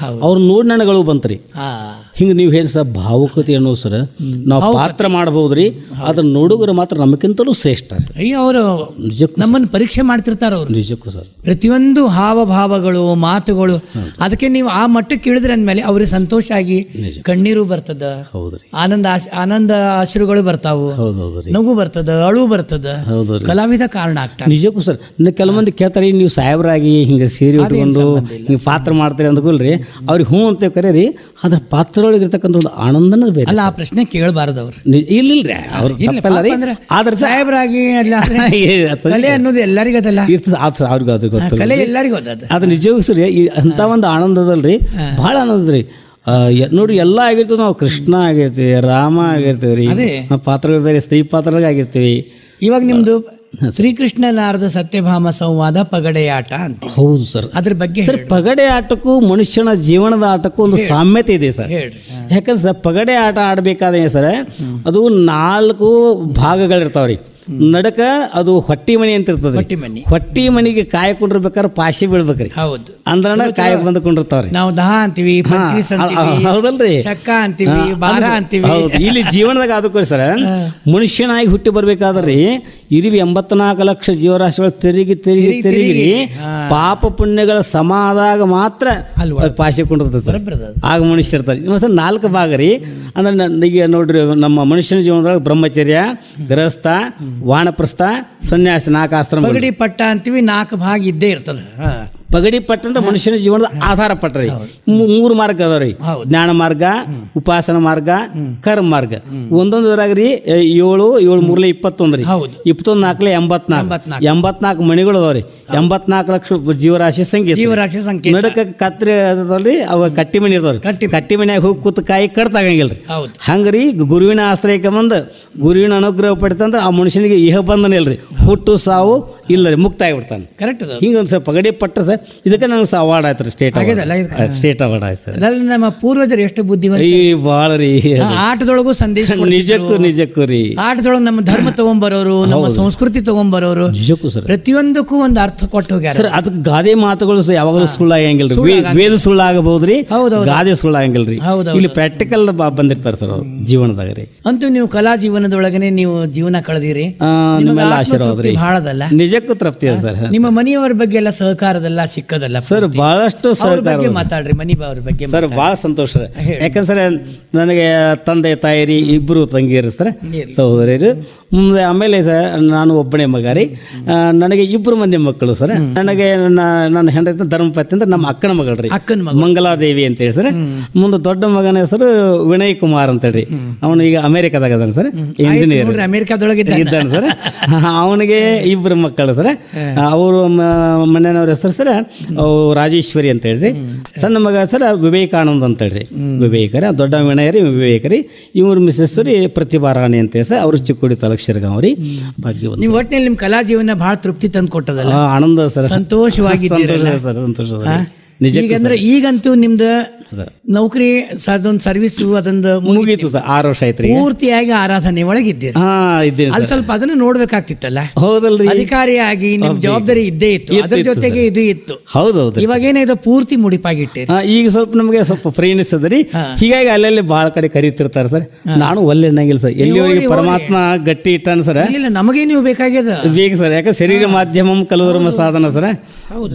ಅವ್ರು ನೋಡಿ ನನಗೆ ಅಳು ಬಂತ್ರಿ. ಹಿಂಗೆ ನೀವು ಹೇಳಿ ಸರ್ ಭಾವುಕತೆ ಅನ್ನೋದು ಸರ್ ನಾವು ಪಾತ್ರ ಮಾಡಬಹುದ್ರಿ, ಅದನ್ನ ನೋಡುಗರು ಮಾತ್ರ ನಮಗಿಂತಲೂ ಶ್ರೇಷ್ಠ. ಅಯ್ಯೋ ಅವರು ನಿಜಕ್ಕೂ ನಮ್ಮನ್ನು ಪರೀಕ್ಷೆ ಮಾಡ್ತಿರ್ತಾರ ಅವ್ರು. ನಿಜಕ್ಕೂ ಸರ್ ಪ್ರತಿಯೊಂದು ಹಾವಭಾವಗಳು ಮಾತುಗಳು, ಅದಕ್ಕೆ ನೀವು ಆ ಮಟ್ಟಕ್ಕೆ ಇಳಿದ್ರೆ ಅಂದ್ಮೇಲೆ ಅವ್ರಿಗೆ ಸಂತೋಷ ಆಗಿ ಕಣ್ಣೀರು ಬರ್ತದ, ಆನಂದ ಅಶ್ರುಗಳು ಬರ್ತಾವು, ನಗು ಬರ್ತದ, ಅಳು ಬರ್ತದ, ಕಲಾವಿದ ಕಾರಣ ಆಗ್ತಾರೆ. ನಿಜಕ್ಕೂ ಸರ್ ಕೆಲವೊಂದು ಕೇಳ್ತಾರೆ, ನೀವು ಸಾಹೇಬರಾಗಿ ಹಿಂಗೆ ಸೀರೆ ಉಟ್ಕೊಂಡು ಹಿಂಗೆ ಪಾತ್ರ ಮಾಡ್ತಾರೆ ಅಂದ್ಕೊಳ್ರಿ, ಅವ್ರಿಗೆ ಹ್ಞೂ ಅಂತ ಕರೀರಿ, ಅದ್ರ ಪಾತ್ರದೊಳಗೆ ಇರ್ತಕ್ಕಂಥ ಒಂದು ಆನಂದನ ಬೇರೆ ಅಲ್ಲ. ಆ ಪ್ರಶ್ನೆ ಕೇಳಬಾರ್ದು ಅವ್ರು. ಇಲ್ಲಿಲ್ರಿ ಅವ್ರು ತಪ್ಪಲ್ಲ ರೀ. ಆದ್ರೆ ಸಾಹೇಬರಾಗಿ ಕಲೆ ಅನ್ನೋದು ಎಲ್ಲರಿಗೂ ಅದಲ್ಲ, ಅವ್ರಿಗೆ ಅದು ಗೊತ್ತು, ಕಲೆ ಎಲ್ಲರಿಗೂ ಅದು ನಿಜವೂ ಸರಿ. ಅಂತ ಒಂದು ಆನಂದದಲ್ರಿ ಭಾಳ ಆನಂದ ರೀ. ನೋಡ್ರಿ ಎಲ್ಲ ಆಗಿರ್ತೀವಿ ನಾವು, ಕೃಷ್ಣ ಆಗಿರ್ತೀವಿ, ರಾಮ ಆಗಿರ್ತೀವಿ ರೀ, ಪಾತ್ರಗಳು ಬೇರೆ ಸ್ತ್ರೀ ಪಾತ್ರದಾಗ ಆಗಿರ್ತೀವಿ. ಇವಾಗ ನಿಮ್ದು ಶ್ರೀಕೃಷ್ಣ ನಾರದ ಸತ್ಯಭಾಮ ಸಂವಾದ ಪಗಡೆ ಆಟ ಅಂತ. ಹೌದು ಸರ್, ಅದ್ರ ಬಗ್ಗೆ ಸರ್ ಪಗಡೆ ಆಟಕ್ಕೂ ಮನುಷ್ಯನ ಜೀವನದ ಆಟಕ್ಕೂ ಒಂದು ಸಾಮ್ಯತೆ ಇದೆ ಸರ್. ಯಾಕಂದ್ರೆ ಸರ್ ಪಗಡೆ ಆಟ ಆಡಬೇಕಾದ್ರೆ ಸರ್ ಅದು 4 ಭಾಗಗಳಿರ್ತಾವ್ರಿ. ನಡಕ ಅದು ಹೊಟ್ಟಿ ಮನಿ ಅಂತ ಇರ್ತದೆ. ಹೊಟ್ಟಿ ಮನಿಗೆ ಕಾಯ್ಕೊಂಡಿರ್ಬೇಕಾದ್ರೆ ಪಾಶಿ ಬೀಳ್ಬೇಕ್ರಿ. ಹೌದು, ಅಂದ್ರ ಕಾಯಕ್ ಬಂದ್ಕೊಂಡಿರ್ತಾವ್ರಿ. ನಾವು ದಹ ಅಂತೀವಿ, ಹೌದಲ್ರಿ, ಚಕ್ಕ ಅಂತೀವಿ, ಬಾರ ಅಂತೀವಿ. ಇಲ್ಲಿ ಜೀವನದಾಗ ಅದಕ್ಕೂ ಸರ್ ಮನುಷ್ಯನಾಗಿ ಹುಟ್ಟಿ ಬರ್ಬೇಕಾದ್ರಿ ಇರಿವಿ 84 ಲಕ್ಷ ಜೀವರಾಶಿಗಳು ತಿರುಗಿ ತಿರುಗಿ ತಿರುಗಿ ಪಾಪ ಪುಣ್ಯಗಳ ಸಮ ಆದಾಗ ಮಾತ್ರ ಪಾಶಿ ಕೊಂಡಿರ್ತದೆ ಸರ್. ಆಗ ಮನುಷ್ಯ ಇರ್ತಾರೆ. 4 ಭಾಗ ರೀ. ಅಂದ್ರೆ ಈಗ ನೋಡ್ರಿ ನಮ್ಮ ಮನುಷ್ಯನ ಜೀವನದೊಳಗೆ ಬ್ರಹ್ಮಚರ್ಯ, ಗೃಹಸ್ಥ, ವಾನಪ್ರಸ್ಥ, ಸನ್ಯಾಸ 4 ಆಶ್ರಮ. ಪಗಡಿ ಪಟ್ಟ ಅಂತೀವಿ, 4 ಭಾಗ ಇದ್ದೇ ಇರ್ತದೆ. ಪಗಡಿ ಪಟ್ಟ ಅಂದ್ರೆ ಮನುಷ್ಯನ ಜೀವನದ ಆಧಾರ ಪಟ್ಟ ರೀ. 3 ಮಾರ್ಗ ಅದಾವ್ರಿ, ಜ್ಞಾನ ಮಾರ್ಗ, ಉಪಾಸನ ಮಾರ್ಗ, ಕರ್ಮ ಮಾರ್ಗ. ಒಂದೊಂದರಾಗ ರೀ 7 7 3 21 ರೀ. 21 4 84 ಮಣಿಗಳು ಅದಾವ್ರಿ. 84 ಲಕ್ಷ ಜೀವರಾಶಿ ಸಂಖ್ಯೆ. ನಡಕ ಕತ್ರಿ ಅದಲ್ರಿ, ಅವ ಕಟ್ಟಿ ಮನಿ ಇರ್ತಾವ್ರಿ. ಕಟ್ಟಿ ಮನ್ಯಾಗ ಹೋಗಿ ಕೂತ್ ಕಾಯಿ ಕಟ್ತಾಗಂಗಿಲ್ರಿ. ಹಂಗ್ರಿ ಗುರುವಿನ ಆಶ್ರಯಕ್ಕೆ ಬಂದು ಗುರುವಿನ ಅನುಗ್ರಹ ಪಡಿತಂದ್ರೆ ಆ ಮನುಷ್ಯನಿಗೆ ಇಹ ಬಂಧನ ಇಲ್ರಿ, ಹುಟ್ಟು ಸಾವು ಇಲ್ಲ ರೀ, ಮುಕ್ತ ಆಗಿಬಿಡ್ತಾನೆ. ಕರೆಕ್ಟ್. ಹಿಂಗೊಂದು ಸರ್ ಪಗಡಿ ಪಟ್ಟ ಸರ್ ಇದಕ್ಕೆ ನನಗೆ ಅವಾರ್ಡ್ ಆಯ್ತು ರೀ, ಸ್ಟೇಟ್ ಅವಾರ್ಡ್ ಆಯ್ತು ಸರ್. ನಮ್ಮ ಪೂರ್ವಜರು ಎಷ್ಟು ಬುದ್ಧಿವಂತ ಭಾಳ ರೀ. ಆಟದೊಳಗೂ ಸಂದೇಶ, ನಿಜಕ್ಕೂ ರೀ. ಆಟದೊಳಗೆ ನಮ್ಮ ಧರ್ಮ ತಗೊಂಬರೋರು, ನಮ್ಮ ಸಂಸ್ಕೃತಿ ತಗೊಂಬರೋರು, ನಿಜಕ್ಕೂ ಸರ್ ಪ್ರತಿಯೊಂದಕ್ಕೂ ಒಂದು ಅರ್ಥ ಕೊಟ್ಟು ಹೋಗ್ಯಾರ ಸರ್. ಅದಕ್ಕೆ ಗಾದೆ ಮಾತುಗಳು ಯಾವಾಗಲೂ ಸುಳ್ಳಾಗಂಗಿಲ್ರಿ. ವೇದ ಸುಳ್ಳಾಗಬಹುದ್ರಿ, ಗಾದೆ ಸುಳ್ಳಾಗಂಗಿಲ್ರಿ. ಇಲ್ಲಿ ಪ್ರಾಕ್ಟಿಕಲ್ ಬಂದಿರ್ತಾರೆ ಸರ್ ಅವ್ರು ಜೀವನದಾಗ ರೀ. ಅಂತೂ ನೀವು ಕಲಾ ಜೀವನದೊಳಗನೆ ನೀವು ಜೀವನ ಕಳೆದಿರಿ, ನಿಮ್ಮೆಲ್ಲ ಆಶೀರ್ವಾದ ರೀ. ಬಹಳದಲ್ಲ, ನಿಜಕ್ಕೂ ತೃಪ್ತಿ ಇದೆ ಸರ್. ನಿಮ್ಮ ಮನೆಯವರ ಬಗ್ಗೆ ಎಲ್ಲ ಸಹಕಾರದಲ್ಲ ಸಿಕ್ಕದಲ್ಲ ಸರ್, ಬಹಳಷ್ಟು ಬಗ್ಗೆ ಮಾತಾಡ್ರಿ. ಮನಿ ಅವ್ರ ಬಗ್ಗೆ ಸರ್ ಭಾಳ ಸಂತೋಷ. ಯಾಕಂದ್ರೆ ನನಗೆ ತಂದೆ ತಾಯಿರಿ 2 ತಂಗಿಯರು ಸರ್, ಸಹೋದರಿಯರು. ಮುಂದೆ ಆಮೇಲೆ ಸರ್ ನಾನು ಒಬ್ಬನೇ ಮಗ ರೀ. ನನಗೆ 2 ಮಂದಿ ಮಕ್ಕಳು ಸರ್. ನನಗೆ ನನ್ನ ಹೆಂಡತಿ ಧರ್ಮಪತಿ ಅಂದ್ರೆ ನಮ್ಮ ಅಕ್ಕನ ಮಗಳ್ರಿ, ಮಂಗಲಾದೇವಿ ಅಂತೇಳಿ ಸರ್. ಮುಂದೆ ದೊಡ್ಡ ಮಗನ ಹೆಸರು ವಿನಯ್ ಕುಮಾರ್ ಅಂತೇಳಿ, ಅವನು ಈಗ ಅಮೆರಿಕಾದಾಗ ಅದಾನ ಸರ್, ಇಂಜಿನಿಯರ್ ಅಮೆರಿಕಾದೊಳಗೆ ಇದ್ದಾನೆ ಸರ್. ಅವನಿಗೆ 2 ಮಕ್ಕಳು ಸರ್. ಅವರು ಮನೆಯವ್ರ ಹೆಸರು ಸರ್ ರಾಜೇಶ್ವರಿ ಅಂತ ಹೇಳಿ. ಸಣ್ಣ ಮಗ ಸರ್ ವಿವೇಕಾನಂದ್ ಅಂತ ಹೇಳ್ರಿ, ವಿವೇಕರಿ. ದೊಡ್ಡ ವಿನಯರಿ ವಿವೇಕರಿ. ಇವ್ರ ಮಿಸಸ್ ರೀ ಪ್ರತಿಭಾ ರಾಣಿ ಅಂತ ಹೇಳಿ ಸರ್. ಅವರು ಚಿಕ್ಕೋಡಿ ತಾಲೂಕು ಶಿರಗಾಂವ್ರಿ. ಭಾಗ್ಯವಂತ. ನೀವು ಒಟ್ಟಿನಲ್ಲಿ ನಿಮ್ಮ ಕಲಾ ಜೀವನ ಬಹಳ ತೃಪ್ತಿ ತಂದು ಕೊಟ್ಟದಲ್ಲ, ಆನಂದ ಸರ್, ಸಂತೋಷವಾಗಿದ್ದೀರಿ ಸರ್. ಸಂತೋಷ ಈಗಂದ್ರೆ ಈಗಂತೂ ನಿಮ್ದು ನೌಕರಿ ಅದೊಂದು ಸರ್ವಿಸು ಅದೊಂದು ಮುಗೀತು ಸರ್, 6 ವರ್ಷ ಆಯ್ತು. ಪೂರ್ತಿಯಾಗಿ ಆರಾಧನೆ ಒಳಗಿದ್ದೀರಿ. ಅಲ್ಲಿ ಸ್ವಲ್ಪ ಅದನ್ನು ನೋಡ್ಬೇಕಾಗ್ತಿತ್ತಲ್ಲ. ಹೌದಲ್ರಿ, ಅಧಿಕಾರಿಯಾಗಿ ನಿಮ್ ಜವಾಬ್ದಾರಿ ಇದ್ದೇ ಇತ್ತು, ಅದ್ರ ಜೊತೆಗೆ ಇದು ಇತ್ತು. ಹೌದೌದು. ಇವಾಗ ಏನಿದೆ ಪೂರ್ತಿ ಮುಡಿಪಾಗಿಟ್ಟೆ. ಈಗ ಸ್ವಲ್ಪ ನಮಗೆ ಸ್ವಲ್ಪ ಫ್ರೀನೆಸ್ ಅದರಿ, ಹೀಗಾಗಿ ಅಲ್ಲಲ್ಲಿ ಬಹಳ ಕಡೆ ಕರೀತಿರ್ತಾರೆ ಸರ್. ನಾನು ಒಳ್ಳೆ ಅನ್ನಂಗಿಲ್ಲ ಸರ್, ಎಲ್ಲಿವರೆಗೆ ಪರಮಾತ್ಮ ಗಟ್ಟಿ ಇಟ್ಟಾನ ಸರ್. ಇಲ್ಲ ನಮಗೆ ನೀವು ಬೇಕಾಗ್ಯದ ಬೇಕು ಸರ್, ಯಾಕೆ ಶರೀರ ಮಾಧ್ಯಮಂ ಕಲವರ್ಮ ಸಾಧನ ಸರ್.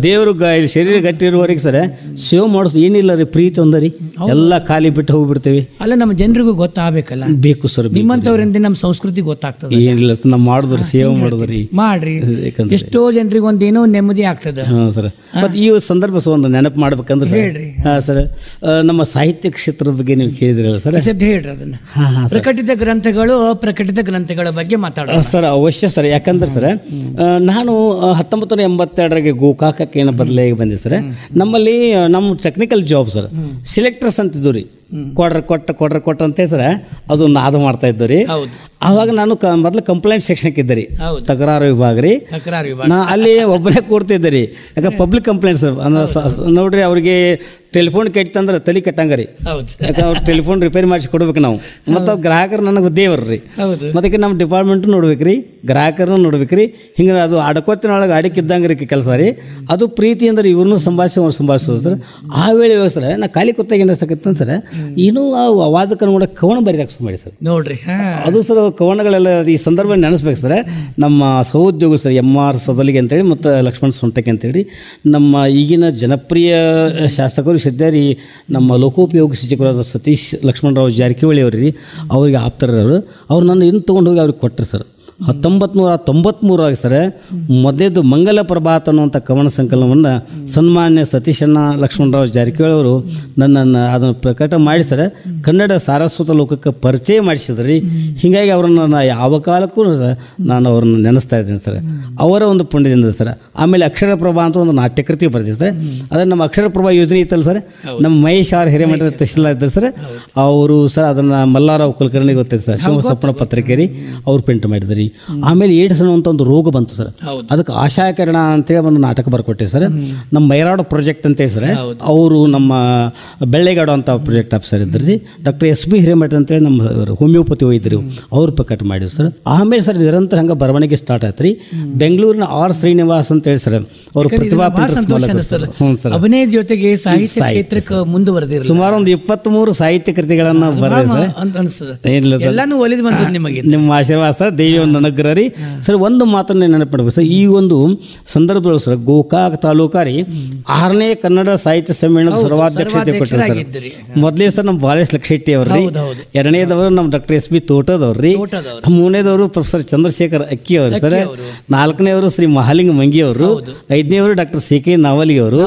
ದೇವರು ಶರೀರ ಗಟ್ಟಿ ಇರುವವರೆಗೆ ಸರ್ ಸೇವ್ ಮಾಡಿಸ್ ಏನಿಲ್ಲ ರೀ, ಪ್ರೀತಿ ಒಂದರಿ ಎಲ್ಲ ಖಾಲಿ ಬಿಟ್ಟು ಹೋಗ್ಬಿಡ್ತೇವೆ. ಅಲ್ಲ ನಮ್ಮ ಜನರಿಗೂ ಗೊತ್ತಾಗಬೇಕಲ್ಲ. ಬೇಕು ಸರ್, ನಿಮ್ಮಂತವ್ರಿಂದ ನಮ್ಮ ಸಂಸ್ಕೃತಿ ಗೊತ್ತಾಗ್ತದೆ. ಏನಿಲ್ಲ ಸರ್, ನಾವು ಮಾಡಿದ್ರಿ ಸೇವ್ ಮಾಡಿದ್ರಿ ಮಾಡ್ರಿ, ಎಷ್ಟೋ ಜನರಿಗೆ ಒಂದೇನೋ ನೆಮ್ಮದಿ ಆಗ್ತದೆ. ಹಾಂ ಸರ್. ಮತ್ತು ಈ ಸಂದರ್ಭ ಒಂದು ನೆನಪು ಮಾಡ್ಬೇಕಂದ್ರೆ ಹೇಳ್ರಿ. ಹಾಂ ಸರ್, ನಮ್ಮ ಸಾಹಿತ್ಯ ಕ್ಷೇತ್ರದ ಬಗ್ಗೆ ನೀವು ಕೇಳಿದ್ರಲ್ಲ ಸರ್. ಹೇಳ್ರಿ ಅದನ್ನ. ಪ್ರಕಟಿತ ಗ್ರಂಥಗಳು, ಅಪ್ರಕಟಿತ ಗ್ರಂಥಗಳ ಬಗ್ಗೆ ಮಾತಾಡೋಣ ಸರ್. ಅವಶ್ಯ ಸರ್, ಯಾಕಂದ್ರೆ ಸರ್ ನಾನು 1982 ಗೋಕಾಕಕ್ಕೆ ಏನೋ ಬದಲಾಗಿ ಬಂದೆ ಸರ್. ನಮ್ಮಲ್ಲಿ ನಮ್ಮ ಟೆಕ್ನಿಕಲ್ ಜಾಬ್ ಸರ್, ಸಿಲೆಕ್ಟರ್ಸ್ ಅಂತಿದ್ದು ರೀ. ಕೊಟ್ರ ಅಂತ ಸರ್ ಅದು ನಾದ ಮಾಡ್ತಾ ಇದ್ದು ರೀ. ಆವಾಗ ನಾನು ಮೊದಲು ಕಂಪ್ಲೇಂಟ್ ಸೆಕ್ಷನ್ಗೆ ಇದ್ದೆ ರೀ, ತಕರಾರು ವಿಭಾಗ ರೀ. ನಾ ಅಲ್ಲಿ ಒಬ್ಬನೇ ಕೂಡ್ತಿದ್ದೆ ರೀ, ಯಾಕೆ ಪಬ್ಲಿಕ್ ಕಂಪ್ಲೇಂಟ್ ಸರ್. ನೋಡ್ರಿ, ಅವ್ರಿಗೆ ಟೆಲಿಫೋನ್ ಕೆಟ್ಟಂದ್ರೆ ತಲೆ ಕೆಟ್ಟಂಗ ರೀ. ಯಾಕೆ ಅವ್ರು ಟೆಲಿಫೋನ್ ರಿಪೇರಿ ಮಾಡಿಸಿ ಕೊಡ್ಬೇಕು ನಾವು. ಮತ್ತು ಗ್ರಾಹಕರು ನನಗೆ ದೇವರು ರೀ. ಮತ್ತೆ ನಮ್ಮ ಡಿಪಾರ್ಟ್ಮೆಂಟು ನೋಡ್ಬೇಕು ರೀ, ಗ್ರಾಹಕರನ್ನು ನೋಡ್ಬೇಕು ರೀ. ಹಿಂಗೆ ಅದು ಅಡಕೋತಿನೊಳಗೆ ಅಡಿಕಿದ್ದಂಗೆ ರೀ ಕೆಲಸ ರೀ. ಅದು ಪ್ರೀತಿ ಅಂದ್ರೆ ಇವ್ರನ್ನೂ ಅವ್ರು ಸಂಭಾಷಿಸೋದು ಸರ್. ಆ ವೇಳೆ ಸರ್ ನಾ ಖಾಲಿ ಕೂತಾಗ ಏನಿಸ್ತಕ್ಕಂತ ಸರ್, ಇನ್ನೂ ಆ ವಾದಕನ ಕೂಡ ಕವನ ಬರೀದಾಕ ಮಾಡಿ ಸರ್. ನೋಡ್ರಿ, ಅದು ಸರ್ ಕವನಗಳೆಲ್ಲ ಈ ಸಂದರ್ಭ ನೆನೆಸ್ಬೇಕು ಸರ್. ನಮ್ಮ ಸಹೋದ್ಯೋಗಿ ಸರ್ MR ಸದಲಿಗೆ ಅಂತೇಳಿ ಮತ್ತು ಲಕ್ಷ್ಮಣ್ ಸೊಂಟಕ್ಕೆ ಅಂತೇಳಿ ನಮ್ಮ ಈಗಿನ ಜನಪ್ರಿಯ ಶಾಸಕರು ಸದ್ಯ ನಮ್ಮ ಲೋಕೋಪಯೋಗಿ ಸಚಿವರಾದ ಸತೀಶ್ ಲಕ್ಷ್ಮಣರಾವ್ ಜಾರಕಿಹೊಳಿ ಅವ್ರಿ, ಅವ್ರಿಗೆ ಆಪ್ತರವರು. ಅವ್ರು ನನ್ನ ಇನ್ನು ತೊಗೊಂಡೋಗಿ ಅವ್ರಿಗೆ ಕೊಟ್ಟರು ಸರ್. 1993 ಸರ್ ಮೊದಲೇದು ಮಂಗಲ ಪ್ರಭಾತ ಅನ್ನುವಂಥ ಕವನ ಸಂಕಲನವನ್ನು ಸನ್ಮಾನ್ಯ ಸತೀಶಣ್ಣ ಲಕ್ಷ್ಮಣರಾವ್ ಜಾರಕಿಹೊಳಿ ಅವರು ನನ್ನನ್ನು ಅದನ್ನು ಪ್ರಕಟ ಮಾಡಿ ಸರ್ ಕನ್ನಡ ಸಾರಸ್ವತ ಲೋಕಕ್ಕೆ ಪರಿಚಯ ಮಾಡಿಸಿದ್ರಿ. ಹೀಗಾಗಿ ಅವರನ್ನು ನಾನು ಯಾವ ಕಾಲಕ್ಕೂ ನಾನು ಅವ್ರನ್ನ ನೆನೆಸ್ತಾ ಇದ್ದೀನಿ ಸರ್, ಅವರ ಒಂದು ಪುಣ್ಯದಿಂದ ಸರ್. ಆಮೇಲೆ ಅಕ್ಷರ ಪ್ರಭಾ ಅಂತ ಒಂದು ನಾಟ್ಯಕೃತಿ ಬರ್ತೀವಿ ಸರ್. ಅದನ್ನು ನಮ್ಮ ಅಕ್ಷರ ಪ್ರಭಾ ಯೋಜನೆ ಇತ್ತಲ್ಲ ಸರ್, ನಮ್ಮ ಮಹೇಶ್ ಅವ್ರ ಹಿರೇಮಠದ ತಹಶೀಲ್ದಾರ್ ಇದ್ದಾರೆ ಸರ್. ಅವರು ಸರ್ ಅದನ್ನು ಮಲ್ಲಾರಾವ್ ಕುಲಕರ್ಣಿ ಗೊತ್ತಿದೆ ಸರ್, ಶಿವಸಪ್ಪನ ಪತ್ರಿಕೆ ರೀ, ಅವ್ರು ಪ್ರಿಂಟ್ ಮಾಡಿದ್ರಿ. ಆಮೇಲೆ ಏಡ್ಸ್ ಅನ್ನುವಂಥ ಒಂದು ರೋಗ ಬಂತು ಸರ್, ಅದಕ್ಕೆ ಆಶಾಕಿರಣ ಅಂತೇಳಿ ಒಂದು ನಾಟಕ ಬರ್ಕೊಟ್ಟೆ ಸರ್. ನಮ್ಮ ಮೈರಾಡು ಪ್ರಾಜೆಕ್ಟ್ ಅಂತೇಳಿ ಸರ್, ಅವರು ನಮ್ಮ ಬೆಳ್ಳೆಗಾಡು ಅಂತ ಪ್ರಾಜೆಕ್ಟ್ ಆಫೀಸರ್ ಇದ್ರಿ. ಡಾಕ್ಟರ್ SB ಹಿರೇಮಠ ಅಂತೇಳಿ ನಮ್ಮ ಹೋಮಿಯೋಪತಿ ವೈದ್ಯರು, ಅವ್ರು ಪ್ರಕಟ ಮಾಡಿದ್ರು ಸರ್. ಆಮೇಲೆ ಸರ್ ನಿರಂತರ ಹಂಗೆ ಬರವಣಿಗೆ ಸ್ಟಾರ್ಟ್ ಆಯ್ತು ರೀ. ಬೆಂಗಳೂರಿನ R ಶ್ರೀನಿವಾಸ್ ಅಂತೇಳಿ ಸರ್, ಅವರು ಪ್ರತಿಭಾ ಅಭಿನಯ ಜೊತೆಗೆ ಸಾಹಿತ್ಯ ಕ್ಷೇತ್ರಕ್ಕೆ ಮುಂದುವರೆದಿರು. ಸುಮಾರು ಒಂದು 23 ಸಾಹಿತ್ಯ ಕೃತಿಗಳನ್ನು ಬರೆದಿದೆ ಸರ್. ನಿಮ್ಮ ಆಶೀರ್ವಾದ ಸರ್, ದೇವಿ ಒಂದು ಅನುಗ್ರಹ ರೀ ಸರ್. ಒಂದು ಮಾತನ್ನೇ ನೆನಪು ಮಾಡಬೇಕು ಸರ್, ಈ ಒಂದು ಸಂದರ್ಭದಲ್ಲಿ ಸರ್ ಗೋಕಾಕ್ ತಾಲೂಕಾರಿ 6ನೇ ಕನ್ನಡ ಸಾಹಿತ್ಯ ಸಮ್ಮೇಳನದ ಸರ್ವಾಧ್ಯಕ್ಷತೆ ಕೊಟ್ಟರು ಸರ್. ಮೊದಲೇ ಸರ್ ನಮ್ಮ ಬಾಲೇಶ್ ಲಕ್ಷೆಟ್ಟಿ ಅವ್ರಿ, ಎರಡನೇದವರು ನಮ್ಮ ಡಾಕ್ಟರ್ SB ತೋಟದವ್ರಿ, ಮೂರನೇದವರು ಪ್ರೊಫೆಸರ್ ಚಂದ್ರಶೇಖರ್ ಅಕ್ಕಿ ಅವರು ಸರ್, ನಾಲ್ಕನೇವರು ಶ್ರೀ ಮಹಾಲಿಂಗ ಮಂಗಿ ಅವರು, ಐದನೇವರು ಡಾಕ್ಟರ್ CK ನಾವಲಿಗೆ ಅವರು.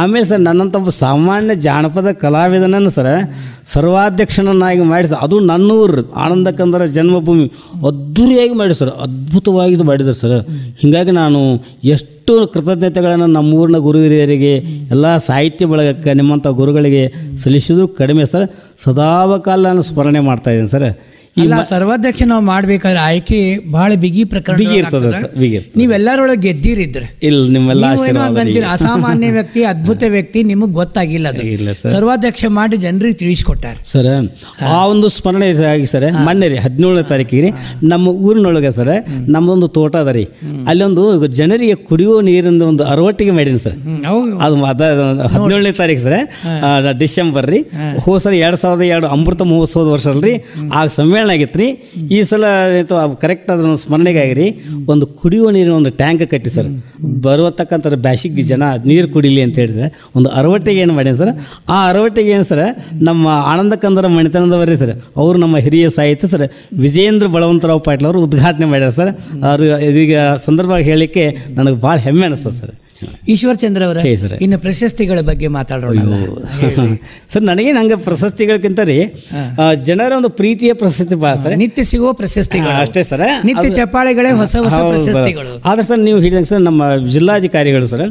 ಆಮೇಲೆ ಸರ್ ನನ್ನಂತ ಒಬ್ಬ ಸಾಮಾನ್ಯ ಜಾನಪದ ಕಲಾವಿದನನ್ನು ಸರ್ ಸರ್ವಾಧ್ಯಕ್ಷನನ್ನಾಗಿ ಮಾಡಿ ಸರ್, ಅದು ನನ್ನೂರು ಆನಂದ ಕಂದರ ಜನ್ಮಭೂಮಿ ಅದ್ದೂರಿಯಾಗಿ ಮಾಡಿ ಸರ್, ಅದ್ಭುತವಾಗಿ ಮಾಡಿದ್ರು ಸರ್. ಹೀಗಾಗಿ ನಾನು ಎಷ್ಟು ಕೃತಜ್ಞತೆಗಳನ್ನು ನಮ್ಮೂರಿನ ಗುರು ಹಿರಿಯರಿಗೆ, ಎಲ್ಲ ಸಾಹಿತ್ಯ ಬಳಗಕ್ಕೆ, ನಿಮ್ಮಂಥ ಗುರುಗಳಿಗೆ ಸಲ್ಲಿಸಿದ್ರು ಕಡಿಮೆ ಸರ್. ಸದಾಕಾಲ ನಾನು ಸ್ಮರಣೆ ಮಾಡ್ತಾ ಇದ್ದೀನಿ ಸರ್. ಇಲ್ಲ ಸರ್ವಾಧ್ಯಕ್ಷ ನಾವು ಮಾಡ್ಬೇಕಾದ್ರೆ ಆಯ್ಕೆ ಬಹಳ ಬಿಗಿ ಪ್ರಕರಣ ಇರ್ತದೆ. ನೀವೆಲ್ಲರೊಳಗೆ ಗೆದ್ದಿರಿದ್ರೆ ಇಲ್ಲ, ನಿಮ್ಮೆಲ್ಲ ಅಸಾಮಾನ್ಯ ವ್ಯಕ್ತಿ, ಅದ್ಭುತ ವ್ಯಕ್ತಿ, ನಿಮಗೆ ಗೊತ್ತಾಗಿಲ್ಲ ಅದು. ಸರ್ವಾಧ್ಯಕ್ಷ ಮಾಡಿ ಜನರಿಗೆ ತಿಳಿಸ್ಕೊಟ್ಟಾರೆ ಸರ್. ಆ ಒಂದು ಸ್ಮರಣೆ ಆಗಿ ಸರ್ ಮೊನ್ನೆ ರೀ 17ನೇ ತಾರೀಕಿಗೆ ನಮ್ಮ ಊರಿನೊಳಗೆ ಸರ್ ನಮ್ಮದೊಂದು ತೋಟ ಅದ ರೀ, ಅಲ್ಲೊಂದು ಜನರಿಗೆ ಕುಡಿಯುವ ನೀರಿನ ಒಂದು ಅರವಟ್ಟಿಗೆ ಮಾಡೀನಿ ಸರ್. ಅದು 17ನೇ ತಾರೀಕು ಸರ್, ಡಿಸೆಂಬರ್ ರೀ. ಹೋದ ಸರ್ 2002 ಅಮೃತ ಮಹೋತ್ಸವದ ವರ್ಷ ಅಲ್ರಿ, ಆಗ ಸಮ್ಮೇಳನ ಆಗಿತ್ತು ರೀ. ಈ ಸಲ ಕರೆಕ್ಟ್ ಅದನ್ನು ಸ್ಮರಣೆಗಾಗಿ ರೀ ಒಂದು ಕುಡಿಯುವ ನೀರಿನ ಒಂದು ಟ್ಯಾಂಕ್ ಕಟ್ಟಿ ಸರ್, ಬರುವತಕ್ಕಂಥ ಬ್ಯಾಸಿಗೆ ಜನ ನೀರು ಕುಡಿಲಿ ಅಂತ ಹೇಳಿ ಸರ್ ಒಂದು ಅರವಟ್ಟಿಗೆ ಏನು ಮಾಡೀನಿ ಸರ್. ಆ ಅರವಟ್ಟಿಗೆ ಏನು ಸರ್ ನಮ್ಮ ಆನಂದ ಕಂದರ ಮಣಿತನದವರೇ ಸರ್, ಅವರು ನಮ್ಮ ಹಿರಿಯ ಸಾಹಿತ್ಯ ಸರ್ ವಿಜಯೇಂದ್ರ ಬಲವಂತರಾವ್ ಪಾಟೀಲ್ ಅವರು ಉದ್ಘಾಟನೆ ಮಾಡ್ಯಾರ ಸರ್. ಅವರು ಇದೀಗ ಸಂದರ್ಭ ಹೇಳಲಿಕ್ಕೆ ನನಗೆ ಭಾಳ ಹೆಮ್ಮೆ ಅನಿಸ್ತದೆ ಸರ್. ಈಶ್ವರ್ ಚಂದ್ರ ಅವರ ಇನ್ನು ಪ್ರಶಸ್ತಿಗಳ ಬಗ್ಗೆ ಮಾತಾಡೋಣ ಸರ್. ನನಗೆ ನಂಗೆ ಪ್ರಶಸ್ತಿಗಳಕ್ಕಿಂತ ರೀ ಜನರ ಒಂದು ಪ್ರೀತಿಯ ಪ್ರಶಸ್ತಿ ಭಾಳ ನಿತ್ಯ ಸಿಗುವ ಪ್ರಶಸ್ತಿಗಳು ಅಷ್ಟೇ ಸರ್, ನಿತ್ಯ ಚಪ್ಪಾಳೆಗಳೇ ಹೊಸ ಹೊಸ ಪ್ರಶಸ್ತಿಗಳು. ಆದ್ರೆ ಸರ್ ನೀವು ಹೇಳಿದಂಗೆ ಸರ್ ನಮ್ಮ ಜಿಲ್ಲಾಧಿಕಾರಿಗಳು ಸರ್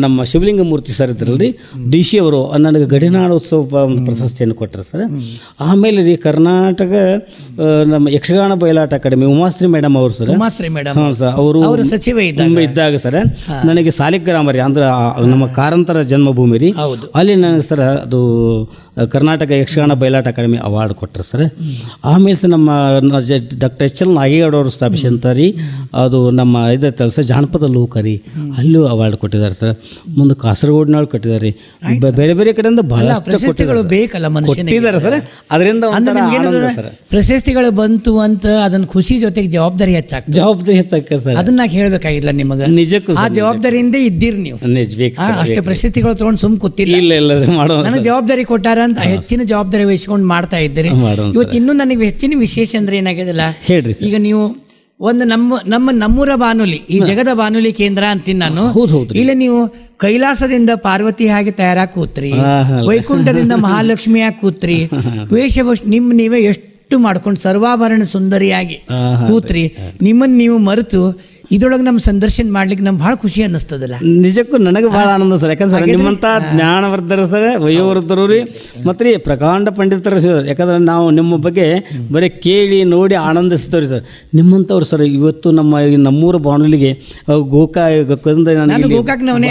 ನಮ್ಮ ಶಿವಲಿಂಗ ಮೂರ್ತಿ ಸರ್ ಇದ್ರಲ್ರಿ, DC ಅವರು ನನಗೆ ಗಡಿನಾಡೋತ್ಸವ ಒಂದು ಪ್ರಶಸ್ತಿಯನ್ನು ಕೊಟ್ಟರು ಸರ್. ಆಮೇಲೆ ರೀ ಕರ್ನಾಟಕ ನಮ್ಮ ಯಕ್ಷಗಾನ ಬಯಲಾಟ ಅಕಾಡೆಮಿ ಉಮಾಶ್ರೀ ಮೇಡಮ್ ಅವರು ಸರ್, ಉಮಾಶ್ರೀ ಮೇಡಮ್ ಹಾಂ ಸರ್, ಅವರು ಸಚಿವ ಇದ್ದಾಗ ಸರ್ ನನಗೆ ಸಾಲಿಗ್ರಾಮ ರೀ, ಅಂದ್ರೆ ನಮ್ಮ ಕಾರಂತರ ಜನ್ಮಭೂಮಿ ರೀ. ಹೌದು. ಅಲ್ಲಿ ನನಗೆ ಸರ್ ಅದು ಕರ್ನಾಟಕ ಯಕ್ಷಗಾನ ಬಯಲಾಟ ಅಕಾಡೆಮಿ ಅವಾರ್ಡ್ ಕೊಟ್ಟರು ಸರ್. ಆಮೇಲೆ ಸರ್ ನಮ್ಮ ಡಾಕ್ಟರ್ ಎಚ್ ಎಲ್ ನಾಗೇಗೌಡ ಅವರು ಸ್ಥಾಪಿಸಿದಂಥ ರೀ ಅದು ನಮ್ಮ ಇದೈತಲ್ಲ ಸರ್ ಜಾನಪದ ಲೋಕ ರೀ, ಅಲ್ಲೂ ಅವಾರ್ಡ್ ಕೊಟ್ಟಿದ್ದಾರೆ ಸರ್. ಮುಂದೆ ಕಾಸರಗೋಡಿನಾಳು ಕೊಟ್ಟಿದ್ದಾರೆ ರೀ, ಬೇರೆ ಬೇರೆ ಕಡೆಯಿಂದ ಬಹಳಷ್ಟು ಪ್ರಶಸ್ತಿಗಳು ಬೇಕಲ್ಲ ಕೊಟ್ಟಿದ್ದಾರೆ ಸರ್. ಅದರಿಂದ ಸರ್ ಪ್ರಶಸ್ತಿಗಳು ಬಂತು ಅಂತ ಅದನ್ನ ಖುಷಿ ಜೊತೆಗೆ ಜವಾಬ್ದಾರಿ ಹೆಚ್ಚಾಗ್ತದೆ. ಜವಾಬ್ದಾರಿ ಹೆಚ್ಚಾಕ ಸರ್, ಅದನ್ನ ಹೇಳ್ಬೇಕಾಗಿಲ್ಲ ನಿಮಗೆ. ನಿಜಕ್ಕೂ ಆ ಜವಾಬ್ದಾರಿಯಿಂದ ಇದ್ದೀರಿ ನೀವು. ಅಷ್ಟೇ ಪ್ರಶಸ್ತಿಗಳು ತಗೊಂಡು ಸುಮ್ ಕೂತಿಲ್ಲ. ಇಲ್ಲ ಮಾಡೋ ನನಗೆ ಜವಾಬ್ದಾರಿ ಕೊಟ್ಟಾರ ಅಂತ ಹೆಚ್ಚಿನ ಜವಾಬ್ದಾರಿ ವಹಿಸ್ಕೊಂಡು ಮಾಡ್ತಾ ಇದ್ದೀರಿ. ಇವತ್ತು ಇನ್ನೂ ನನಗೆ ಹೆಚ್ಚಿನ ವಿಶೇಷ ಅಂದ್ರೆ ಏನಾಗಿದೆಲ್ಲ ಹೇಳ್ರಿ. ಈಗ ನೀವು ಒಂದು ನಮ್ಮೂರ ಬಾನುಲಿ, ಈ ಜಗದ ಬಾನುಲಿ ಕೇಂದ್ರ ಅಂತೀನಿ ನಾನು. ಇಲ್ಲ ನೀವು ಕೈಲಾಸದಿಂದ ಪಾರ್ವತಿ ಹಾಗೆ ತಯಾರಾಗಿ ಕೂತ್ರಿ, ವೈಕುಂಠದಿಂದ ಮಹಾಲಕ್ಷ್ಮಿಯಾಗಿ ಕೂತ್ರಿ, ವೇಷಭೂಷ ನೀವೇ ಎಷ್ಟು ಮಾಡ್ಕೊಂಡು ಸರ್ವಾಭರಣ ಸುಂದರಿಯಾಗಿ ಕೂತ್ರಿ. ನಿಮ್ಮನ್ನು ನೀವು ಮರೆತು ಇದ್ರೊಳಗೆ ನಮ್ಮ ಸಂದರ್ಶನ ಮಾಡ್ಲಿಕ್ಕೆ ನಮ್ಗೆ ಭಾಳ ಖುಷಿ ಅನ್ನಿಸ್ತದಲ್ಲ. ನಿಜಕ್ಕೂ ನನಗೆ ಭಾಳ ಆನಂದ ಸರ್. ಯಾಕಂದ್ರೆ ನಿಮ್ಮಂಥ ಜ್ಞಾನವರ್ಧರು ಸರ್, ವಯೋವೃದ್ಧರು ರೀ, ಮತ್ತು ರೀ ಪ್ರಕಾಂಡ ಪಂಡಿತರು ಸರ್. ಯಾಕಂದ್ರೆ ನಾವು ನಿಮ್ಮ ಬಗ್ಗೆ ಬರೀ ಕೇಳಿ ನೋಡಿ ಆನಂದಿಸ್ತೇವೆ ರೀ ಸರ್. ನಿಮ್ಮಂಥವ್ರು ಸರ್ ಇವತ್ತು ನಮ್ಮೂರ ಬಾನುಲಿಗೆ ಗೋಕಾಕ್ನವನೇ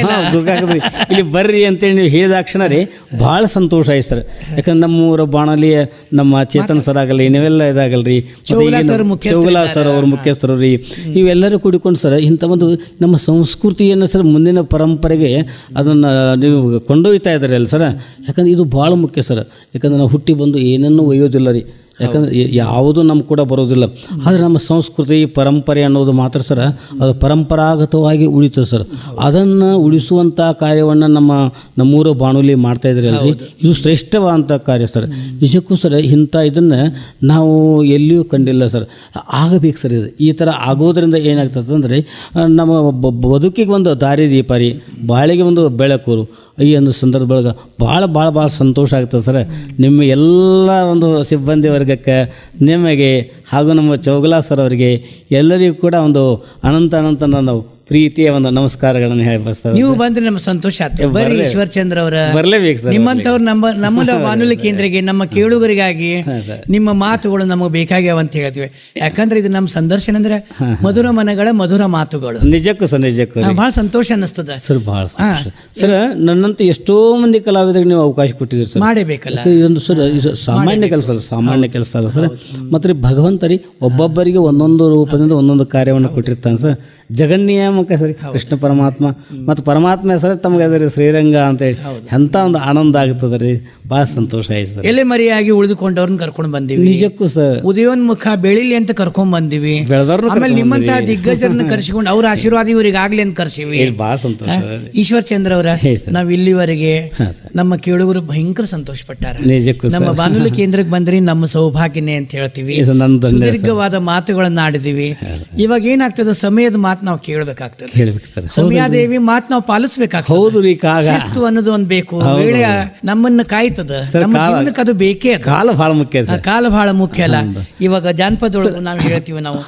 ಇಲ್ಲಿ ಬರ್ರಿ ಅಂತೇಳಿ ನೀವು ಹೇಳಿದಾಕ್ಷಣ ರೀ ಭಾಳ ಸಂತೋಷ ಆಯ್ತು ಸರ್. ಯಾಕಂದ್ರೆ ನಮ್ಮೂರ ಬಾಣಲಿ ನಮ್ಮ ಚೇತನ್ ಸರ್ ಆಗಲಿ, ನೀವೆಲ್ಲ ಇದಾಗಲ್ರಿ, ಚೌಗುಲಾ ಸರ್ ಅವ್ರ ಮುಖ್ಯಸ್ಥರು ರೀ, ಇವೆಲ್ಲರೂ ಕೂಡಿಕೊಂಡು ಸರ್ ಇಂಥ ಒಂದು ನಮ್ಮ ಸಂಸ್ಕೃತಿಯನ್ನು ಸರ್ ಮುಂದಿನ ಪರಂಪರೆಗೆ ಅದನ್ನು ನೀವು ಕೊಂಡೊಯ್ತಾ ಇದ್ದಾರೆ ಅಲ್ಲ ಸರ್. ಯಾಕಂದ್ರೆ ಇದು ಭಾಳ ಮುಖ್ಯ ಸರ್. ಯಾಕಂದ್ರೆ ನಾವು ಹುಟ್ಟಿ ಬಂದು ಏನನ್ನೂ ಒಯ್ಯೋದಿಲ್ಲ ರೀ, ಯಾಕಂದರೆ ಯಾವುದೂ ನಮ್ಗೆ ಕೂಡ ಬರೋದಿಲ್ಲ. ಆದರೆ ನಮ್ಮ ಸಂಸ್ಕೃತಿ ಪರಂಪರೆ ಅನ್ನೋದು ಮಾತ್ರ ಸರ್ ಅದು ಪರಂಪರಾಗತವಾಗಿ ಉಳಿತದೆ ಸರ್. ಅದನ್ನು ಉಳಿಸುವಂಥ ಕಾರ್ಯವನ್ನು ನಮ್ಮೂರ ಬಾನುಲಿ ಮಾಡ್ತಾಯಿದ್ರಿ ಅಲ್ರಿ, ಇದು ಶ್ರೇಷ್ಠವಾದಂಥ ಕಾರ್ಯ ಸರ್. ನಿಜಕ್ಕೂ ಸರ್ ಇಂಥ ಇದನ್ನು ನಾವು ಎಲ್ಲಿಯೂ ಕಂಡಿಲ್ಲ ಸರ್. ಆಗಬೇಕು ಸರ್. ಇದು ಈ ಥರ ಆಗೋದ್ರಿಂದ ಏನಾಗ್ತದೆ ಅಂದರೆ ನಮ್ಮ ಬದುಕಿಗೆ ಒಂದು ದಾರಿದೀಪ ರೀ, ಬಾಳಿಗೆ ಒಂದು ಬೆಳಕು. ಈ ಒಂದು ಸಂದರ್ಭದೊಳಗೆ ಭಾಳ ಸಂತೋಷ ಆಗ್ತದೆ ಸರ್. ನಿಮ್ಮ ಎಲ್ಲ ಒಂದು ಸಿಬ್ಬಂದಿ ವರ್ಗಕ್ಕೆ, ನಿಮಗೆ ಹಾಗೂ ನಮ್ಮ ಚೌಗುಲಾ ಸರ್ ಅವರಿಗೆ ಎಲ್ಲರಿಗೂ ಕೂಡ ಒಂದು ಅನಂತ ನಾವು ಪ್ರೀತಿಯ ಒಂದು ನಮಸ್ಕಾರಗಳನ್ನು ಹೇಳ್ಬೋದು. ನೀವು ಬಂದ್ರೆ ನಮ್ಗೆ ಸಂತೋಷ ಆಯ್ತು. ಬರ್ರಿ ಈಶ್ವರ್ ಚಂದ್ರ ಅವರ, ಬರಲೇಬೇಕು ಸರ್. ನಿಮ್ಮಂಥವ್ರು ನಮ್ಮ ಬಾನುಲಿ ಕೇಂದ್ರಕ್ಕೆ, ನಮ್ಮ ಕೇಳುಗರಿಗಾಗಿ ನಿಮ್ಮ ಮಾತುಗಳು ನಮಗೆ ಬೇಕಾಗ್ಯಾವ ಅಂತ ಹೇಳ್ತೀವಿ. ಯಾಕಂದ್ರೆ ಇದು ನಮ್ಮ ಸಂದರ್ಶನ ಅಂದ್ರೆ ಮಧುರ ಮನಗಳ ಮಧುರ ಮಾತುಗಳು. ನಿಜಕ್ಕೂ ಸರ್, ನಿಜಕ್ಕೂ ಭಾಳ ಸಂತೋಷ ಅನ್ನಿಸ್ತದ ಸರ್. ಭಾಳ ಸರ್, ನನ್ನಂತೂ ಎಷ್ಟೋ ಮಂದಿ ಕಲಾವಿದರಿಗೆ ನೀವು ಅವಕಾಶ ಕೊಟ್ಟಿದ್ದೀರಿ ಸರ್. ಮಾಡಬೇಕಲ್ಲ, ಇದೊಂದು ಸರ್ ಇದು ಸಾಮಾನ್ಯ ಕೆಲಸ ಅಲ್ಲ, ಸಾಮಾನ್ಯ ಕೆಲಸ ಅಲ್ಲ ಸರ್. ಮತ್ತು ಭಗವಂತರಿ ಒಬ್ಬೊಬ್ಬರಿಗೆ ಒಂದೊಂದು ರೂಪದಿಂದ ಒಂದೊಂದು ಕಾರ್ಯವನ್ನು ಕೊಟ್ಟಿರ್ತಾನೆ ಸರ್. ಜಗನ್ನಿಯಾಮಕ ಸರಿ ಕೃಷ್ಣ ಪರಮಾತ್ಮ ಮತ್ತು ಪರಮಾತ್ಮ ಹೆಸರು ತಮಗೆ ಅದ ರೀ ಶ್ರೀರಂಗ ಅಂತೇಳಿ ಎಂಥ ಒಂದು ಆನಂದ ಆಗ್ತದೆ ರೀ. ಭಾಳ ಸಂತೋಷ ಆಯ್ತು ಸರ್. ಎಲೆ ಮರಿಯಾಗಿ ಉಳಿದುಕೊಂಡವ್ರನ್ನ ಕರ್ಕೊಂಡು ಬಂದಿವಿ. ನಿಜಕ್ಕೂ ಸರ್, ಉದಯೋನ್ಮುಖ ಬೆಳಿಲಿ ಅಂತ ಕರ್ಕೊಂಡ್ ಬಂದಿವಿ. ಆಮೇಲೆ ನಿಮ್ಮಂತಹ ದಿಗ್ಗಜರನ್ನ ಕರ್ಸಿಕೊಂಡು ಅವ್ರ ಆಶೀರ್ವಾದ ಇವ್ರಿಗೆ ಆಗ್ಲಿ ಅಂತ ಕರ್ಸಿವಿ. ಭಾಳ ಸಂತೋಷ. ಈಶ್ವರ್ ಚಂದ್ರ ಅವರ, ನಾವ್ ಇಲ್ಲಿವರೆಗೆ ನಮ್ಮ ಕೇಳುಗರು ಭಯಂಕರ ಸಂತೋಷ ಪಟ್ಟಾರ. ನಿಜಕ್ಕೂ ನಮ್ಮ ಬಾನುಲಿ ಕೇಂದ್ರಕ್ಕೆ ಬಂದ್ರಿ ನಮ್ಮ ಸೌಭಾಗ್ಯನೇ ಅಂತ ಹೇಳ್ತೀವಿ. ಸುದೀರ್ಘವಾದ ಮಾತುಗಳನ್ನ ಆಡಿದೀವಿ. ಇವಾಗ ಏನಾಗ್ತದೆ, ಸಮಯದ ಮಾತು ನಾವು ಕೇಳಬೇಕಾಗ್ತದೆ. ಸಮಯಾದೇವಿ ಮಾತು ನಾವು ಪಾಲಿಸ್ಬೇಕಾಗ್ತದೆ. ಹೌದು ರೀ, ಶಿಸ್ತು ಅನ್ನೋದು ಒಂದು ಬೇಕು. ವೇಳೆ ನಮ್ಮನ್ನ ಕಾಯ್ತದ, ನಮ್ಮ ಜೀವನಕ್ಕೆ ಅದು ಬೇಕೇ. ಕಾಲ ಬಹಳ ಮುಖ್ಯ, ಕಾಲ ಬಹಳ ಮುಖ್ಯ ಅಲ್ಲ. ಇವಾಗ ಜಾನಪದೊಳಗು ನಾವು ಹೇಳ್ತೀವಿ, ನಾವು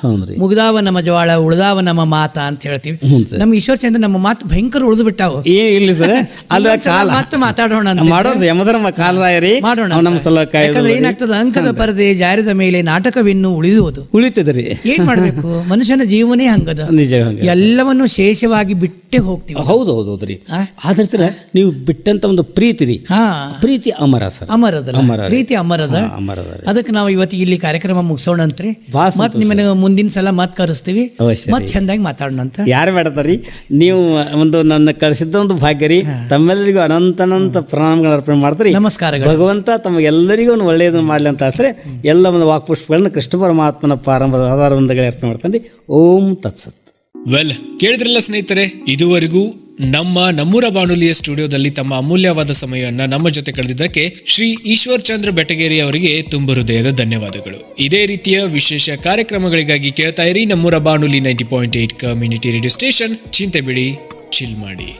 ಮುಗ್ದಾವ ನಮ್ಮ ಜವಾಳ ಉಳ್ದಾವ ನಮ್ಮ ಮಾತ ಅಂತ ಹೇಳ್ತೀವಿ. ನಮ್ಮ ಈಶ್ವರ್ ಚಂದ್ರ ನಮ್ಮ ಮಾತು ಭಯಂಕರ ಉಳಿದು ಬಿಟ್ಟಾವು. ಇಲ್ಲ ಸರ್, ಅಲ್ಲ ಮತ್ತೆ ಮಾತಾಡೋಣ ಮಾಡೋಣ. ಯಾಕಂದ್ರೆ ಏನಾಗ್ತದೆ, ಅಂಕದ ಪರದೆ ಜಾರಿದ ಮೇಲೆ ನಾಟಕವಿನ್ನು ಉಳಿತದ್ರಿ. ಏನ್ ಮಾಡ್ಬೇಕು, ಮನುಷ್ಯನ ಜೀವನೇ ಹಂಗದ. ಎಲ್ಲವನ್ನು ಶೇಷವಾಗಿ ಬಿಟ್ಟೆ ಹೋಗ್ತೀವಿ. ಹೌದು ಹೌದ್ರಿ. ಆದ್ರೆ ಸರ್ ನೀವು ಬಿಟ್ಟಂತ ಒಂದು ಪ್ರೀತಿ ರೀ, ಪ್ರೀತಿ ಅಮರ ಸರ್. ಪ್ರೀತಿ ಅಮರದ. ಅದಕ್ಕೆ ನಾವು ಇವತ್ತಿಗೆ ಇಲ್ಲಿ ಕಾರ್ಯಕ್ರಮ ಮುಗಿಸೋಣ ಅಂತ್ರಿ. ಮತ್ ನಿಮ್ಮನ್ನ ಮುಂದಿನ ಸಲ ಮತ್ ಕರೆಸ್ತೀವಿ, ಮತ್ ಚಂದಾಗಿ ಮಾತಾಡೋಣ ಅಂತ. ಯಾರು ಬೇಡತಾರಿ, ನೀವು ಒಂದು ನನ್ನ ಕಳಿಸಿದ್ದ ಒಂದು ಭಾಗ್ಯ ರೀ. ತಮ್ಮೆಲ್ಲರಿಗೂ ಅನಂತ ಪ್ರಣಾಮಗಳು ಅರ್ಪಣೆ ಮಾಡ್ತಾರೆ. ನಮಸ್ಕಾರಗಳು. ಭಗವಂತ ತಮಗೆಲ್ಲರಿಗೂ ಒಂದು ಒಳ್ಳೆಯದನ್ನು ಮಾಡಲಿ ಅಂತ ಆಸ್ತ್ರೆ ಎಲ್ಲ ಒಂದು ವಾಕ್ಪುಷ್ಪಗಳನ್ನ ಕೃಷ್ಣ ಪರಮಾತ್ಮನ ಪ್ರಾರಂಭದ ಆಧಾರವಂದಗಳೇ ಅರ್ಪಣೆ ಮಾಡ್ತಾನೆ. ಓಂ ತತ್ಸತ್. ವೆಲ್, ಕೇಳಿದ್ರಲ್ಲ ಸ್ನೇಹಿತರೆ, ಇದುವರೆಗೂ ನಮ್ಮೂರ ಬಾನುಲಿಯ ಸ್ಟುಡಿಯೋದಲ್ಲಿ ತಮ್ಮ ಅಮೂಲ್ಯವಾದ ಸಮಯವನ್ನು ನಮ್ಮ ಜೊತೆ ಕಳೆದಿದ್ದಕ್ಕೆ ಶ್ರೀ ಈಶ್ವರ್ ಚಂದ್ರ ಬೆಟಗೇರಿ ಅವರಿಗೆ ತುಂಬ ಹೃದಯದ ಧನ್ಯವಾದಗಳು. ಇದೇ ರೀತಿಯ ವಿಶೇಷ ಕಾರ್ಯಕ್ರಮಗಳಿಗಾಗಿ ಕೇಳ್ತಾ ಇರಿ ನಮ್ಮೂರ ಬಾನುಲಿ 90.8 ಕಮ್ಯುನಿಟಿ ರೇಡಿಯೋ ಸ್ಟೇಷನ್. ಚಿಂತೆ ಬಿಡಿ, ಚಿಲ್ ಮಾಡಿ.